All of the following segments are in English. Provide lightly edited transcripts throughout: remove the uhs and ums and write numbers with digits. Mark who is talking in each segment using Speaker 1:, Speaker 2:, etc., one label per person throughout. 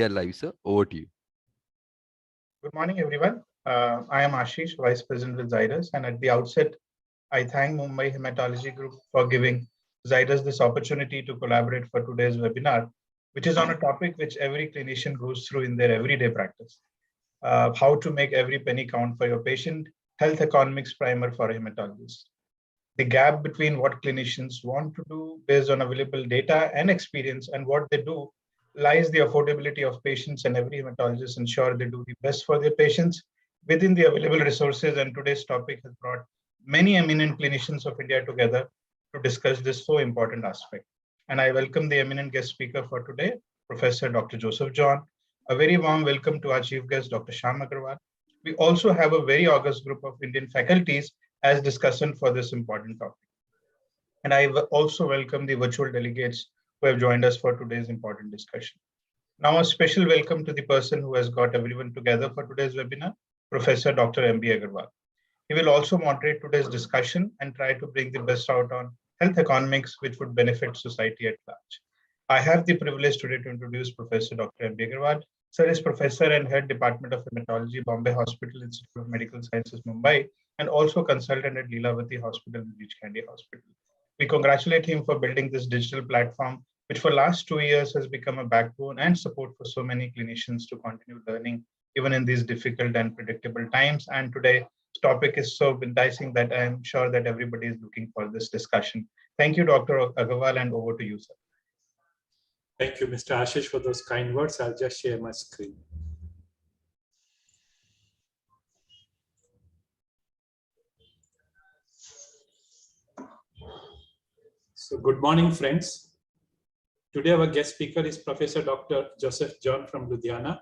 Speaker 1: are live, sir. Over to you.
Speaker 2: Good morning, everyone. I am Ashish, Vice President with Zydus. And at the outset, I thank Mumbai Hematology Group for giving Zydus this opportunity to collaborate for today's webinar, which is on a topic which every clinician goes through in their everyday practice. How to make every penny count for your patient, health economics primer for a hematologist. The gap between what clinicians want to do based on available data and experience and what they do lies the affordability of patients, and every hematologist ensure they do the best for their patients within the available resources. And today's topic has brought many eminent clinicians of India together to discuss this so important aspect. And I welcome the eminent guest speaker for today, Professor Dr. Joseph John. A very warm welcome to our chief guest, Dr. Shyam Agarwal. We also have a very august group of Indian faculties as discussant for this important topic. And I also welcome the virtual delegates who have joined us for today's important discussion. Now, a special welcome to the person who has got everyone together for today's webinar, Professor Dr. M.B. Agarwal. He will also moderate today's discussion and try to bring the best out on health economics, which would benefit society at large. I have the privilege today to introduce Professor Dr. M.B. Agarwal. Sir is Professor and Head Department of Hematology, Bombay Hospital Institute of Medical Sciences, Mumbai, and also consultant at Leelavati Hospital and Breach Candy Hospital. We congratulate him for building this digital platform, which for last 2 years has become a backbone and support for so many clinicians to continue learning, even in these difficult and predictable times. And today's topic is so enticing that I am sure that everybody is looking for this discussion. Thank you, Dr. Agarwal, and over to you, sir.
Speaker 3: Thank you, Mr. Ashish, for those kind words. I'll just share my screen. So good morning, friends. Today our guest speaker is Professor Dr. Joseph John from Ludhiana.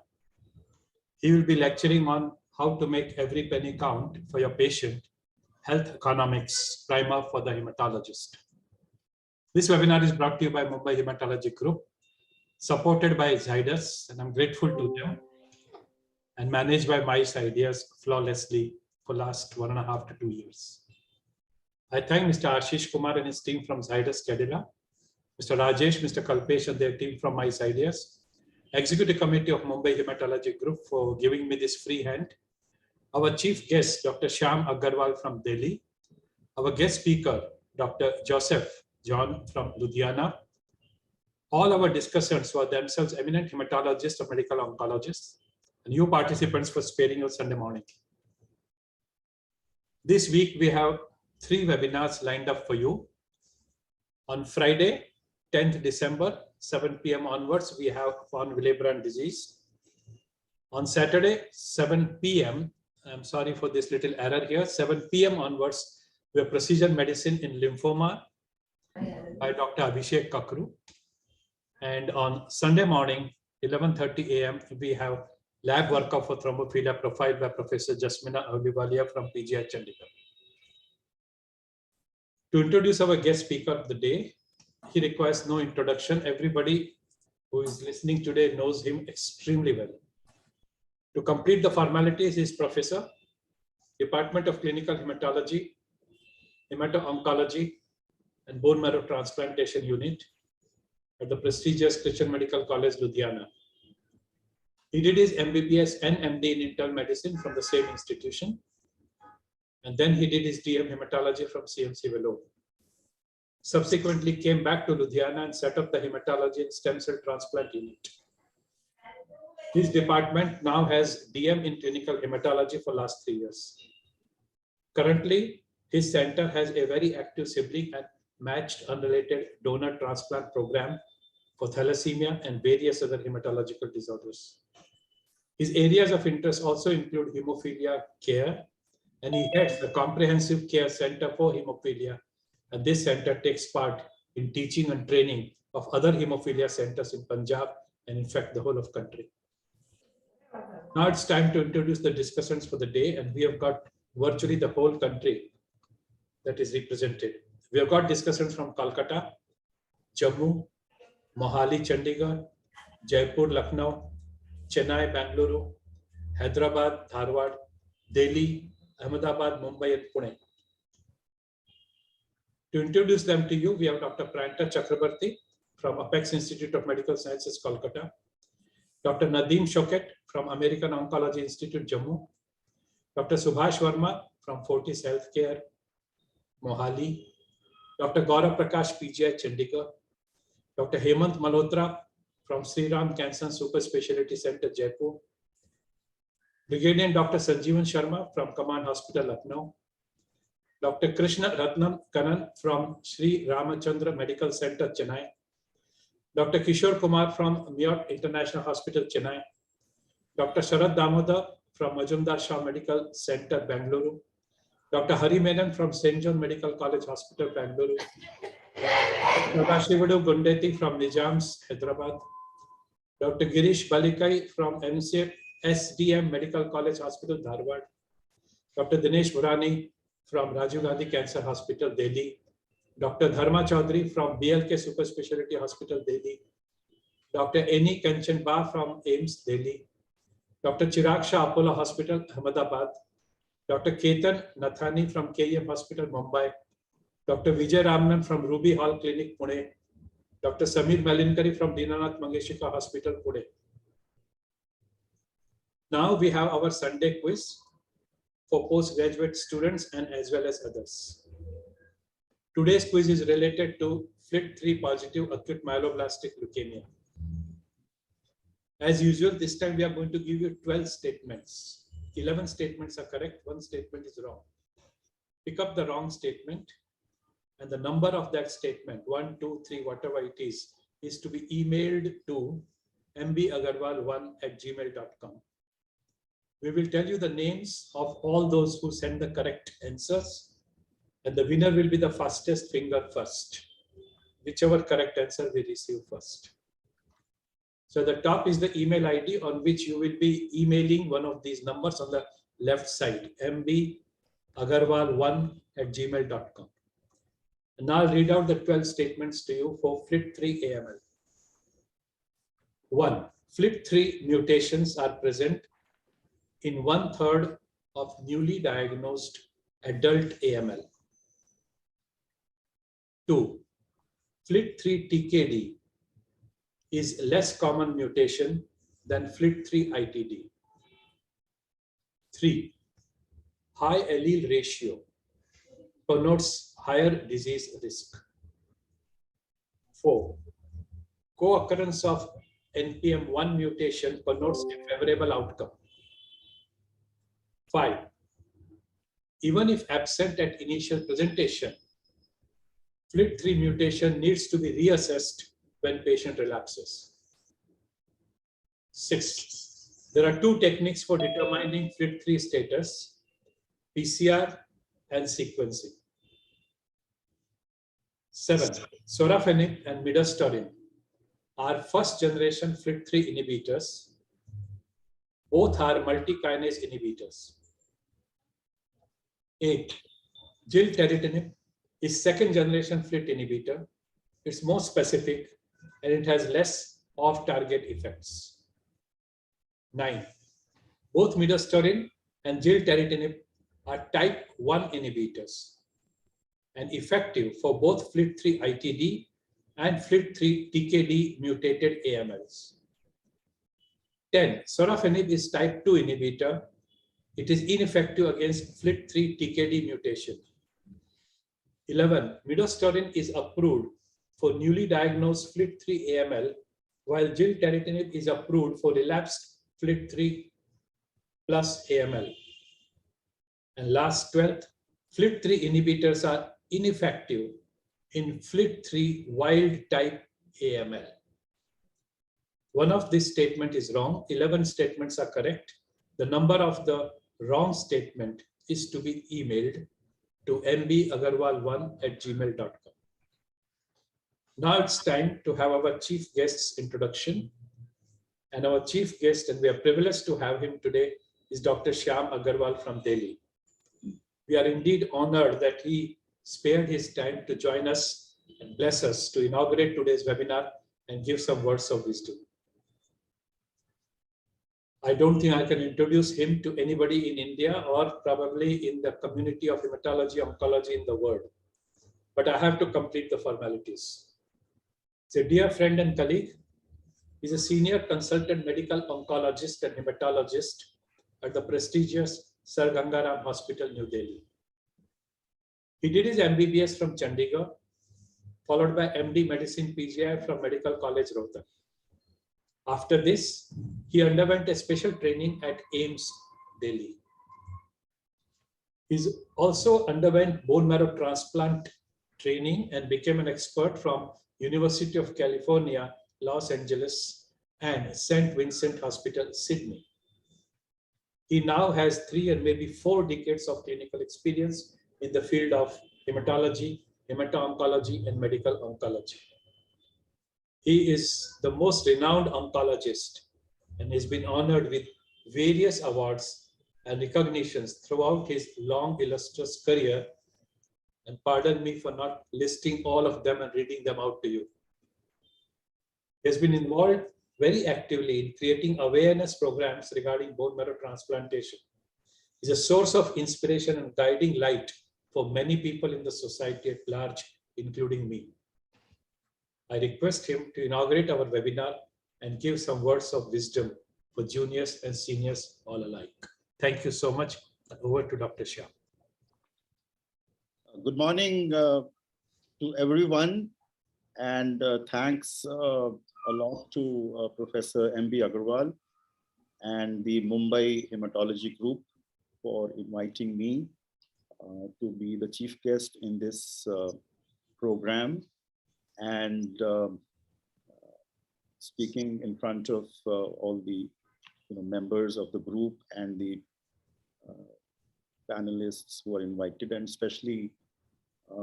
Speaker 3: He will be lecturing on how to make every penny count for your patient, health economics primer for the hematologist. This webinar is brought to you by Mumbai Hematology Group, supported by Zydus, and I'm grateful to them, and managed by Mice Ideas flawlessly for last 1.5 to 2 years. I thank Mr. Ashish Kumar and his team from Zydus Cadila, Mr. Rajesh, Mr. Kalpesh and their team from Mice Ideas, Executive Committee of Mumbai Hematology Group for giving me this free hand, our chief guest, Dr. Shyam Agarwal from Delhi, our guest speaker, Dr. Joseph John from Ludhiana, all our discussants were themselves eminent hematologists or medical oncologists, and you participants for sparing your Sunday morning. This week, we have 3 webinars lined up for you. On Friday, 10th December, 7 p.m. onwards, we have von Willebrand disease. On Saturday, 7 p.m., I'm sorry for this little error here, 7 p.m. onwards, we have precision medicine in lymphoma by Dr. Abhishek Kakru. And on Sunday morning, 11:30 a.m., we have lab workup for thrombophilia profile by Professor Jasmina Ahluwalia from PGI Chandigarh. To introduce our guest speaker of the day, he requires no introduction. Everybody who is listening today knows him extremely well. To complete the formalities, he is Professor, Department of Clinical Hematology, Hemato-Oncology, and Bone Marrow Transplantation Unit at the prestigious Christian Medical College, Ludhiana. He did his MBBS and MD in internal medicine from the same institution. And then he did his DM hematology from CMC Vellore. Subsequently came back to Ludhiana and set up the hematology and stem cell transplant unit. His department now has DM in clinical hematology for last 3 years. Currently, his center has a very active sibling and matched unrelated donor transplant program for thalassemia and various other hematological disorders. His areas of interest also include hemophilia care, and he heads the Comprehensive Care Center for Hemophilia. And this center takes part in teaching and training of other hemophilia centers in Punjab and in fact the whole of country. Now it's time to introduce the discussants for the day, and we have got virtually the whole country that is represented. We have got discussants from Kolkata, Jammu, Mohali, Chandigarh, Jaipur, Lucknow, Chennai, Bangalore, Hyderabad, Dharwad, Delhi, Ahmedabad, Mumbai, and Pune. To introduce them to you, we have Dr. Prayanta Chakrabarty from Apex Institute of Medical Sciences, Kolkata, Dr. Nadeem Shoket from American Oncology Institute, Jammu. Dr. Subhash Verma from Fortis Healthcare, Mohali. Dr. Gaurav Prakash, PGI, Chandigarh. Dr. Hemant Malhotra from Sri Ram Cancer Super Speciality Center, Jaipur. Brigadier Dr. Sanjeevan Sharma from Command Hospital, Lucknow. Dr. Krishna Ratnam Kanan from Sri Ramachandra Medical Center, Chennai. Dr. Kishore Kumar from Miyot International Hospital, Chennai. Dr. Sharad Damodar from Majumdar Shah Medical Center, Bangalore. Dr. Hari Menon from St. John Medical College Hospital, Bangalore. Dr. Shivadu Gundeti from Nizam's, Hyderabad. Dr. Girish Balikai from SDM Medical College Hospital, Dharwad. Dr. Dinesh Burani from Rajiv Gandhi Cancer Hospital, Delhi. Dr. Dharma Chaudhary from BLK Super Speciality Hospital, Delhi. Dr. Eni Kanchan Ba from AIMS, Delhi. Dr. Chirag Shah Apollo Hospital, Ahmedabad. Dr. Ketan Nathani from KEM Hospital, Mumbai. Dr. Vijay Ramanan from Ruby Hall Clinic, Pune. Dr. Samir Malinkari from Dinanath Mangeshika Hospital, Pune. Now we have our Sunday quiz for postgraduate students and as well as others. Today's quiz is related to FLT3 positive acute myeloblastic leukemia. As usual, this time we are going to give you 12 statements. 11 statements are correct, 1 statement is wrong. Pick up the wrong statement and the number of that statement, 1, 2, 3, whatever it is to be emailed to mbagarwal1@gmail.com. We will tell you the names of all those who send the correct answers, and the winner will be the fastest finger first, whichever correct answer we receive first. So the top is the email ID on which you will be emailing one of these numbers on the left side, mbagarwal1@gmail.com. And now I'll read out the 12 statements to you for FLT3 AML. 1. FLT3 mutations are present in 1/3 of newly diagnosed adult AML. 2. FLT3 TKD is less common mutation than FLT3 ITD. 3. High allele ratio connotes higher disease risk. 4. Co-occurrence of NPM1 mutation connotes a favorable outcome. 5. Even if absent at initial presentation, FLT3 mutation needs to be reassessed when patient relapses. 6. There are 2 techniques for determining FLT3 status, PCR and sequencing. 7. Sorafenib and midostaurin are first-generation FLT3 inhibitors. Both are multi-kinase inhibitors. 8. Gilteritinib is second-generation FLT inhibitor. It's more specific and it has less off-target effects. 9. Both midostaurin and gilteritinib are type 1 inhibitors and effective for both FLT3 ITD and FLT3 TKD mutated AMLs. 10. Sorafenib is type 2 inhibitor. It is ineffective against FLT3 TKD mutation. 11. Midostaurin is approved for newly diagnosed FLT3 AML, while gilteritinib is approved for relapsed FLT3 plus AML. And last, 12th, FLT3 inhibitors are ineffective in FLT3 wild type AML. One of this statement is wrong. 11 statements are correct. The number of the wrong statement is to be emailed to mbagarwal1@gmail.com. Now it's time to have our chief guest's introduction. And our chief guest, and we are privileged to have him today, is Dr. Shyam Agarwal from Delhi. We are indeed honored that he spared his time to join us and bless us to inaugurate today's webinar and give some words of wisdom. I don't think I can introduce him to anybody in India or probably in the community of hematology oncology in the world, but I have to complete the formalities. He's a dear friend and colleague. He's a senior consultant medical oncologist and hematologist at the prestigious Sir Gangaram Hospital, New Delhi. He did his MBBS from Chandigarh, followed by MD Medicine PGI from Medical College, Rohtak. After this, he underwent a special training at AIIMS, Delhi. He's also underwent bone marrow transplant training and became an expert from University of California, Los Angeles, and St. Vincent Hospital, Sydney. He now has 3 and maybe 4 decades of clinical experience in the field of hematology, hemato-oncology, and medical oncology. He is the most renowned oncologist and has been honored with various awards and recognitions throughout his long, illustrious career. And pardon me for not listing all of them and reading them out to you. He has been involved very actively in creating awareness programs regarding bone marrow transplantation. He is a source of inspiration and guiding light for many people in the society at large, including me. I request him to inaugurate our webinar and give some words of wisdom for juniors and seniors all alike. Thank you so much. Over to Dr. Shah.
Speaker 1: Good morning to everyone, and thanks a lot to Professor M.B. Agarwal and the Mumbai Hematology Group for inviting me to be the chief guest in this program and speaking in front of all the members of the group and the panelists who are invited, and especially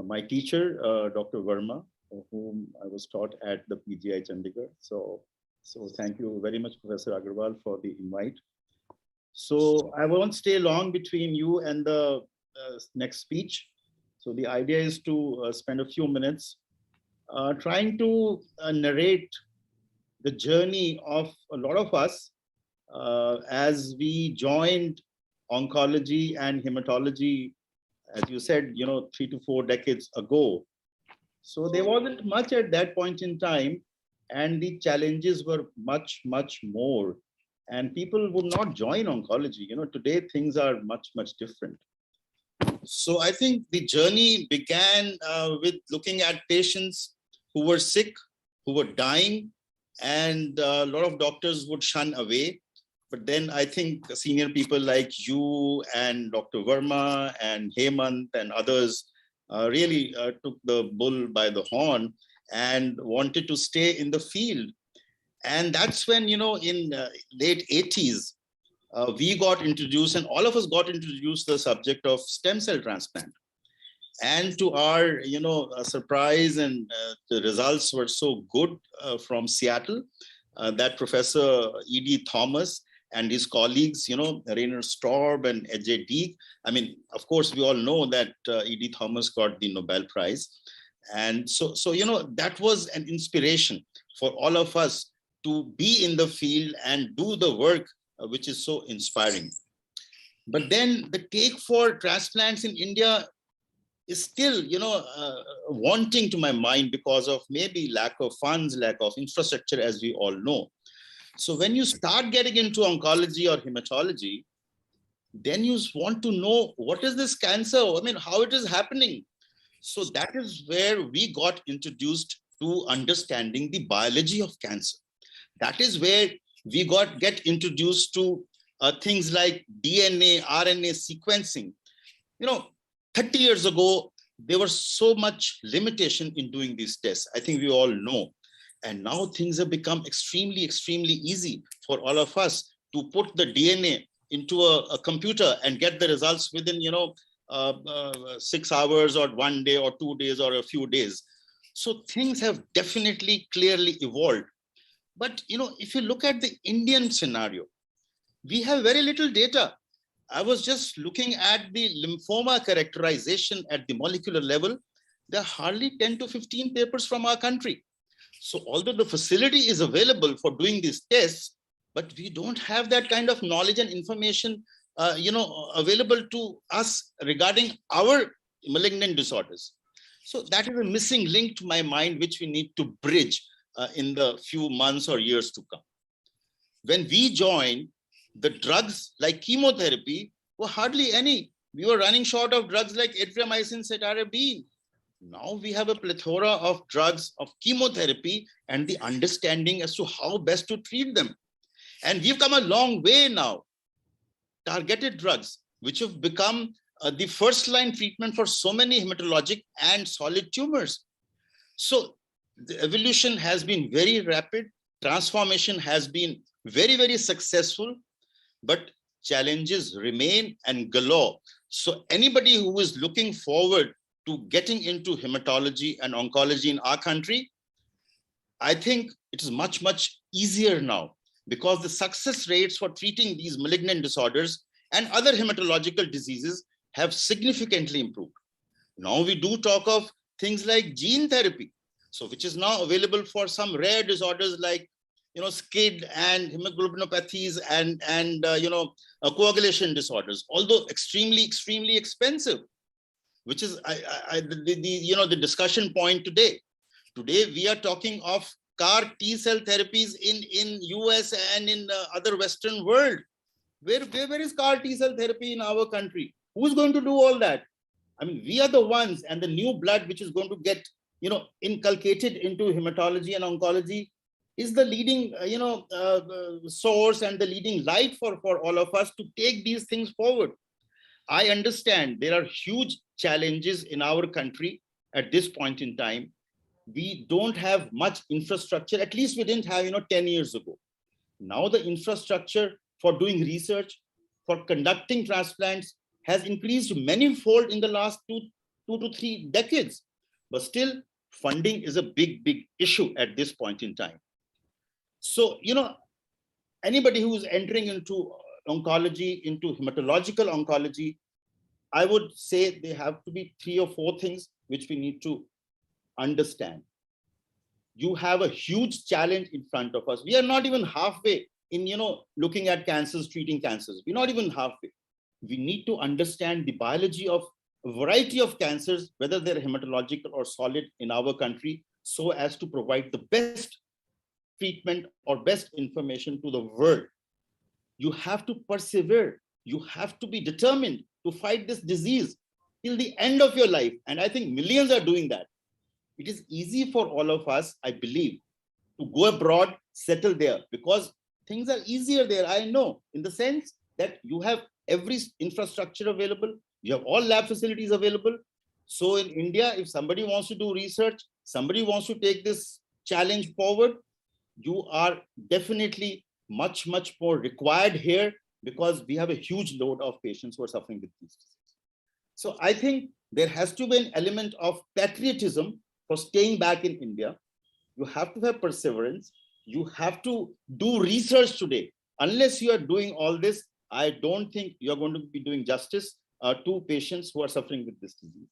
Speaker 1: my teacher, Dr. Verma, whom I was taught at the PGI Chandigarh. So thank you very much, Professor Agarwal, for the invite. So I won't stay long between you and the next speech. So the idea is to spend a few minutes trying to narrate the journey of a lot of us as we joined oncology and hematology, as you said, 3 to 4 decades ago. So there wasn't much at that point in time, and the challenges were much, much more. And people would not join oncology. Today things are much, much different. So I think the journey began with looking at patients who were sick, who were dying, and a lot of doctors would shun away. But then I think senior people like you and Dr. Verma and Hemant and others really took the bull by the horn and wanted to stay in the field. And that's when, in late 80s, we got introduced, and all of us got introduced to the subject of stem cell transplant. And to our, surprise, and the results were so good from Seattle that Professor E.D. Thomas and his colleagues, Rainer Storb and A.J. Deek. I mean, of course, we all know that E.D. Thomas got the Nobel Prize. And so that was an inspiration for all of us to be in the field and do the work, which is so inspiring. But then the take for transplants in India is still, wanting to my mind because of maybe lack of funds, lack of infrastructure, as we all know. So when you start getting into oncology or hematology, then you want to know, what is this cancer? I mean, how it is happening? So that is where we got introduced to understanding the biology of cancer. That is where we get introduced to things like DNA, RNA sequencing. 30 years ago, there was so much limitation in doing these tests. I think we all know. And now things have become extremely, extremely easy for all of us to put the DNA into a computer and get the results within, 6 hours or 1 day or 2 days or a few days. So things have definitely clearly evolved. But, if you look at the Indian scenario, we have very little data. I was just looking at the lymphoma characterization at the molecular level. There are hardly 10 to 15 papers from our country. So although the facility is available for doing these tests, but we don't have that kind of knowledge and information, available to us regarding our malignant disorders. So that is a missing link to my mind, which we need to bridge in the few months or years to come. When we joined, the drugs like chemotherapy were hardly any. We were running short of drugs like erythromycin, cetarabine. Now we have a plethora of drugs of chemotherapy and the understanding as to how best to treat them. And we've come a long way now. Targeted drugs, which have become the first line treatment for so many hematologic and solid tumors. So the evolution has been very rapid. Transformation has been very, very successful, but challenges remain and galore. So anybody who is looking forward to getting into hematology and oncology in our country, I think it is much, much easier now because the success rates for treating these malignant disorders and other hematological diseases have significantly improved. Now we do talk of things like gene therapy, so which is now available for some rare disorders like SCID and hemoglobinopathies and coagulation disorders, although extremely expensive, which is the discussion point today. Today we are talking of CAR T-cell therapies in US and in other Western world. Where is CAR T-cell therapy in our country? Who's going to do all that? I mean, we are the ones, and the new blood which is going to get inculcated into hematology and oncology is the leading source and the leading light for all of us to take these things forward. I understand there are huge challenges in our country at this point in time. We don't have much infrastructure, at least we didn't have 10 years ago. Now the infrastructure for doing research, for conducting transplants has increased manifold in the last two to three decades. But still, funding is a big issue at this point in time. So, anybody who is entering into oncology, into hematological oncology, I would say there have to be 3 or 4 things which we need to understand. You have a huge challenge in front of us. We are not even halfway in, looking at cancers, treating cancers. We're not even halfway. We need to understand the biology of a variety of cancers, whether they're hematological or solid in our country, so as to provide the best treatment or best information to the world. You have to persevere. You have to be determined to fight this disease till the end of your life. And I think millions are doing that. It is easy for all of us, I believe, to go abroad, settle there, because things are easier there, I know, in the sense that you have every infrastructure available, you have all lab facilities available. So in India, if somebody wants to do research, somebody wants to take this challenge forward, you are definitely much more required here, because we have a huge load of patients who are suffering with these diseases. So I think there has to be an element of patriotism for staying back in India. You have to have perseverance. You have to do research today. Unless you are doing all this, I don't think you're going to be doing justice to patients who are suffering with this disease.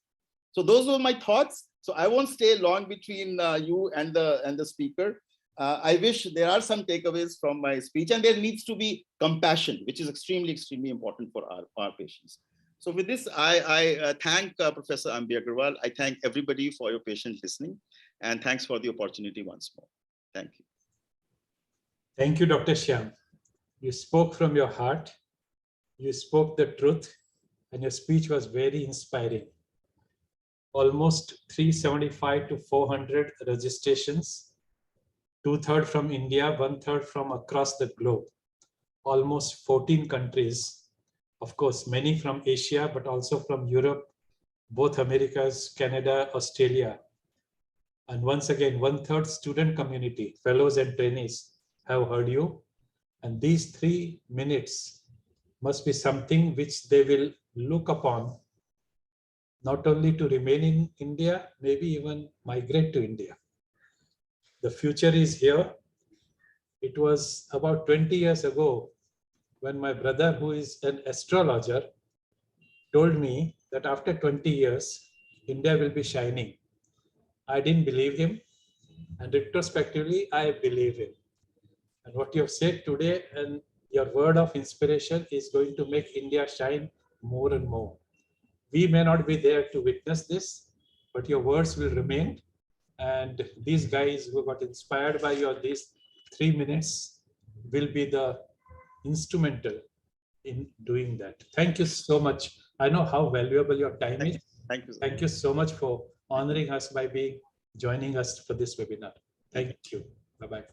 Speaker 1: So those were my thoughts. So I won't stay long between you and the speaker. I wish there are some takeaways from my speech, and there needs to be compassion, which is extremely important for our patients. So with this, I thank Professor Ambi Agarwal. I thank everybody for your patient listening, and thanks for the opportunity once more. Thank you.
Speaker 3: Thank you, Dr. Shyam. You spoke from your heart. You spoke the truth, and your speech was very inspiring. Almost 375 to 400 registrations, 2/3 from India, 1/3 from across the globe, almost 14 countries. Of course, many from Asia, but also from Europe, both Americas, Canada, Australia. And once again, 1/3 student community, fellows and trainees have heard you. And these 3 minutes must be something which they will look upon, not only to remain in India, maybe even migrate to India. The future is here. It was about 20 years ago when my brother, who is an astrologer, told me that after 20 years, India will be shining. I didn't believe him, and retrospectively, I believe him. And what you have said today and your word of inspiration is going to make India shine more and more. We may not be there to witness this, but your words will remain, And these guys who got inspired by these 3 minutes will be the instrumental in doing that. Thank you so much. I know how valuable your time is.
Speaker 1: Thank you, sir.
Speaker 3: Thank you so much for honoring us by joining us for this webinar. Thank you. Bye-bye.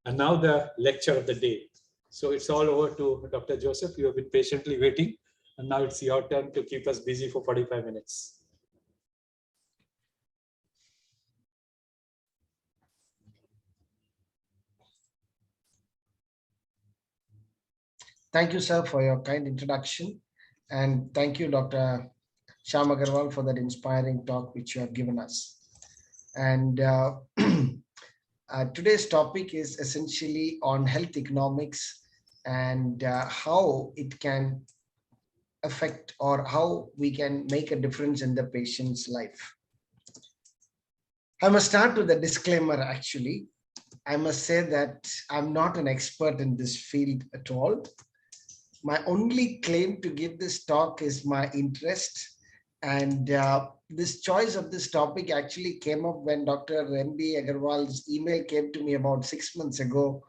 Speaker 3: And now the lecture of the day. So it's all over to Dr. Joseph. You have been patiently waiting. And now it's your turn to keep us busy for 45 minutes.
Speaker 4: Thank you, sir, for your kind introduction. And thank you, Dr. Shyam Agarwal, for that inspiring talk which you have given us. And today's topic is essentially on health economics and how it can affect or how we can make a difference in the patient's life. I must start with a disclaimer, actually. I must say that I'm not an expert in this field at all. My only claim to give this talk is my interest. And this choice of this topic actually came up when Dr. M.B. Agarwal's email came to me about 6 months ago,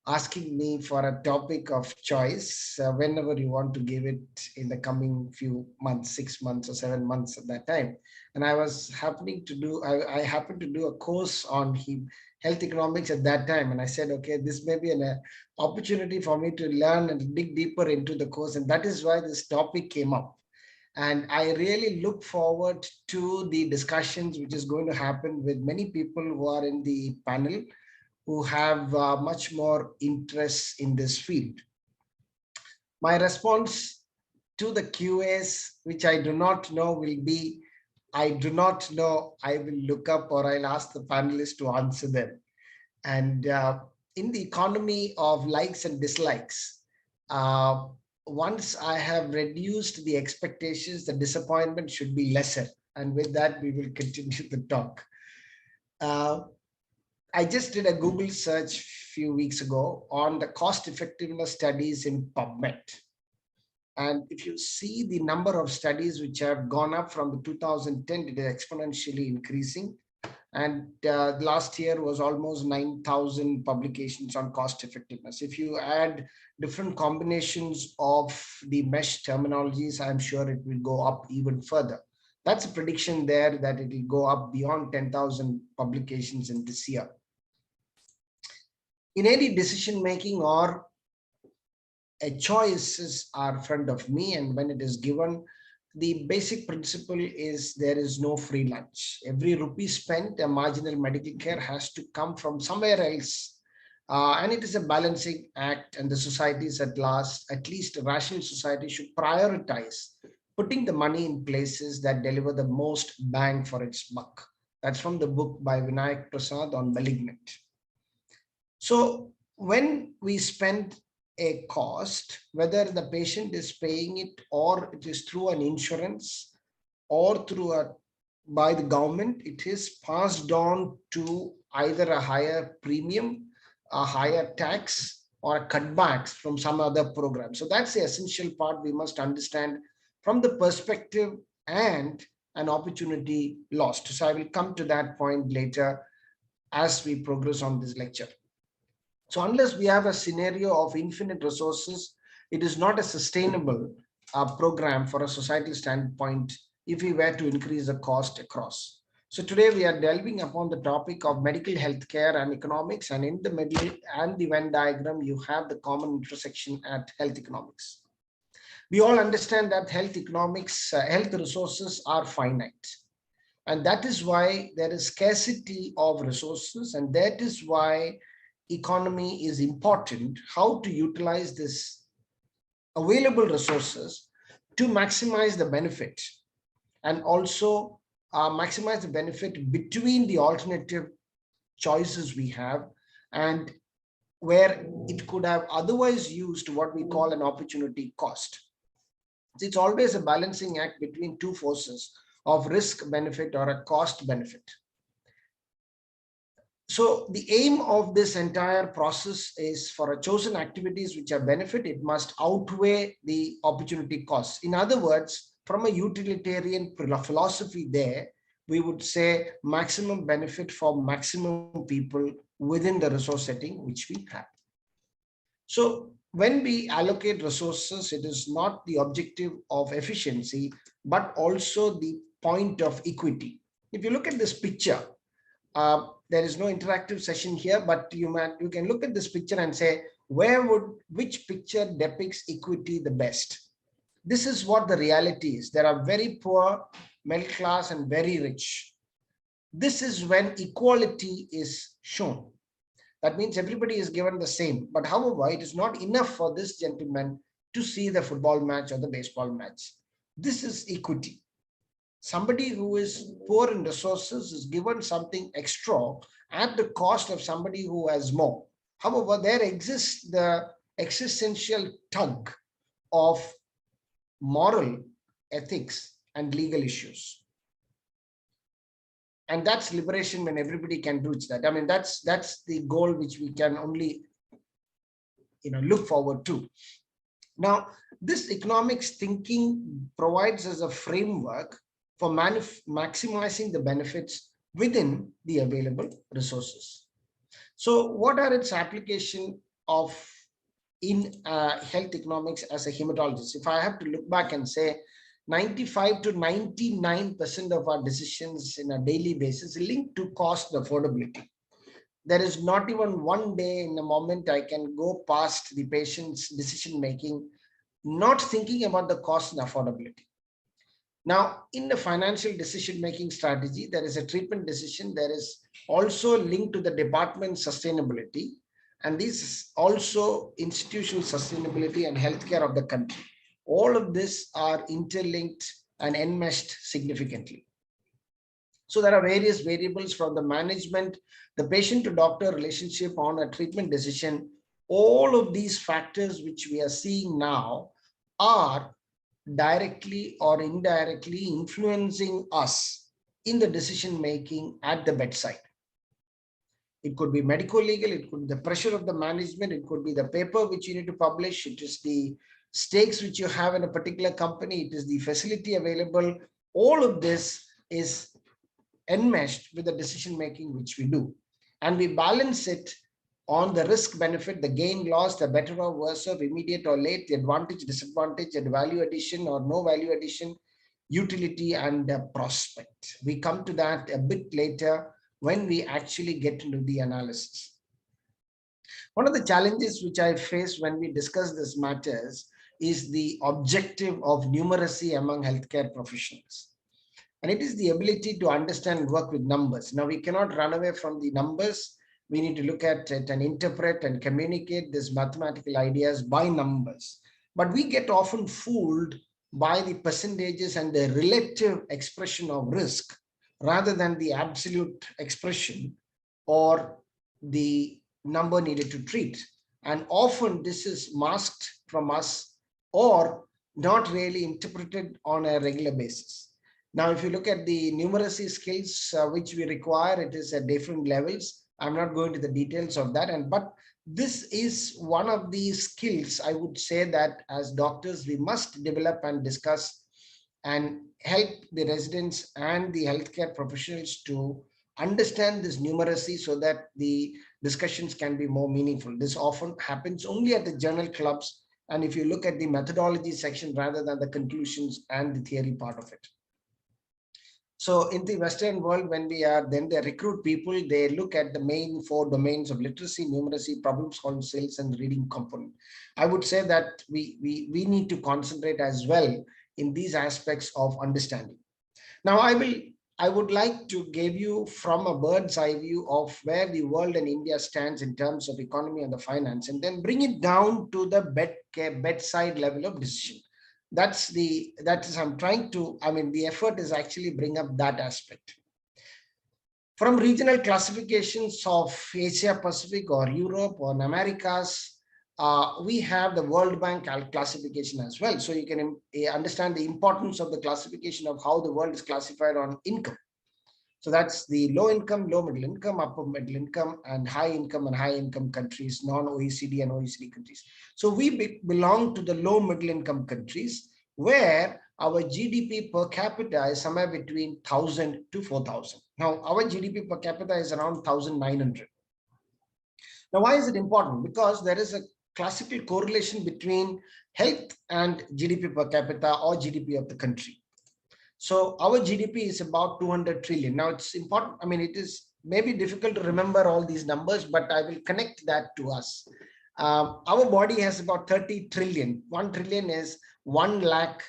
Speaker 4: asking me for a topic of choice whenever you want to give it in the coming few months, 6 months or 7 months at that time. And I was happening to do, I happened to do a course on health economics at that time. And I said, okay, this may be an opportunity for me to learn and dig deeper into the course. And that is why this topic came up. And I really look forward to the discussions which is going to happen with many people who are in the panel who have much more interest in this field. My response to the QAs, which I do not know, will be, I do not know, I will look up or I'll ask the panelists to answer them. And in the economy of likes and dislikes, once I have reduced the expectations, the disappointment should be lesser. And with that, we will continue the talk. I just did a Google search a few weeks ago on the cost effectiveness studies in PubMed. And if you see the number of studies which have gone up from the 2010, it is exponentially increasing. And last year was almost 9,000 publications on cost effectiveness. If you add different combinations of the mesh terminologies, I'm sure it will go up even further. That's a prediction there that it will go up beyond 10,000 publications in this year. In any decision making or a choices are in front of me, and when it is given, the basic principle is there is no free lunch. Every rupee spent, a marginal medical care has to come from somewhere else. And it is a balancing act, and the societies at least a rational society should prioritize putting the money in places that deliver the most bang for its buck. That's from the book by Vinayak Prasad on Malignant. So when we spend a cost, whether the patient is paying it or it is through an insurance or through by the government, it is passed on to either a higher premium, a higher tax, or cutbacks from some other program. So that's the essential part we must understand from the perspective and an opportunity lost. So I will come to that point later as we progress on this lecture. So unless we have a scenario of infinite resources, it is not a sustainable program for a societal standpoint if we were to increase the cost across. So today we are delving upon the topic of medical healthcare and economics, and in the middle and the Venn diagram, you have the common intersection at health economics. We all understand that health economics, health resources are finite. And that is why there is scarcity of resources, and that is why economy is important, how to utilize this available resources to maximize the benefit and also maximize the benefit between the alternative choices we have and where it could have otherwise used what we call an opportunity cost. It's always a balancing act between two forces of risk benefit or a cost benefit. So the aim of this entire process is for a chosen activities which are benefit, it must outweigh the opportunity costs. In other words, from a utilitarian philosophy there, we would say maximum benefit for maximum people within the resource setting which we have. So when we allocate resources, it is not the objective of efficiency, but also the point of equity. If you look at this picture, there is no interactive session here, but you can look at this picture and say, which picture depicts equity the best? This is what the reality is. There are very poor, middle class, and very rich. This is when equality is shown. That means everybody is given the same. But however, it is not enough for this gentleman to see the football match or the baseball match. This is equity. Somebody who is poor in resources is given something extra at the cost of somebody who has more. However, there exists the existential tug of moral, ethics, and legal issues. And that's liberation when everybody can reach that. I mean, that's the goal which we can only look forward to. Now, this economics thinking provides us a framework for maximizing the benefits within the available resources. So what are its application of in health economics as a hematologist? If I have to look back and say 95 to 99% of our decisions in a daily basis linked to cost and affordability. There is not even one day in a moment I can go past the patient's decision making, not thinking about the cost and affordability. Now, in the financial decision-making strategy, there is a treatment decision. There is also linked to the department sustainability, and this is also institutional sustainability and healthcare of the country. All of this are interlinked and enmeshed significantly. So there are various variables from the management, the patient to doctor relationship on a treatment decision. All of these factors which we are seeing now are directly or indirectly influencing us in the decision making at the bedside. It could be medical legal, it could be the pressure of the management, it could be the paper which you need to publish, it is the stakes which you have in a particular company, it is the facility available. All of this is enmeshed with the decision making which we do, and we balance it on the risk benefit, the gain loss, the better or worse, or immediate or late, the advantage, disadvantage, and value addition or no value addition, utility, and prospect. We come to that a bit later when we actually get into the analysis. One of the challenges which I face when we discuss these matters is the objective of numeracy among healthcare professionals. And it is the ability to understand and work with numbers. Now, we cannot run away from the numbers. We need to look at it and interpret and communicate these mathematical ideas by numbers. But we get often fooled by the percentages and the relative expression of risk rather than the absolute expression or the number needed to treat. And often this is masked from us or not really interpreted on a regular basis. Now, if you look at the numeracy skills which we require, it is at different levels. I'm not going to the details of that, but this is one of the skills I would say that as doctors we must develop and discuss and help the residents and the healthcare professionals to understand this numeracy so that the discussions can be more meaningful. This often happens only at the journal clubs, and if you look at the methodology section rather than the conclusions and the theory part of it. So in the Western world, when they recruit people, they look at the main 4 domains of literacy, numeracy, problem solving skills, and reading component. I would say that we need to concentrate as well in these aspects of understanding. Now, I would like to give you from a bird's eye view of where the world and India stands in terms of economy and the finance, and then bring it down to the bedside level of decision. The effort is actually bring up that aspect. From regional classifications of Asia Pacific or Europe or Americas, we have the World Bank classification as well. So you can understand the importance of the classification of how the world is classified on income. So that's the low income, low middle income, upper middle income, and high income countries, non-OECD and OECD countries. So we belong to the low middle income countries where our GDP per capita is somewhere between 1,000 to 4,000. Now, our GDP per capita is around 1,900. Now, why is it important? Because there is a classical correlation between health and GDP per capita or GDP of the country. So our GDP is about 200 trillion. Now it's important. I mean, it is maybe difficult to remember all these numbers, but I will connect that to us. Our body has about 30 trillion. 1 trillion is 1 lakh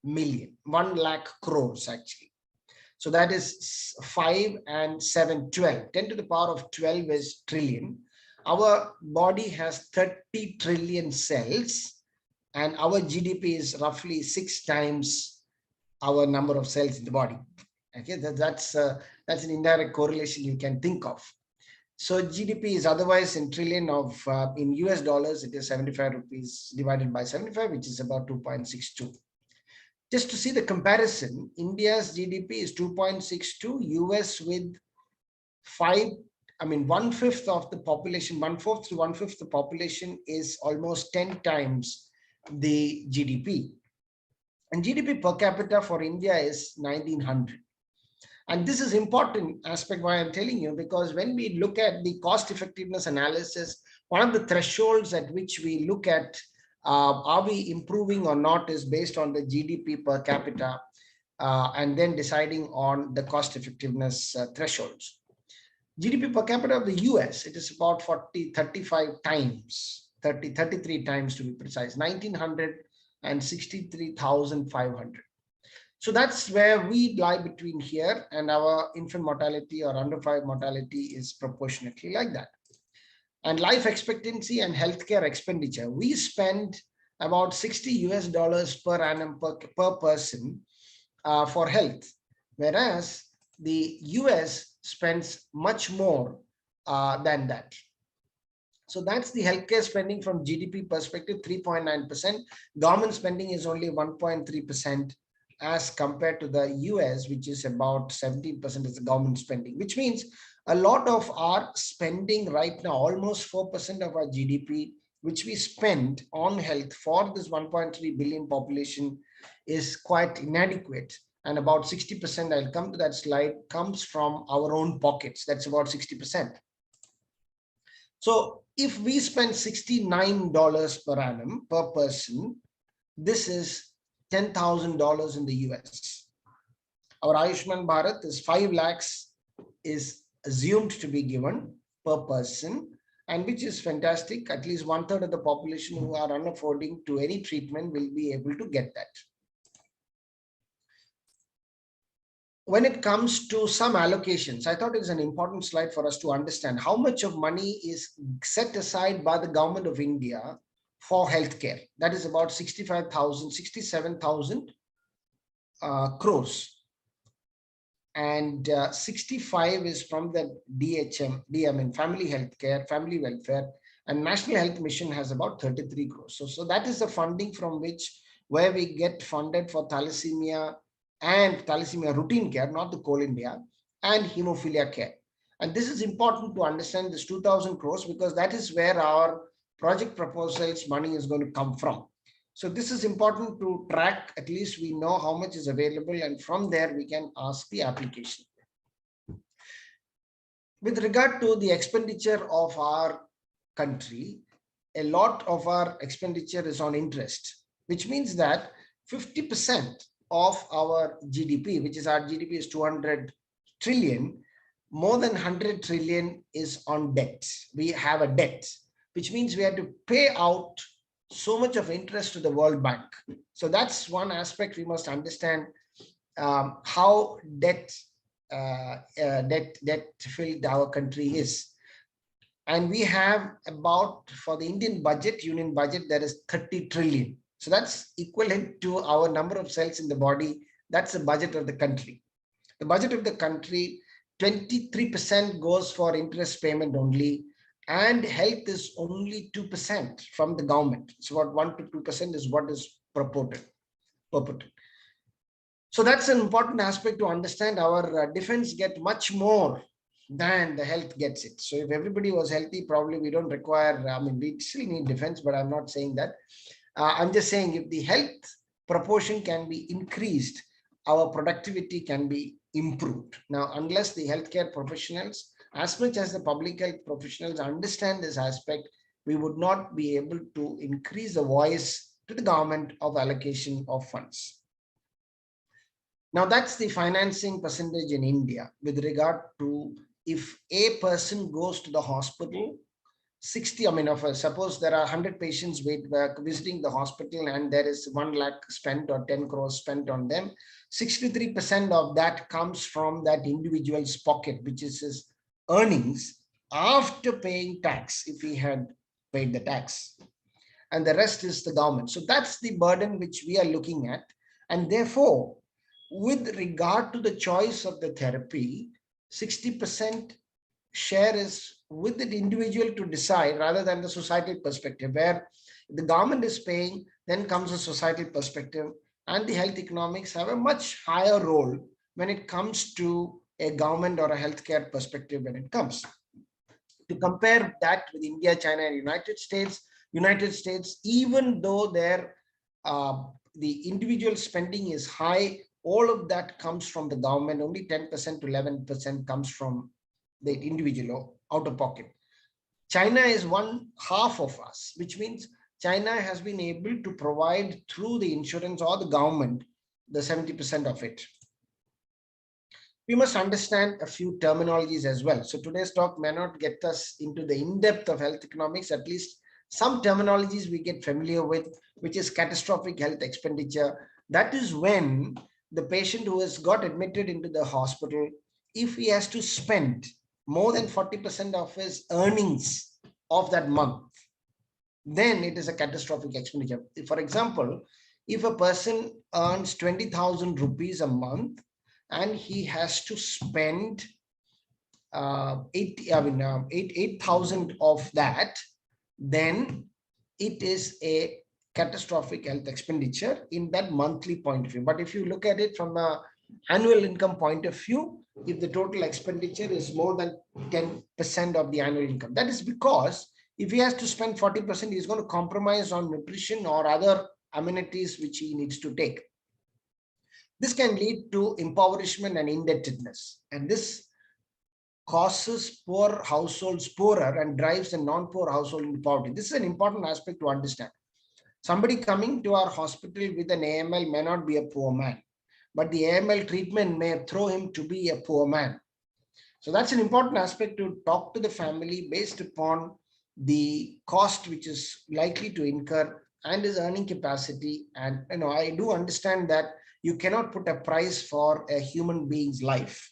Speaker 4: million, 1 lakh crores actually. So that is 5 and 7, 12. 10 to the power of 12 is trillion. Our body has 30 trillion cells, and our GDP is roughly 6 times our number of cells in the body. Okay, that's an indirect correlation you can think of. So GDP is otherwise in trillion of in US dollars, it is 75 rupees divided by 75, which is about 2.62. Just to see the comparison, India's GDP is 2.62, US with 1/5 of the population, 1/4 to 1/5 the population is almost 10 times the GDP. And GDP per capita for India is 1900. And this is important aspect why I'm telling you, because when we look at the cost effectiveness analysis, one of the thresholds at which we look at are we improving or not is based on the GDP per capita and then deciding on the cost effectiveness thresholds. GDP per capita of the US, it is about 33 times to be precise, 1900 and 63,500. So that's where we lie between here, and our infant mortality or under 5 mortality is proportionately like that. And life expectancy and healthcare expenditure, we spend about $60 per annum per person for health, whereas the US spends much more than that. So that's the healthcare spending from GDP perspective, 3.9%. Government spending is only 1.3% as compared to the US, which is about 17% is the government spending, which means a lot of our spending right now, almost 4% of our GDP, which we spend on health for this 1.3 billion population is quite inadequate. And about 60%, I'll come to that slide, comes from our own pockets. That's about 60%. So if we spend $69 per annum per person, this is $10,000 in the US. Our Ayushman Bharat is 5 lakhs is assumed to be given per person, and which is fantastic. At least 1/3 of the population who are unaffording to any treatment will be able to get that. When it comes to some allocations, I thought it's an important slide for us to understand how much of money is set aside by the government of India for healthcare. That is about 67,000 crores. And 65 is from the DHM, family healthcare, family welfare, and National Health Mission has about 33 crores. So that is the funding from where we get funded for thalassemia and thalassemia routine care, not the Coal India, and hemophilia care. And this is important to understand this 2,000 crores because that is where our project proposals money is going to come from. So this is important to track. At least we know how much is available, and from there we can ask the application. With regard to the expenditure of our country, a lot of our expenditure is on interest, which means that 50% of our GDP, which is our GDP is 200 trillion, more than 100 trillion is on debt. We have a debt, which means we have to pay out so much of interest to the World Bank. So that's one aspect we must understand, how debt filled our country is. And we have about, for the Indian budget, union budget, there is 30 trillion. So that's equivalent to our number of cells in the body. That's the budget of the country. The budget of the country, 23% goes for interest payment only, and health is only 2% from the government. So about 1 to 2% is what is purported. So that's an important aspect to understand. Our defense get much more than the health gets it. So if everybody was healthy, probably we don't require, we still need defense, but I'm not saying that. I'm just saying if the health proportion can be increased, our productivity can be improved. Now, unless the healthcare professionals, as much as the public health professionals understand this aspect, we would not be able to increase the voice to the government of allocation of funds. Now, that's the financing percentage in India with regard to if a person goes to the hospital, 60, suppose there are 100 patients visiting the hospital and there is 1 lakh spent or 10 crores spent on them, 63% of that comes from that individual's pocket, which is his earnings after paying tax, if he had paid the tax. And the rest is the government. So that's the burden which we are looking at. And therefore, with regard to the choice of the therapy, 60% share is with the individual to decide rather than the societal perspective, where the government is paying, then comes a societal perspective, and the health economics have a much higher role when it comes to a government or a healthcare perspective when it comes. To compare that with India, China, and United States, even though the individual spending is high, all of that comes from the government, only 10% to 11% comes from the individual out of pocket. China is 1/2 of us, which means China has been able to provide through the insurance or the government the 70% of it. We must understand a few terminologies as well. So today's talk may not get us into the in-depth of health economics, at least some terminologies we get familiar with, which is catastrophic health expenditure. That is when the patient who has got admitted into the hospital, if he has to spend more than 40% of his earnings of that month, then it is a catastrophic expenditure. For example, if a person earns 20,000 rupees a month and he has to spend 8,000 of that, then it is a catastrophic health expenditure in that monthly point of view. But if you look at it from an annual income point of view, if the total expenditure is more than 10% of the annual income, that is because if he has to spend 40%, he's going to compromise on nutrition or other amenities which he needs to take. This can lead to impoverishment and indebtedness, and this causes poor households poorer and drives the non-poor household into poverty. This is an important aspect to understand. Somebody coming to our hospital with an AML may not be a poor man, but the AML treatment may throw him to be a poor man. So that's an important aspect to talk to the family based upon the cost which is likely to incur and his earning capacity. And I do understand that you cannot put a price for a human being's life.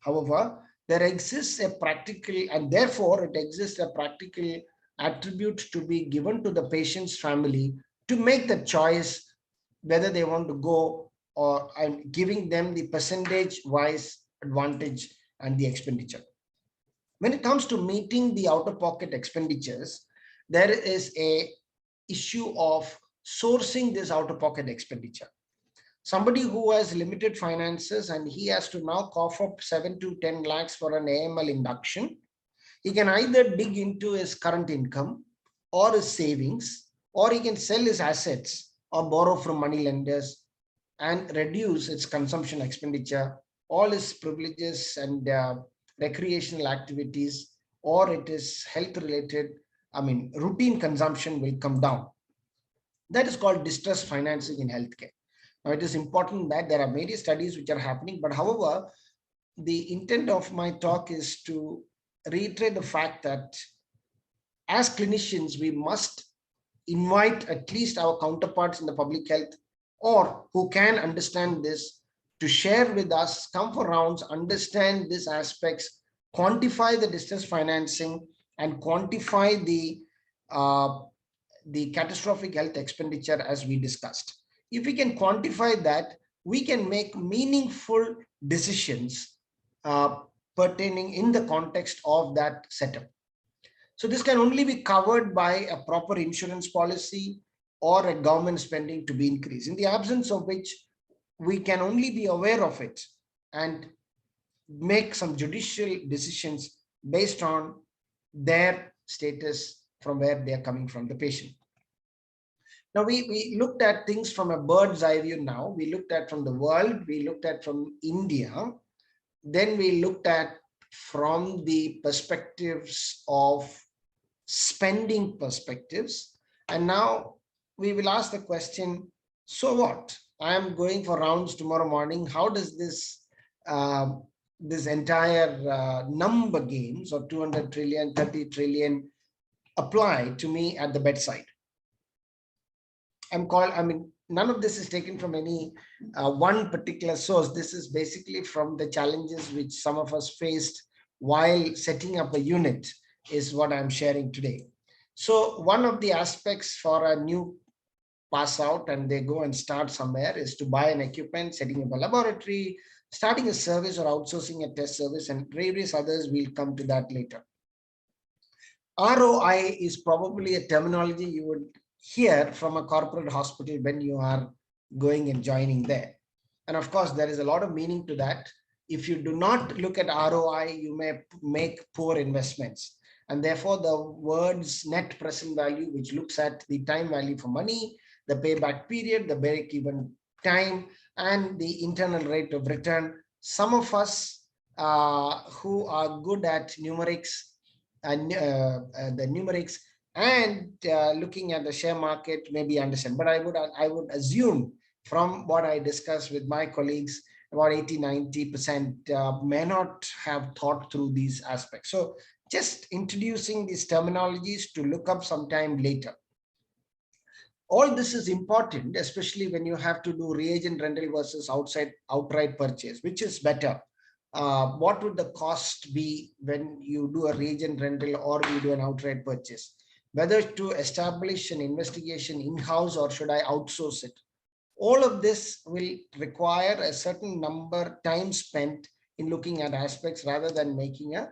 Speaker 4: However, there exists a practical, and therefore it exists a practical attribute to be given to the patient's family to make the choice whether they want to go, or I'm giving them the percentage wise advantage and the expenditure. When it comes to meeting the out-of-pocket expenditures, there is a issue of sourcing this out-of-pocket expenditure. Somebody who has limited finances and he has to now cough up 7 to 10 lakhs for an AML induction, he can either dig into his current income or his savings, or he can sell his assets or borrow from money lenders and reduce its consumption expenditure, all his privileges and recreational activities, or it is health related, routine consumption will come down. That is called distress financing in healthcare. Now, it is important that there are many studies which are happening, but however, the intent of my talk is to reiterate the fact that as clinicians, we must invite at least our counterparts in the public health or who can understand this to share with us, come for rounds, understand these aspects, quantify the distress financing and quantify the catastrophic health expenditure as we discussed. If we can quantify that, we can make meaningful decisions pertaining in the context of that setup. So this can only be covered by a proper insurance policy or a government spending to be increased, in the absence of which we can only be aware of it and make some judicial decisions based on their status from where they are coming from, the patient. Now we looked at things from a bird's eye view now. We looked at from the world, we looked at from India, then we looked at from the perspectives of spending perspectives. And now we will ask the question, so what? I am going for rounds tomorrow morning. How does this this entire number games of 200 trillion, 30 trillion apply to me at the bedside? None of this is taken from any one particular source. This is basically from the challenges which some of us faced while setting up a unit is what I'm sharing today. So one of the aspects for a new pass out and they go and start somewhere is to buy an equipment, setting up a laboratory, starting a service or outsourcing a test service, and various others. We'll come to that later. ROI is probably a terminology you would hear from a corporate hospital when you are going and joining there. And of course, there is a lot of meaning to that. If you do not look at ROI, you may make poor investments. And therefore, the words net present value, which looks at the time value for money, the payback period, the break-even time, and the internal rate of return. Some of us who are good at numerics and the numerics and looking at the share market maybe understand, but I would assume from what I discussed with my colleagues, about 80-90% may not have thought through these aspects. So just introducing these terminologies to look up sometime later. All this is important, especially when you have to do reagent rental versus outright purchase. Which is better? What would the cost be when you do a reagent rental or you do an outright purchase? Whether to establish an investigation in-house or should I outsource it? All of this will require a certain number time spent in looking at aspects rather than making an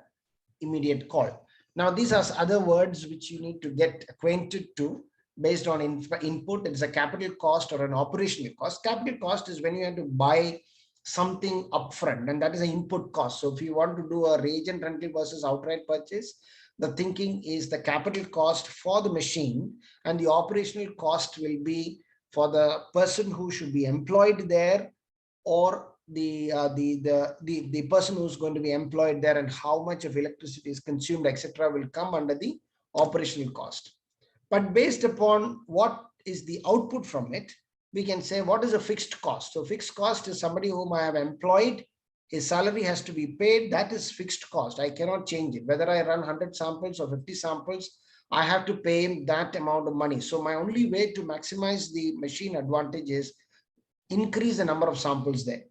Speaker 4: immediate call. Now, these are other words which you need to get acquainted to based on input. It's a capital cost or an operational cost. Capital cost is when you have to buy something upfront, and that is an input cost. So if you want to do a reagent rental versus outright purchase, the thinking is the capital cost for the machine and the operational cost will be for the person who should be employed there, or the person who's going to be employed there, and how much of electricity is consumed, etc., will come under the operational cost. But based upon what is the output from it, we can say what is a fixed cost. So fixed cost is somebody whom I have employed, his salary has to be paid. That is fixed cost. I cannot change it. Whether I run 100 samples or 50 samples, I have to pay him that amount of money. So my only way to maximize the machine advantage is increase the number of samples there.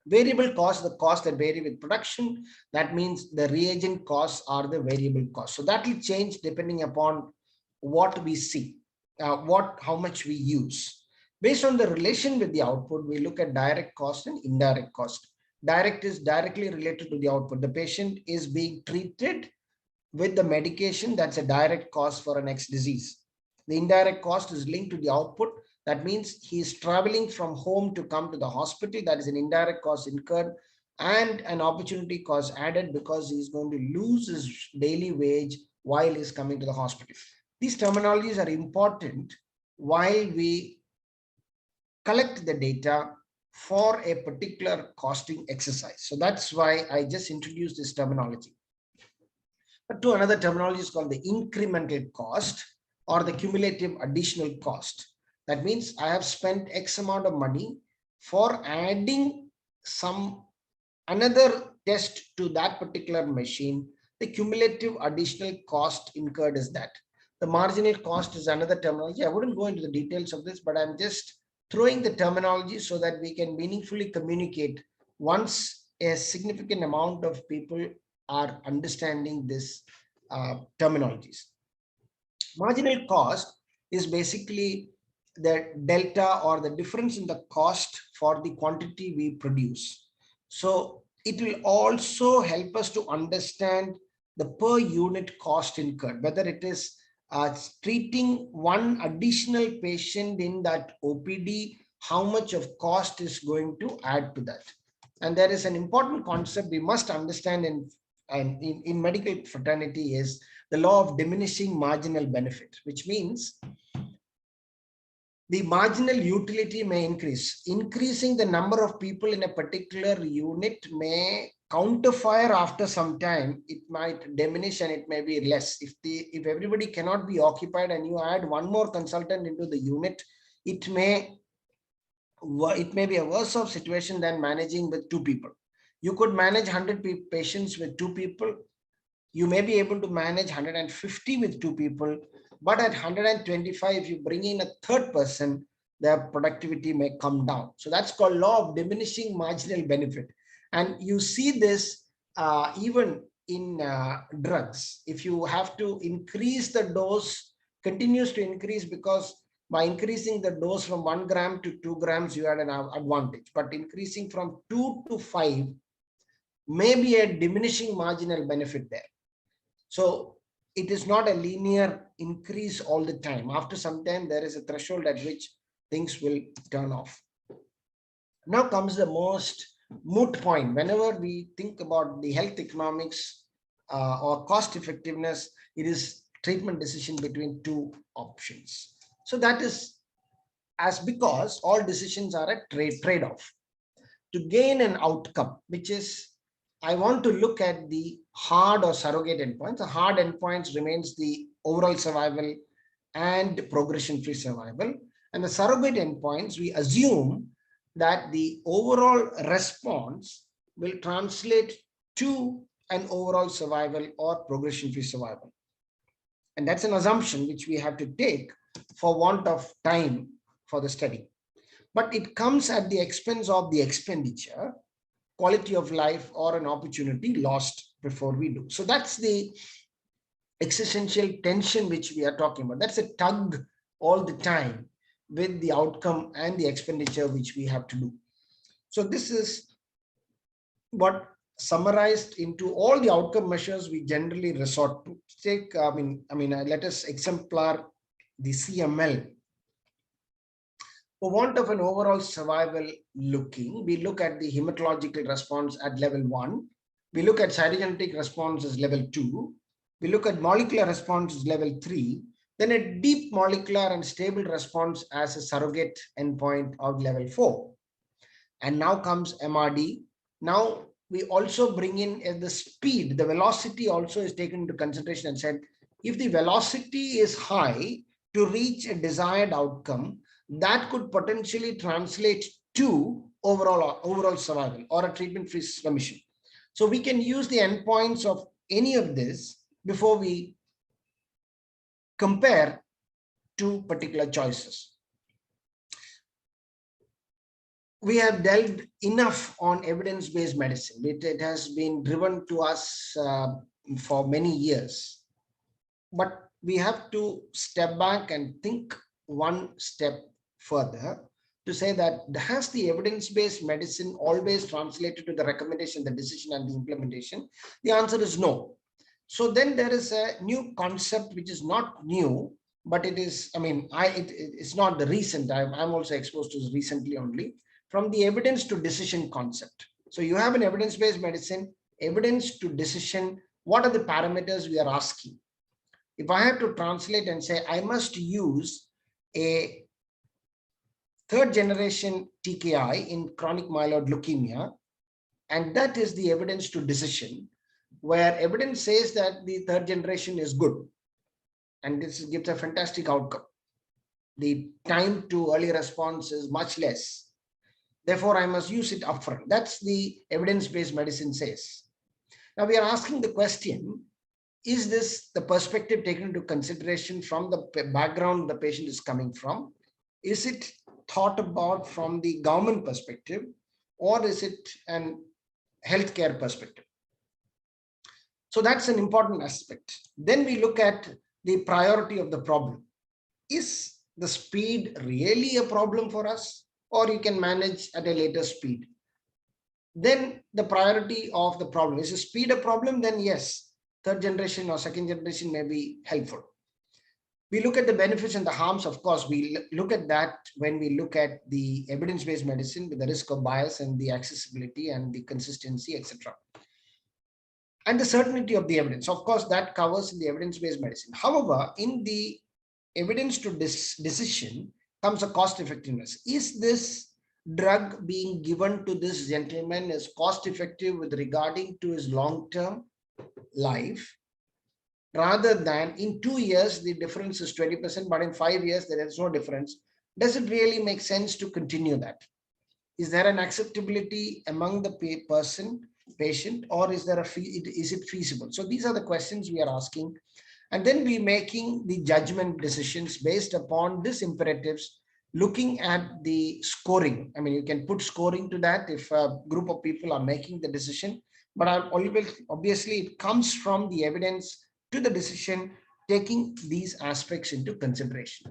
Speaker 4: Variable costs, the costs that vary with production. That means the reagent costs are the variable costs. So that will change depending upon what we see, how much we use. Based on the relation with the output, we look at direct cost and indirect cost. Direct is directly related to the output. The patient is being treated with the medication. That's a direct cost for an X disease. The indirect cost is linked to the output. That means he is traveling from home to come to the hospital. That is an indirect cost incurred and an opportunity cost added because he's going to lose his daily wage while he's coming to the hospital. These terminologies are important while we collect the data for a particular costing exercise. So that's why I just introduced this terminology. But to another terminology is called the incremental cost or the cumulative additional cost. That means I have spent X amount of money for adding another test to that particular machine. The cumulative additional cost incurred is that. The marginal cost is another terminology. I wouldn't go into the details of this, but I'm just throwing the terminology so that we can meaningfully communicate once a significant amount of people are understanding this terminologies. Marginal cost is basically the delta or the difference in the cost for the quantity we produce. So it will also help us to understand the per unit cost incurred, whether it is treating one additional patient in that OPD, how much of cost is going to add to that. And there is an important concept we must understand in medical fraternity is the law of diminishing marginal benefit, which means the marginal utility may increase. Increasing the number of people in a particular unit may counterfire after some time. It might diminish and it may be less. If everybody cannot be occupied and you add one more consultant into the unit, it may be a worse off situation than managing with 2 people. You could manage 100 patients with 2 people. You may be able to manage 150 with 2 people, but at 125, if you bring in a third person, the productivity may come down. So that's called law of diminishing marginal benefit. And you see this even in drugs. If you have to increase the dose, continues to increase, because by increasing the dose from 1 gram to 2 grams, you had an advantage. But increasing from 2 to 5 may be a diminishing marginal benefit there. So it is not a linear increase all the time. After some time, there is a threshold at which things will turn off. Now comes the most moot point. Whenever we think about the health economics or cost effectiveness, it is treatment decision between 2 options. So that is because all decisions are a trade-off. To gain an outcome, which is, I want to look at the hard or surrogate endpoints. The hard endpoints remains the overall survival and progression-free survival. And the surrogate endpoints, we assume that the overall response will translate to an overall survival or progression-free survival. And that's an assumption which we have to take for want of time for the study. But it comes at the expense of the expenditure, quality of life, or an opportunity lost before we do. So that's the existential tension which we are talking about. That's a tug all the time with the outcome and the expenditure which we have to do. So this is what summarized into all the outcome measures we generally resort to. Take, let us exemplar the CML. For want of an overall survival looking, we look at the hematological response at level 1. We look at cytogenetic response as level 2. We look at molecular response as level 3. Then a deep molecular and stable response as a surrogate endpoint of level 4. And now comes MRD. Now we also bring in the speed, the velocity also is taken into consideration and said, if the velocity is high to reach a desired outcome, that could potentially translate to overall survival or a treatment-free remission. So we can use the endpoints of any of this before we compare 2 particular choices. We have delved enough on evidence-based medicine. It has been driven to us for many years. But we have to step back and think one step further to say that has the evidence-based medicine always translated to the recommendation, the decision, and the implementation? The answer is no. So then there is a new concept which is not new, but it is, it's not the recent. I'm also exposed to this recently only, from the evidence to decision concept. So you have an evidence-based medicine, evidence to decision. What are the parameters we are asking? If I have to translate and say, I must use a 3rd generation TKI in chronic myeloid leukemia, and that is the evidence to decision, where evidence says that the 3rd generation is good, and this gives a fantastic outcome. The time to early response is much less. Therefore, I must use it upfront. That's the evidence-based medicine says. Now we are asking the question, is this the perspective taken into consideration from the background the patient is coming from? Is it thought about from the government perspective, or is it an healthcare perspective? So that's an important aspect. Then we look at the priority of the problem. Is the speed really a problem for us, or you can manage at a later speed? Then the priority of the problem, is the speed a problem? Then yes, 3rd generation or 2nd generation may be helpful. We look at the benefits and the harms. Of course, we look at that when we look at the evidence-based medicine with the risk of bias and the accessibility and the consistency, etc. And the certainty of the evidence. Of course, that covers in the evidence-based medicine. However, in the evidence to decision comes a cost effectiveness. Is this drug being given to this gentleman is cost effective with regarding to his long-term life, rather than in 2 years, the difference is 20%, but in 5 years, there is no difference. Does it really make sense to continue that? Is there an acceptability among the patient, or is it feasible? So these are the questions we are asking. And then we making the judgment decisions based upon these imperatives, looking at the scoring. I mean, you can put scoring to that if a group of people are making the decision, but obviously it comes from the evidence to the decision, taking these aspects into consideration.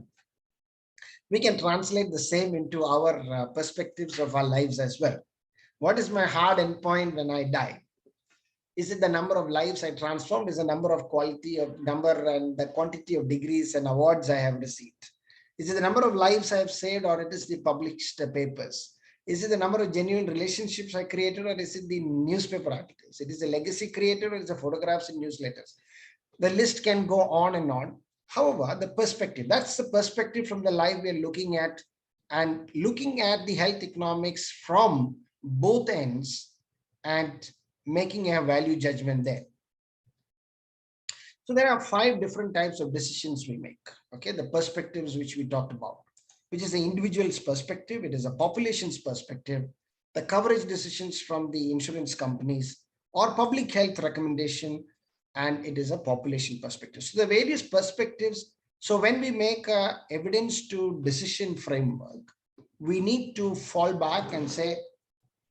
Speaker 4: We can translate the same into our perspectives of our lives as well. What is my hard endpoint when I die? Is it the number of lives I transformed? Is the number of number and the quantity of degrees and awards I have received? Is it the number of lives I have saved, or it is the published papers? Is it the number of genuine relationships I created, or is it the newspaper articles? It is the legacy created, or is it the photographs and newsletters? The list can go on and on. However, the perspective, that's the perspective from the life we are looking at, and looking at the health economics from both ends and making a value judgment there. So there are 5 different types of decisions we make. Okay, the perspectives which we talked about, which is the individual's perspective, it is a population's perspective, the coverage decisions from the insurance companies, or public health recommendation, and it is a population perspective. So the various perspectives. So when we make a evidence to decision framework, we need to fall back and say,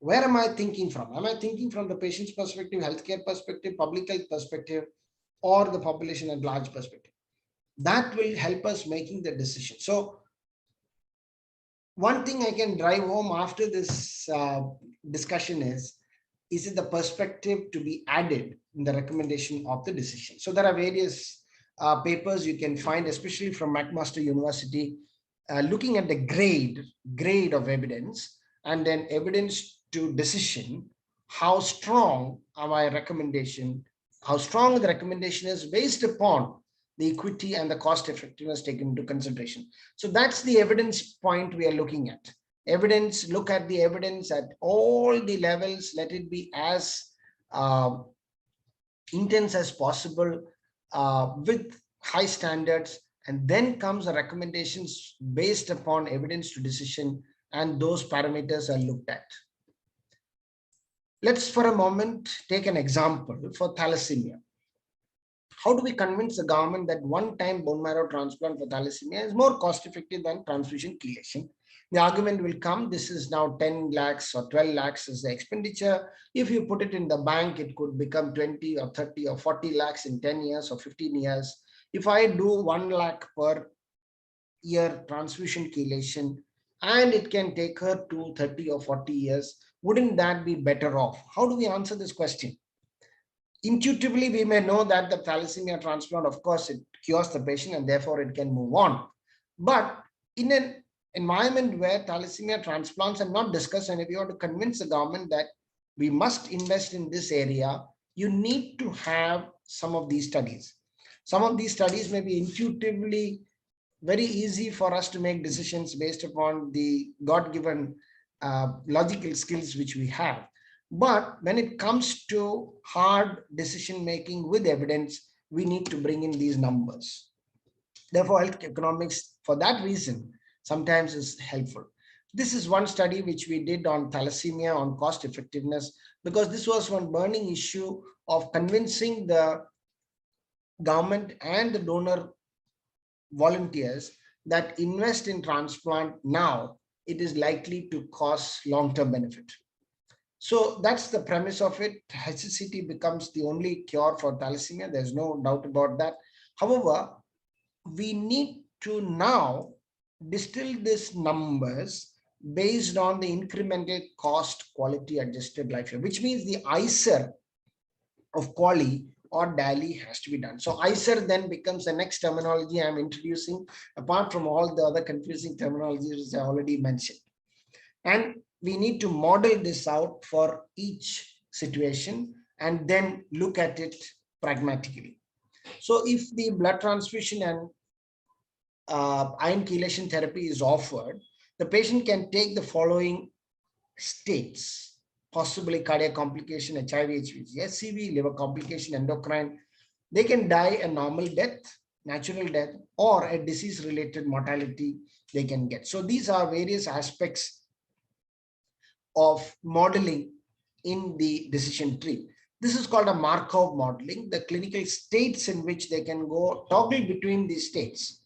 Speaker 4: where am I thinking from? Am I thinking from the patient's perspective, healthcare perspective, public health perspective, or the population at large perspective? That will help us making the decision. So one thing I can drive home after this discussion is it the perspective to be added in the recommendation of the decision? So there are various papers you can find, especially from McMaster University, looking at the grade of evidence, and then evidence to decision, how strong our recommendation, how strong the recommendation is based upon the equity and the cost effectiveness taken into consideration. So that's the evidence point we are looking at. Evidence, look at the evidence at all the levels, let it be as intense as possible, with high standards, and then comes the recommendations based upon evidence to decision, and those parameters are looked at. Let's for a moment take an example for thalassemia. How do we convince the government that one-time bone marrow transplant for thalassemia is more cost-effective than transfusion chelation? The argument will come, this is now 10 lakhs or 12 lakhs is the expenditure. If you put it in the bank, it could become 20 or 30 or 40 lakhs in 10 years or 15 years. If I do 1 lakh per year transfusion chelation, and it can take her to 30 or 40 years, wouldn't that be better off? How do we answer this question? Intuitively, we may know that the thalassemia transplant, of course, it cures the patient and therefore it can move on. But in an environment where thalassemia transplants are not discussed, and if you want to convince the government that we must invest in this area, you need to have some of these studies. Some of these studies may be intuitively very easy for us to make decisions based upon the God-given logical skills which we have. But when it comes to hard decision making with evidence, we need to bring in these numbers. Therefore, health economics, for that reason, sometimes is helpful. This is one study which we did on thalassemia on cost effectiveness, because this was one burning issue of convincing the government and the donor volunteers that invest in transplant now, it is likely to cause long-term benefit. So that's the premise of it. HSCT becomes the only cure for thalassemia. There's no doubt about that. However, we need to now distill these numbers based on the incremental cost quality adjusted life year, which means the ICER of QALY or DALY has to be done. So ICER then becomes the next terminology I'm introducing, apart from all the other confusing terminologies I already mentioned. And we need to model this out for each situation and then look at it pragmatically. So if the blood transfusion and ion chelation therapy is offered, the patient can take the following states: possibly cardiac complication, HIV, HVG, SCV, liver complication, endocrine. They can die a normal death, natural death, or a disease-related mortality they can get. So these are various aspects of modeling in the decision tree. This is called a Markov modeling, the clinical states in which they can go toggle between these states.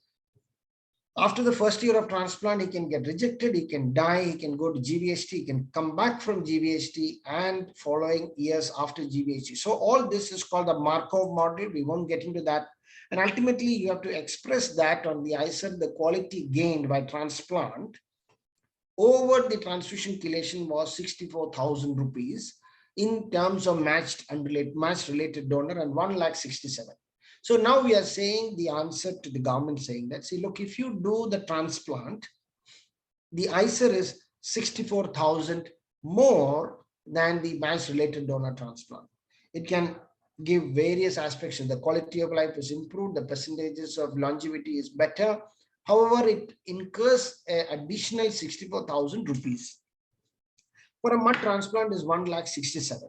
Speaker 4: After the first year of transplant, he can get rejected, he can die, he can go to GVHT, he can come back from GVHT, and following years after GVHT. So all this is called the Markov model. We won't get into that. And ultimately, you have to express that on the ICER, the quality gained by transplant over the transfusion chelation was 64,000 rupees in terms of matched related donor, and 1,67,000. So now we are saying the answer to the government saying that, see, look, if you do the transplant, the ICER is 64,000 more than the matched related donor transplant. It can give various aspects of the quality of life is improved, the percentages of longevity is better. However, it incurs an additional 64,000 rupees. For a mud transplant is 1,67,000.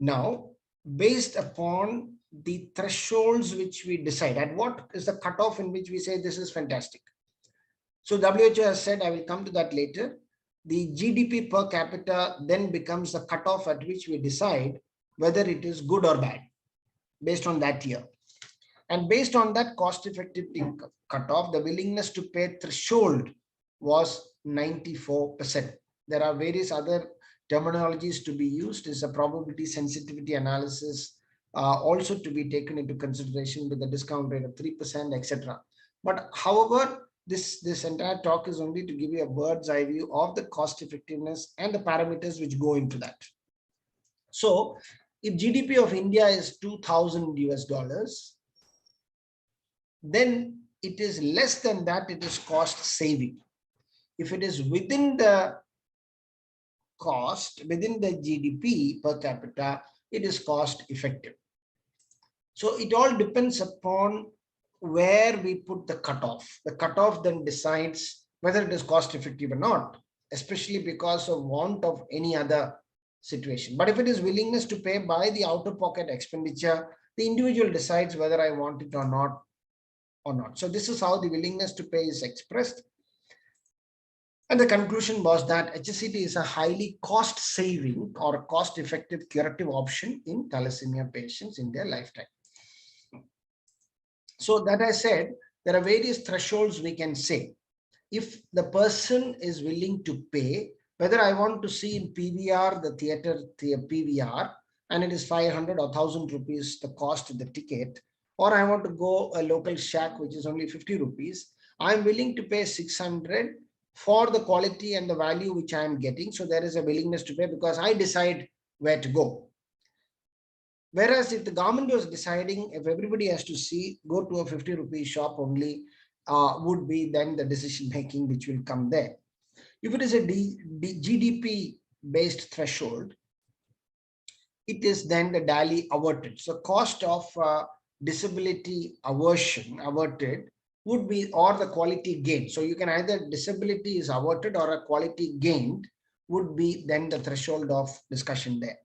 Speaker 4: Now, based upon the thresholds which we decide, at what is the cutoff in which we say this is fantastic. So WHO has said, I will come to that later, the GDP per capita then becomes the cutoff at which we decide whether it is good or bad based on that year. And based on that cost effectivity cutoff, the willingness to pay threshold was 94%. There are various other terminologies to be used. Is a probability sensitivity analysis also to be taken into consideration with a discount rate of 3%, etc. But however, this entire talk is only to give you a bird's eye view of the cost effectiveness and the parameters which go into that. So if GDP of India is $2,000 US, then it is less than that, it is cost saving. If it is within the cost, within the GDP per capita, it is cost effective. So it all depends upon where we put the cutoff. The cutoff then decides whether it is cost effective or not, especially because of want of any other situation. But if it is willingness to pay by the outer pocket expenditure, the individual decides whether I want it or not. So this is how the willingness to pay is expressed. And the conclusion was that HSCT is a highly cost-saving or cost-effective curative option in thalassemia patients in their lifetime. So that I said, there are various thresholds we can say. If the person is willing to pay, whether I want to see in PVR, the theater PVR, and it is 500 or 1,000 rupees, the cost of the ticket, or I want to go a local shack, which is only 50 rupees, I'm willing to pay 600 for the quality and the value which I am getting. So there is a willingness to pay because I decide where to go. Whereas if the government was deciding, if everybody has to see, go to a 50 rupee shop only, would be then the decision making which will come there. If it is a GDP based threshold, it is then the DALI averted. So cost of disability averted would be, or the quality gained. So you can either disability is averted or a quality gained would be then the threshold of discussion there.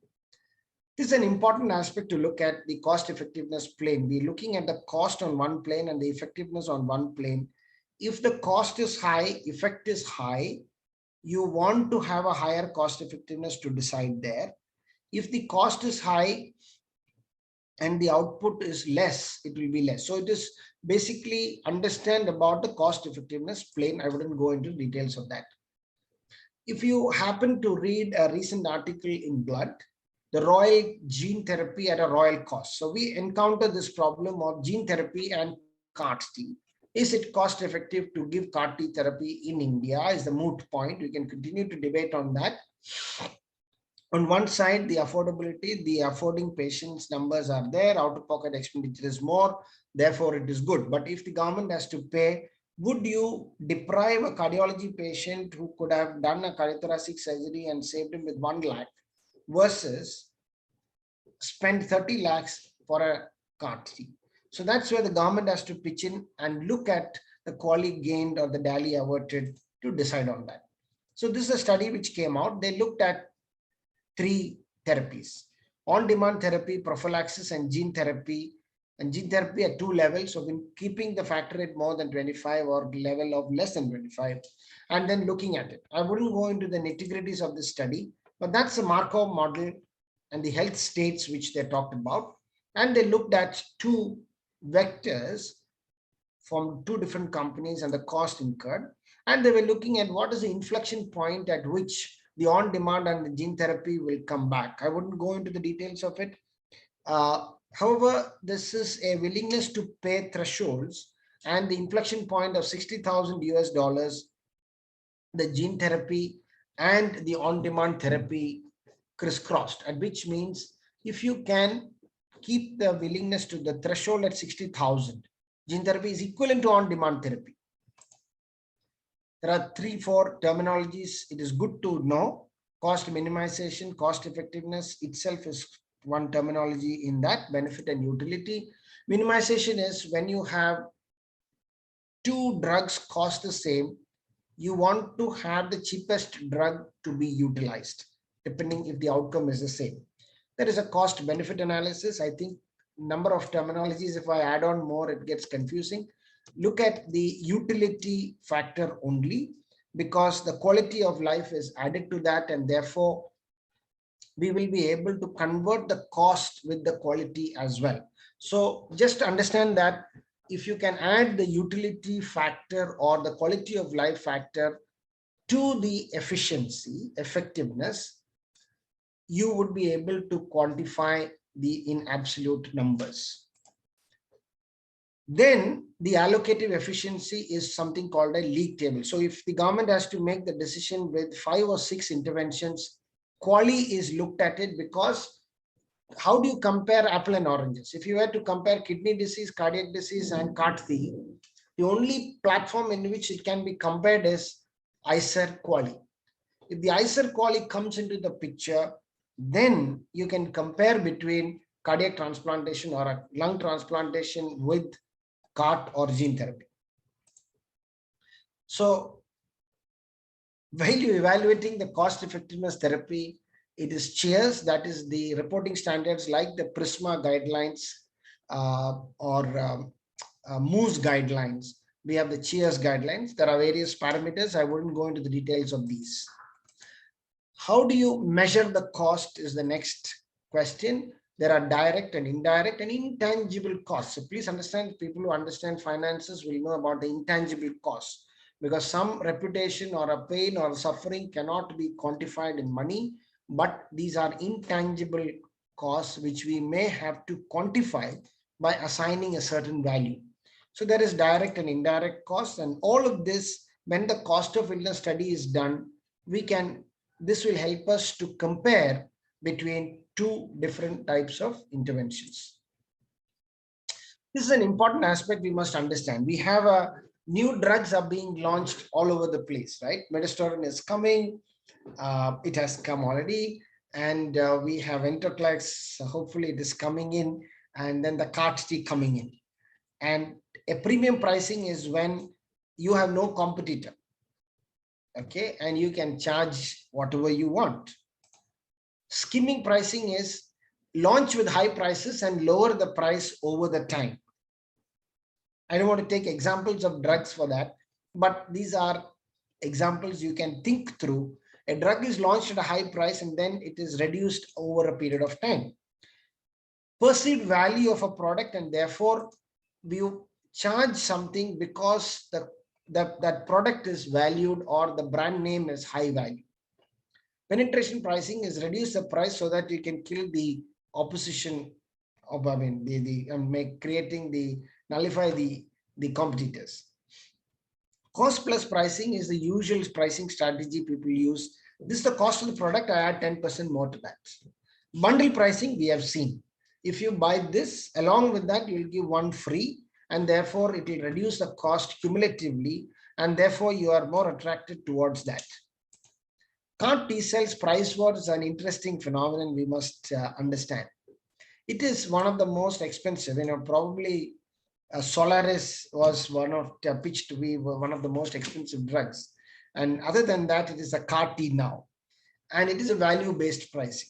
Speaker 4: This is an important aspect to look at the cost effectiveness plane. We're looking at the cost on one plane and the effectiveness on one plane. If the cost is high, effect is high, you want to have a higher cost effectiveness to decide there. If the cost is high and the output is less, it will be less. So it is basically understand about the cost effectiveness plane. I wouldn't go into details of that. If you happen to read a recent article in Blood, the Royal Gene Therapy at a Royal Cost. So we encounter this problem of gene therapy and CAR-T. Is it cost effective to give CAR-T therapy in India? Is the moot point. We can continue to debate on that. On one side, the affordability, the affording patients numbers are there, out-of-pocket expenditure is more, therefore it is good. But if the government has to pay, would you deprive a cardiology patient who could have done a cardiothoracic surgery and saved him with 1 lakh versus spend 30 lakhs for a CAR-T? So that's where the government has to pitch in and look at the quali gained or the DALI averted to decide on that. So this is a study which came out. They looked at 3 therapies: on-demand therapy, prophylaxis, and gene therapy. And gene therapy at 2 levels. So in keeping the factor rate more than 25 or level of less than 25, and then looking at it. I wouldn't go into the nitty-gritties of this study, but that's the Markov model and the health states which they talked about. And they looked at 2 vectors from 2 different companies and the cost incurred. And they were looking at what is the inflection point at which the on-demand and the gene therapy will come back. I wouldn't go into the details of it. However, this is a willingness to pay thresholds and the inflection point of $60,000, the gene therapy and the on-demand therapy crisscrossed, at which means if you can keep the willingness to the threshold at 60,000, gene therapy is equivalent to on-demand therapy. There are 3-4 terminologies. It is good to know. Cost minimization, cost effectiveness itself is one terminology in that. Benefit and utility. Minimization is when you have 2 drugs cost the same, you want to have the cheapest drug to be utilized, depending if the outcome is the same. There is a cost benefit analysis. I think number of terminologies, if I add on more, it gets confusing. Look at the utility factor only, because the quality of life is added to that, and therefore we will be able to convert the cost with the quality as well. So just understand that if you can add the utility factor or the quality of life factor to the efficiency, effectiveness, you would be able to quantify in absolute numbers. Then the allocative efficiency is something called a league table. So if the government has to make the decision with 5 or 6 interventions, quali is looked at it, because how do you compare apple and oranges? If you were to compare kidney disease, cardiac disease, and CAR-T, the only platform in which it can be compared is ICER quali. If the ICER quali comes into the picture, then you can compare between cardiac transplantation or a lung transplantation with CAR or gene therapy. So while you evaluating the cost effectiveness therapy, it is CHEERS, that is the reporting standards like the PRISMA guidelines or MOOS guidelines. We have the CHEERS guidelines. There are various parameters. I wouldn't go into the details of these. How do you measure the cost is the next question. There are direct and indirect and intangible costs. So please understand, people who understand finances will know about the intangible costs, because some reputation or a pain or suffering cannot be quantified in money, but these are intangible costs which we may have to quantify by assigning a certain value. So there is direct and indirect costs, and all of this, when the cost of illness study is done, this will help us to compare between 2 different types of interventions. This is an important aspect we must understand. We have new drugs are being launched all over the place, right? Midostaurin is coming. It has come already. And we have Ventroclex. Hopefully it is coming in. And then the CAR-T coming in. And a premium pricing is when you have no competitor. Okay. And you can charge whatever you want. Skimming pricing is launch with high prices and lower the price over the time. I don't want to take examples of drugs for that, but these are examples you can think through. A drug is launched at a high price and then it is reduced over a period of time. Perceived value of a product, and therefore we charge something because that product is valued or the brand name is high value. Penetration pricing is reduce the price so that you can kill the opposition of, nullify the competitors. Cost plus pricing is the usual pricing strategy people use. This is the cost of the product. I add 10% more to that. Bundle pricing we have seen. If you buy this, along with that, you will give one free, and therefore it will reduce the cost cumulatively, and therefore you are more attracted towards that. CAR-T cells price war is an interesting phenomenon we must understand. It is one of the most expensive, probably Solaris was pitched to be one of the most expensive drugs. And other than that, it is a CAR-T now. And it is a value-based pricing.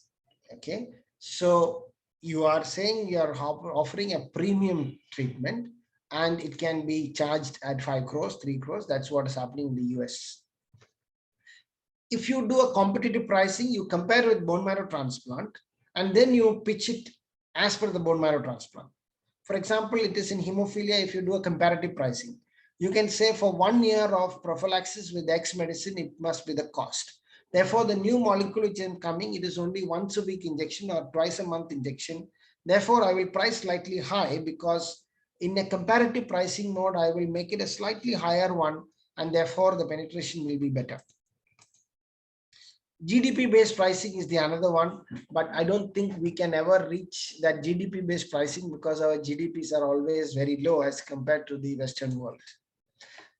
Speaker 4: Okay. So you are saying you are offering a premium treatment and it can be charged at 5 crores, 3 crores. That's what is happening in the US. If you do a competitive pricing, you compare with bone marrow transplant and then you pitch it as per the bone marrow transplant. For example, it is in hemophilia. If you do a comparative pricing, you can say for 1 year of prophylaxis with X medicine, it must be the cost. Therefore, the new molecule which is coming, it is only once a week injection or twice a month injection. Therefore, I will price slightly high because in a comparative pricing mode, I will make it a slightly higher one and therefore the penetration will be better. GDP based pricing is the another one, but I don't think we can ever reach that GDP based pricing because our GDPs are always very low as compared to the Western world.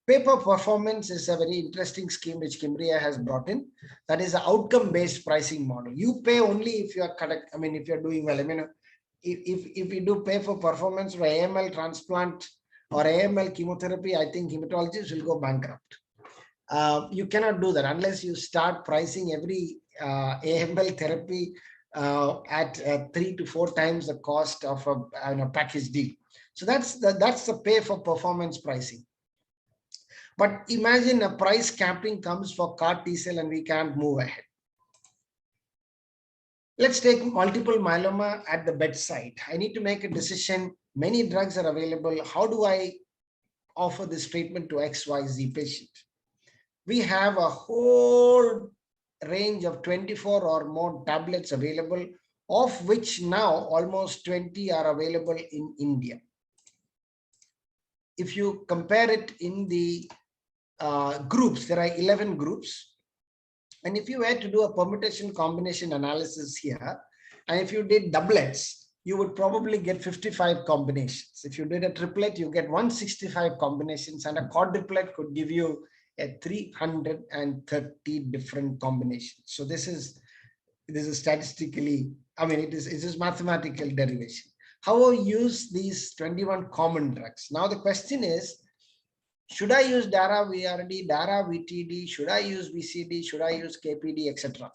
Speaker 4: Pay per performance is a very interesting scheme which Kimbria has brought in. That is an outcome based pricing model. You pay only if you are correct. I mean, if you're doing well. I mean, if you do pay for performance for AML transplant or AML chemotherapy, I think hematologists will go bankrupt. You cannot do that unless you start pricing every AML therapy at 3 to 4 times the cost of a package deal. So that's the pay for performance pricing. But imagine a price capping comes for CAR T-cell and we can't move ahead. Let's take multiple myeloma at the bedside. I need to make a decision. Many drugs are available. How do I offer this treatment to XYZ patient? We have a whole range of 24 or more tablets available, of which now almost 20 are available in India. If you compare it in the groups, there are 11 groups. And if you were to do a permutation combination analysis here, and if you did doublets, you would probably get 55 combinations. If you did a triplet, you get 165 combinations, and a quadruplet could give you 330 different combinations. So this is statistically, I mean, it is mathematical derivation. How I use these 21 common drugs? Now the question is, should I use DARA VRD, DARA VTD? Should I use VCD? Should I use KPD, etc.?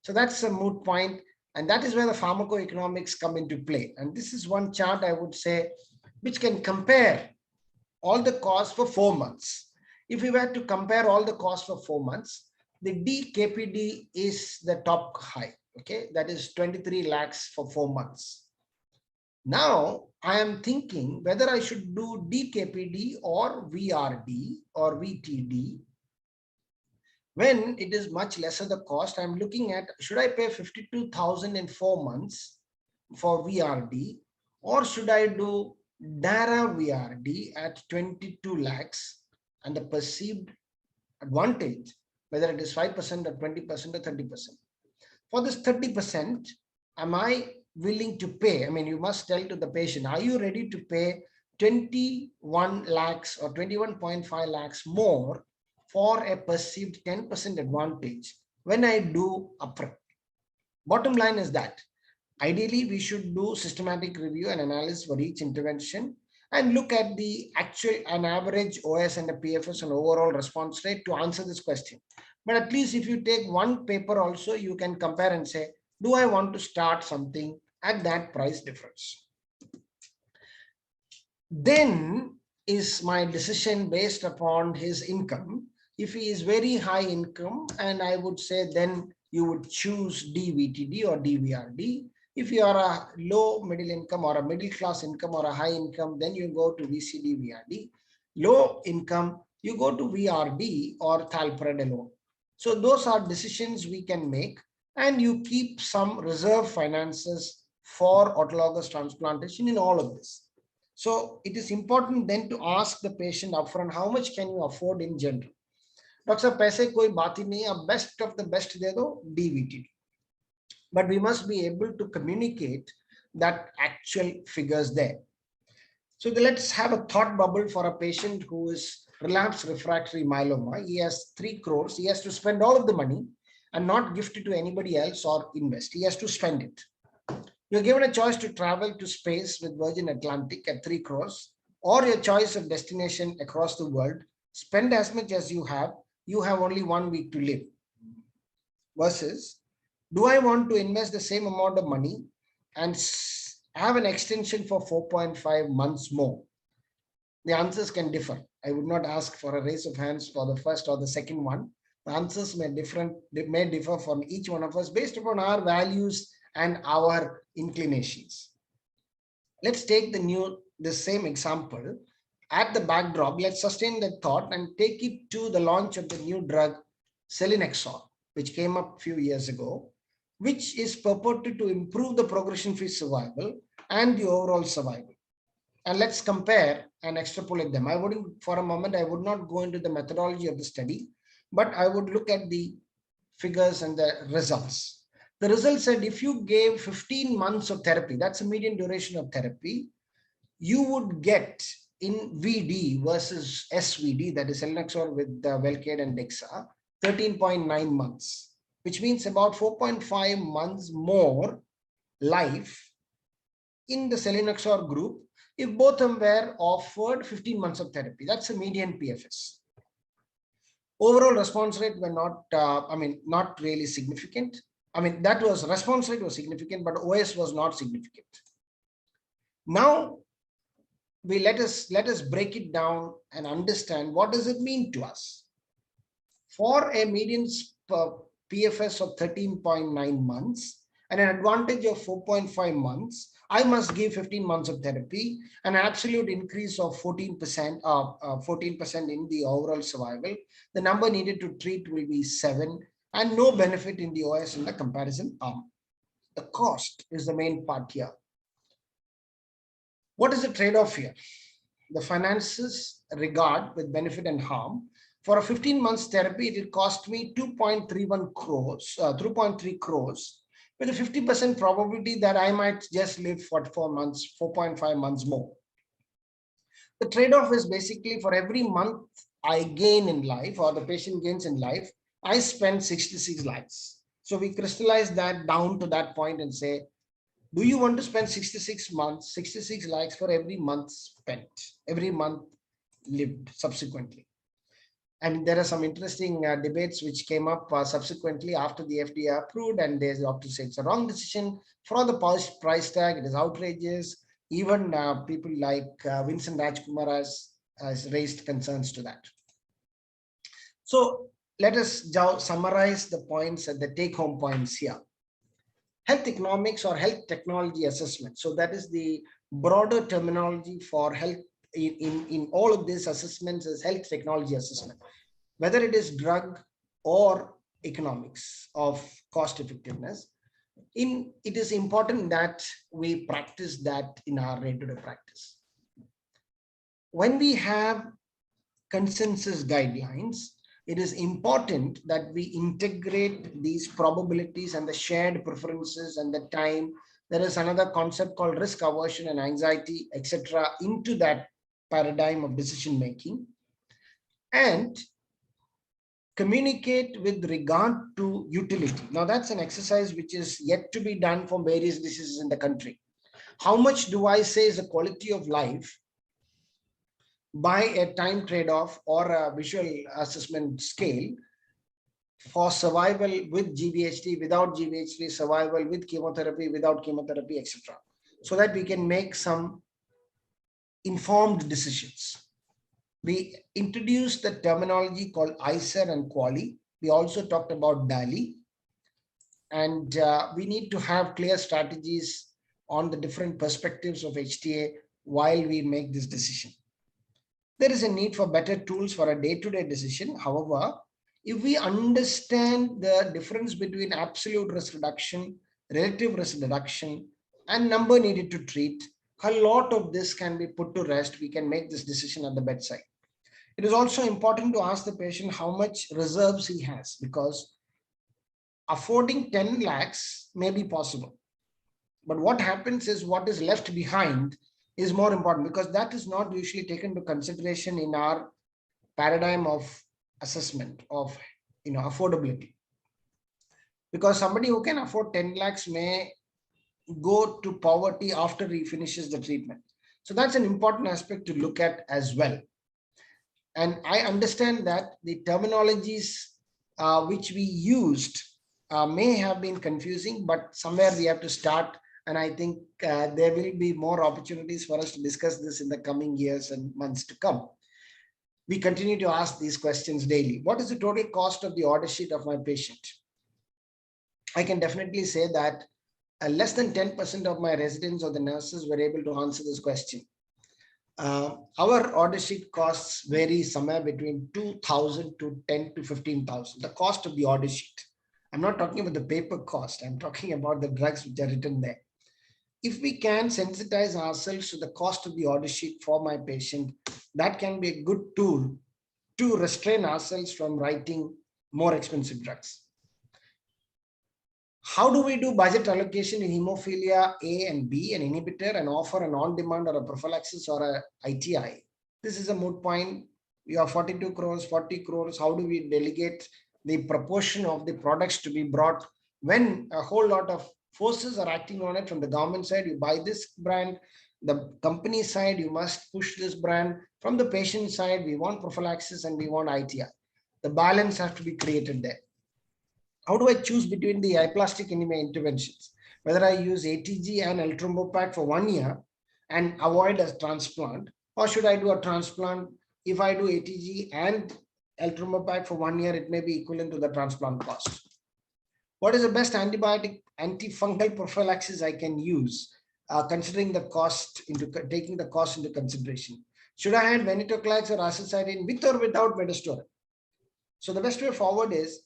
Speaker 4: So that's a moot point, and that is where the pharmacoeconomics come into play. And this is one chart I would say which can compare all the costs for 4 months. If we were to compare all the costs for 4 months, the DKPD is the top high. Okay, that is 23 lakhs for 4 months. Now I am thinking whether I should do DKPD or VRD or VTD. When it is much lesser the cost, I'm looking at, should I pay 52,000 in 4 months for VRD, or should I do DARA VRD at 22 lakhs and the perceived advantage, whether it is 5% or 20% or 30%. For this 30%, am I willing to pay? I mean, you must tell to the patient, are you ready to pay 21 lakhs or 21.5 lakhs more for a perceived 10% advantage when I do upfront? Bottom line is that ideally we should do systematic review and analysis for each intervention and look at the actual and average OS and the PFS and overall response rate to answer this question. But at least if you take one paper also, you can compare and say, do I want to start something at that price difference? Then is my decision based upon his income. If he is very high income, and I would say then you would choose DVTD or DVRD. If you are a low middle income or a middle class income or a high income, then you go to VCD, VRD. Low income, you go to VRD or Thalpredalone. So those are decisions we can make, and you keep some reserve finances for autologous transplantation in all of this. So it is important then to ask the patient upfront, how much can you afford in general? Doctor साहब पैसे कोई बात ही नहीं, अब best of the best दे दो DVTD. But we must be able to communicate that actual figures there. So let's have a thought bubble for a patient who is relapsed refractory myeloma. He has 3 crores. He has to spend all of the money and not gift it to anybody else or invest. He has to spend it. You're given a choice to travel to space with Virgin Atlantic at 3 crores, or your choice of destination across the world, spend as much as you have only 1 week to live. Versus, do I want to invest the same amount of money and have an extension for 4.5 months more? The answers can differ. I would not ask for a raise of hands for the first or the second one. The answers may differ from each one of us based upon our values and our inclinations. Let's take the same example. At the backdrop, let's sustain that thought and take it to the launch of the new drug selinexor, which came up a few years ago, which is purported to improve the progression-free survival and the overall survival. And let's compare and extrapolate them. I wouldn't, for a moment, I would not go into the methodology of the study, but I would look at the figures and the results. The results said if you gave 15 months of therapy, that's a median duration of therapy, you would get in VD versus SVD, that is selinexor with Velcade and Dexa, 13.9 months, which means about 4.5 months more life in the selinexor group if both of them were offered 15 months of therapy. That's a median PFS. Overall response rate were not really significant. That was response rate was significant, but OS was not significant. Now, let us break it down and understand what does it mean to us. For a median PFS of 13.9 months and an advantage of 4.5 months, I must give 15 months of therapy, an absolute increase of 14% in the overall survival. The number needed to treat will be 7, and no benefit in the OS in the comparison arm. The cost is the main part here. What is the trade-off here? The finances regard with benefit and harm. For a 15 months therapy, it will cost me 2.3 crores, with a 50% probability that I might just live for 4.5 months more. The trade-off is basically for every month I gain in life or the patient gains in life, I spend 66 lives. So we crystallize that down to that point and say, do you want to spend 66 lakhs for every month spent, every month lived subsequently? And there are some interesting debates which came up subsequently after the FDA approved, and there's the doctor said it's a wrong decision for the price tag. It is outrageous. Even people like Vincent Rajkumar has raised concerns to that. So let us now summarize the points and the take-home points here. Health economics or health technology assessment. So that is the broader terminology for health in all of these assessments is health technology assessment, whether it is drug or economics of cost effectiveness. It is important that we practice that in our day-to-day practice. When we have consensus guidelines, it is important that we integrate these probabilities and the shared preferences and the time. There is another concept called risk aversion and anxiety, etc., into that paradigm of decision making, and communicate with regard to utility. Now that's an exercise which is yet to be done for various diseases in the country. How much do I say is the quality of life by a time trade-off or a visual assessment scale for survival with GVHD, without GVHD, survival with chemotherapy, without chemotherapy, etc., so that we can make some informed decisions. We introduced the terminology called ICER and QALY. We also talked about DALI. And we need to have clear strategies on the different perspectives of HTA while we make this decision. There is a need for better tools for a day-to-day decision. However, if we understand the difference between absolute risk reduction, relative risk reduction, and number needed to treat, a lot of this can be put to rest. We can make this decision at the bedside. It is also important to ask the patient how much reserves he has, because affording 10 lakhs may be possible. But what happens is what is left behind is more important, because that is not usually taken into consideration in our paradigm of assessment of affordability. Because somebody who can afford 10 lakhs may go to poverty after he finishes the treatment. So that's an important aspect to look at as well. And I understand that the terminologies which we used may have been confusing, but somewhere we have to start. And I think there will be more opportunities for us to discuss this in the coming years and months to come. We continue to ask these questions daily. What is the total cost of the order sheet of my patient? I can definitely say that less than 10% of my residents or the nurses were able to answer this question. Our order sheet costs vary somewhere between 2,000 to 10 to 15,000, the cost of the order sheet. I'm not talking about the paper cost. I'm talking about the drugs which are written there. If we can sensitize ourselves to the cost of the order sheet for my patient, that can be a good tool to restrain ourselves from writing more expensive drugs. How do we do budget allocation in hemophilia A and B, an inhibitor, and offer an on-demand or a prophylaxis or a ITI? This is a moot point. We have 42 crores, 40 crores. How do we delegate the proportion of the products to be brought when a whole lot of forces are acting on it? From the government side, you buy this brand. The company side, you must push this brand. From the patient side, we want prophylaxis and we want ITI. The balance has to be created there. How do I choose between the aplastic anemia interventions? Whether I use ATG and Eltrombopag for 1 year and avoid a transplant, or should I do a transplant? If I do ATG and Eltrombopag for 1 year, it may be equivalent to the transplant cost. What is the best antibiotic antifungal prophylaxis I can use, considering the cost taking the cost into consideration? Should I add venetoclax or azacitidine with or without midostaurin? So the best way forward is,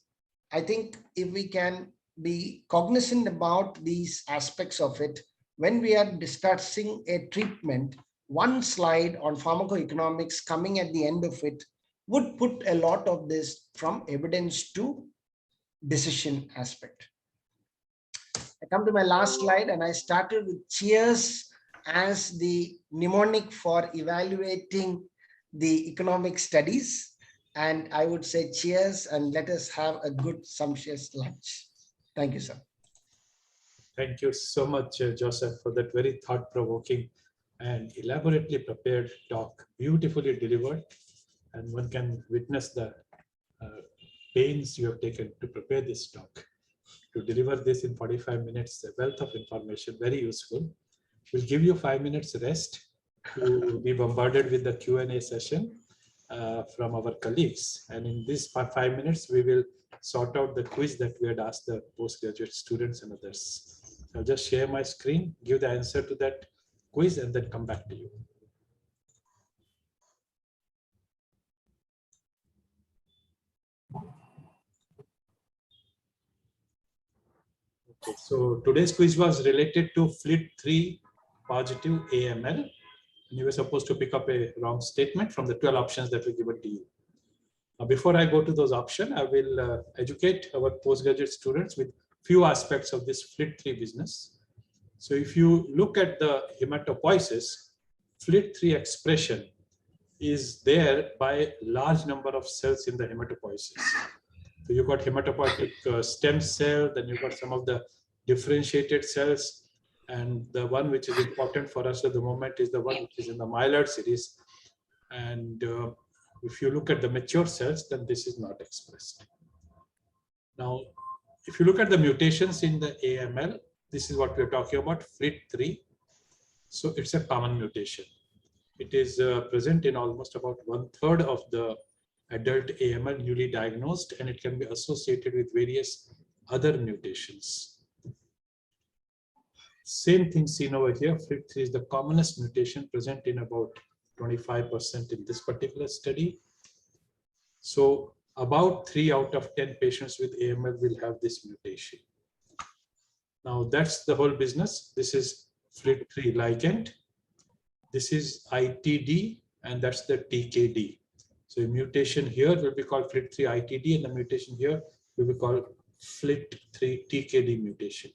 Speaker 4: I think if we can be cognizant about these aspects of it, when we are discussing a treatment, one slide on pharmacoeconomics coming at the end of it would put a lot of this from evidence to decision aspect. I come to my last slide, and I started with cheers as the mnemonic for evaluating the economic studies. And I would say cheers, and let us have a good, sumptuous lunch. Thank you, sir.
Speaker 3: Thank you so much, Joseph, for that very thought-provoking and elaborately prepared talk, beautifully delivered. And one can witness the pains you have taken to prepare this talk. To deliver this in 45 minutes, a wealth of information, very useful. We'll give you 5 minutes rest to be bombarded with the Q&A session from our colleagues. And in this 5 minutes, we will sort out the quiz that we had asked the postgraduate students and others. I'll just share my screen, give the answer to that quiz, and then come back to you. Okay, so today's quiz was related to FLT3 positive AML. And you were supposed to pick up a wrong statement from the 12 options that were given to you. Now, before I go to those options, I will educate our postgraduate students with few aspects of this FLT3 business. So if you look at the hematopoiesis, FLT3 expression is there by large number of cells in the hematopoiesis. So you've got hematopoietic stem cell, then you've got some of the differentiated cells, and the one which is important for us at the moment is the one which is in the myeloid series. And if you look at the mature cells, then this is not expressed. Now, if you look at the mutations in the AML, this is what we're talking about, FLT3. So it's a common mutation. It is present in almost about 1/3 of the adult AML newly diagnosed, and it can be associated with various other mutations. Same thing seen over here. FLT3 is the commonest mutation, present in about 25% in this particular study. So about 3 out of 10 patients with AML will have this mutation. Now that's the whole business. This is FLT3 ligand. This is ITD, and that's the TKD. So a mutation here will be called FLT3 ITD, and the mutation here will be called FLT3 TKD mutation.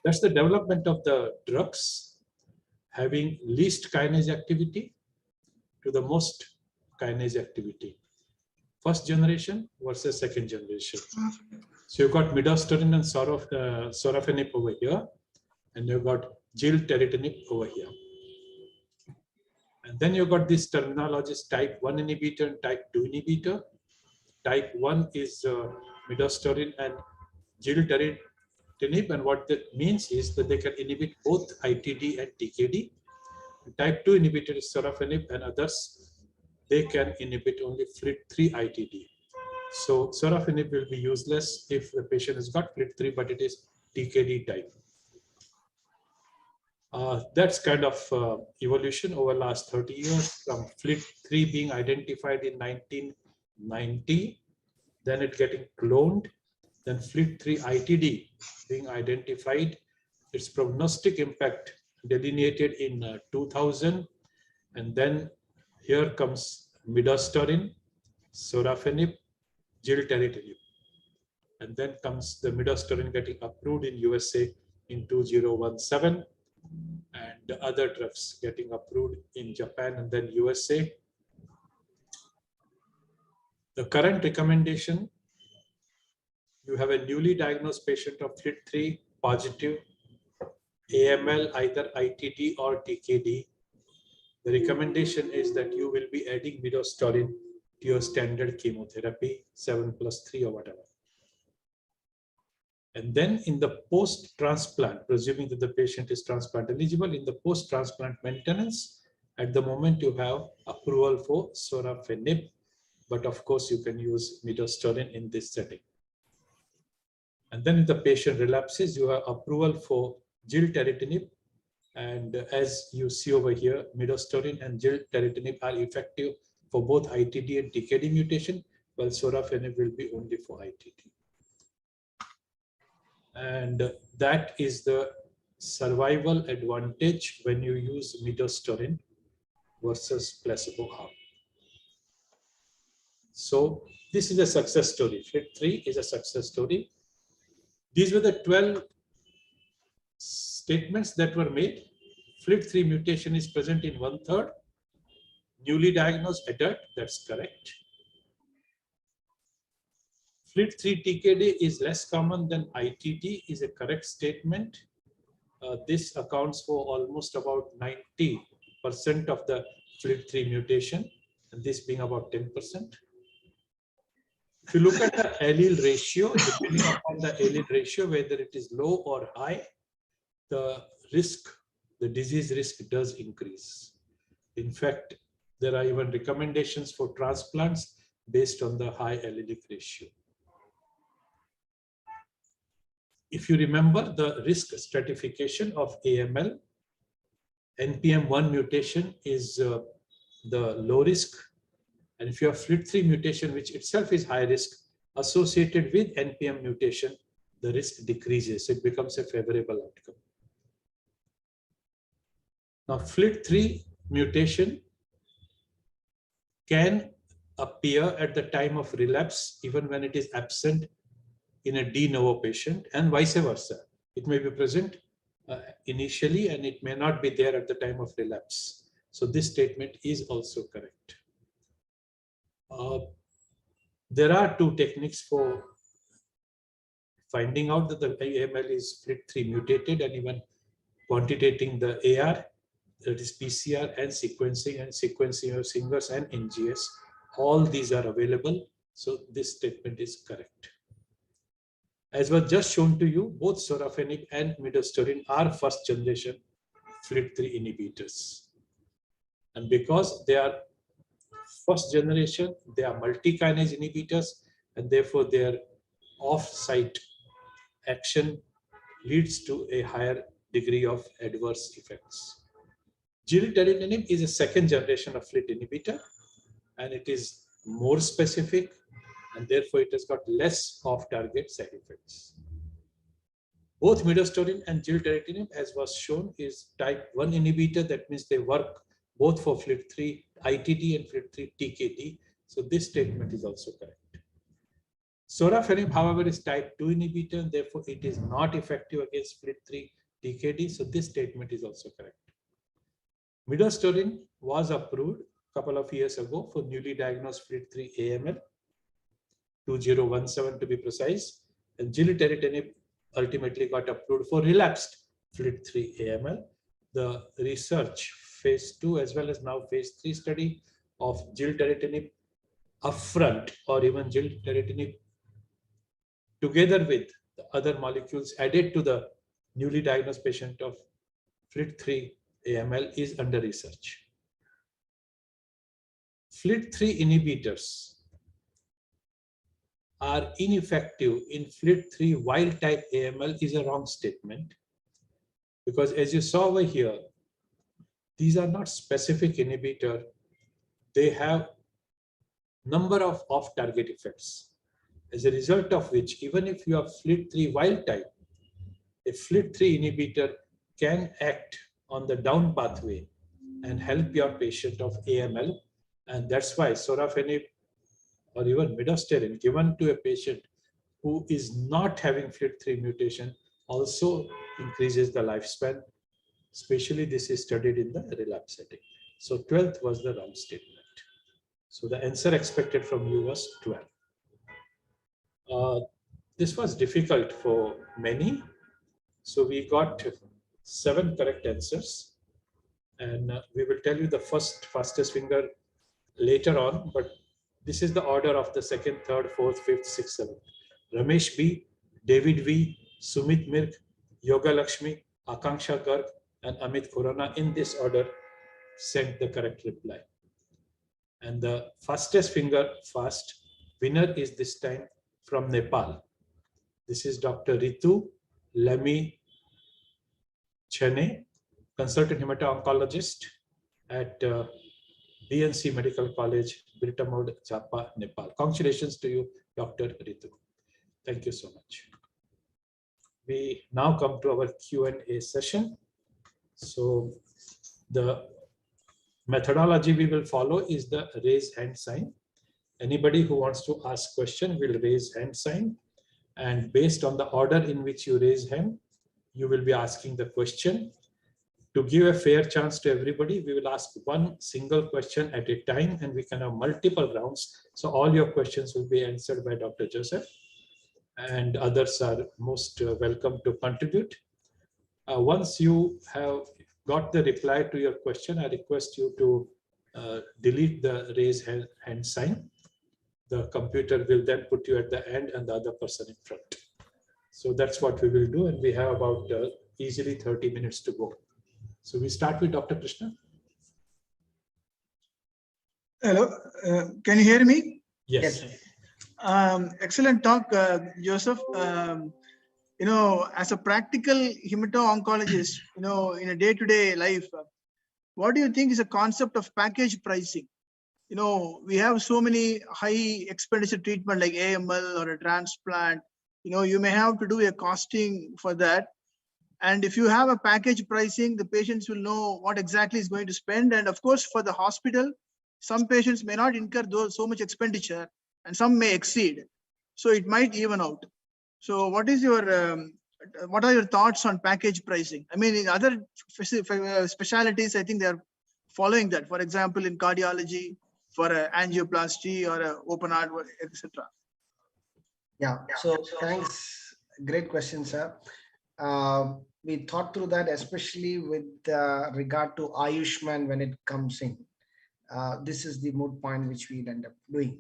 Speaker 3: That's the development of the drugs, having least kinase activity to the most kinase activity. First generation versus second generation. So you've got midostaurin and sorafenib over here, and you've got gilteritinib over here. And then you got these terminologies, type 1 inhibitor and type 2 inhibitor. Type 1 is midostaurin and gilteritinib, and what that means is that they can inhibit both ITD and TKD. Type 2 inhibitor is sorafenib and others, they can inhibit only FLT3 ITD. So sorafenib will be useless if the patient has got FLT3, but it is TKD type. That's kind of evolution over last 30 years, from FLT3 being identified in 1990, then it getting cloned, then FLT3 ITD being identified, its prognostic impact delineated in 2000, and then here comes midostaurin, sorafenib, gilteritinib, and then comes the midostaurin getting approved in USA in 2017, and other drugs getting approved in Japan and then USA. The current recommendation, you have a newly diagnosed patient of FLT3 positive AML, either ITD or TKD. The recommendation is that you will be adding midostaurin to your standard chemotherapy, 7+3 or whatever. And then in the post-transplant, presuming that the patient is transplant eligible, in the post-transplant maintenance, at the moment you have approval for sorafenib, but of course you can use midostaurin in this setting. And then if the patient relapses, you have approval for gilteritinib. And as you see over here, midostaurin and gilteritinib are effective for both ITD and TKD mutation, while sorafenib will be only for ITD. And that is the survival advantage when you use midostaurin versus placebo arm. So this is a success story. FLT3 is a success story. These were the 12 statements that were made. FLT3 mutation is present in 1/3. Newly diagnosed adult, that's correct. FLT3 TKD is less common than ITD is a correct statement. This accounts for almost about 90% of the FLT3 mutation, and this being about 10%. If you look at the allele ratio, depending upon the allele ratio, whether it is low or high, the risk, the disease risk does increase. In fact, there are even recommendations for transplants based on the high allelic ratio. If you remember the risk stratification of AML, NPM1 mutation is the low risk. And if you have FLT3 mutation, which itself is high risk, associated with NPM mutation, the risk decreases. It becomes a favorable outcome. Now, FLT3 mutation can appear at the time of relapse, even when it is absent in a de novo patient, and vice versa. It may be present initially, and it may not be there at the time of relapse. So this statement is also correct. There are two techniques for finding out that the AML is FLT3 mutated, and even quantitating the AR, that is PCR, and sequencing of Singers and NGS. All these are available. So this statement is correct. As was just shown to you, both sorafenib and midostaurin are first generation FLT3 inhibitors. And because they are first generation, they are multi-kinase inhibitors, and therefore their off-site action leads to a higher degree of adverse effects. Gilteritinib is a second generation of FLT inhibitor, and it is more specific, and therefore it has got less off-target side effects. Both midostaurin and gilteritinib, as was shown, is type 1 inhibitor. That means they work both for FLT3 ITD and FLT3 TKD. So this statement is also correct. Sorafenib, however, is type 2 inhibitor, and therefore it is not effective against FLT3 TKD. So this statement is also correct. Midostaurin was approved a couple of years ago for newly diagnosed FLT3 AML, 2017 to be precise, and gilteritinib ultimately got approved for relapsed FLT3 AML. The research phase 2 as well as now phase 3 study of gilteritinib upfront or even gilteritinib together with the other molecules added to the newly diagnosed patient of FLT3 AML is under research. FLT3 inhibitors are ineffective in FLT3 wild type AML is a wrong statement, because as you saw over here, these are not specific inhibitor. They have number of off-target effects, as a result of which, even if you have FLT3 wild type, a FLT3 inhibitor can act on the down pathway and help your patient of AML. And that's why sorafenib or even midostaurin given to a patient who is not having FLT3 mutation also increases the lifespan. Especially this is studied in the relapse setting. So 12th was the wrong statement. So the answer expected from you was 12. This was difficult for many. So we got 7 correct answers. And we will tell you the fastest finger later on, but this is the order of the 2nd, 3rd, 4th, 5th, 6th, 7th. Ramesh B, David V, Sumit Mirk, Yoga Lakshmi, Akanksha Garg, and Amit Khurana in this order sent the correct reply. And the fastest finger fast winner is this time from Nepal. This is Dr. Ritu Lami Chene, consultant hemato-oncologist at BNC Medical College, Britamod, Japa, Nepal. Congratulations to you, Dr. Ritu. Thank you so much. We now come to our Q&A session. So the methodology we will follow is the raise hand sign. Anybody who wants to ask question will raise hand sign. And based on the order in which you raise hand, you will be asking the question. To give a fair chance to everybody, we will ask one single question at a time, and we can have multiple rounds. So all your questions will be answered by Dr. Joseph, and others are most welcome to contribute. Once you have got the reply to your question, I request you to delete the raise hand sign. The computer will then put you at the end and the other person in front. So that's what we will do, and we have about easily 30 minutes to go. So we start with Dr. Krishna.
Speaker 5: Hello, can you hear me?
Speaker 3: Yes.
Speaker 5: Excellent talk, Joseph. You know, as a practical hemato-oncologist, you know, in a day-to-day life, what do you think is a concept of package pricing? You know, we have so many high expenditure treatment like AML or a transplant. You know, you may have to do a costing for that. And if you have a package pricing, the patients will know what exactly is going to spend. And of course, for the hospital, some patients may not incur so much expenditure and some may exceed. So it might even out. So what is your, what are your thoughts on package pricing? I mean, in other specialties, I think they're following that. For example, in cardiology, for angioplasty or open heart, etc.
Speaker 4: Yeah, so thanks. Great question, sir. We thought through that, especially with regard to Ayushman when it comes in. This is the moot point which we'd end up doing.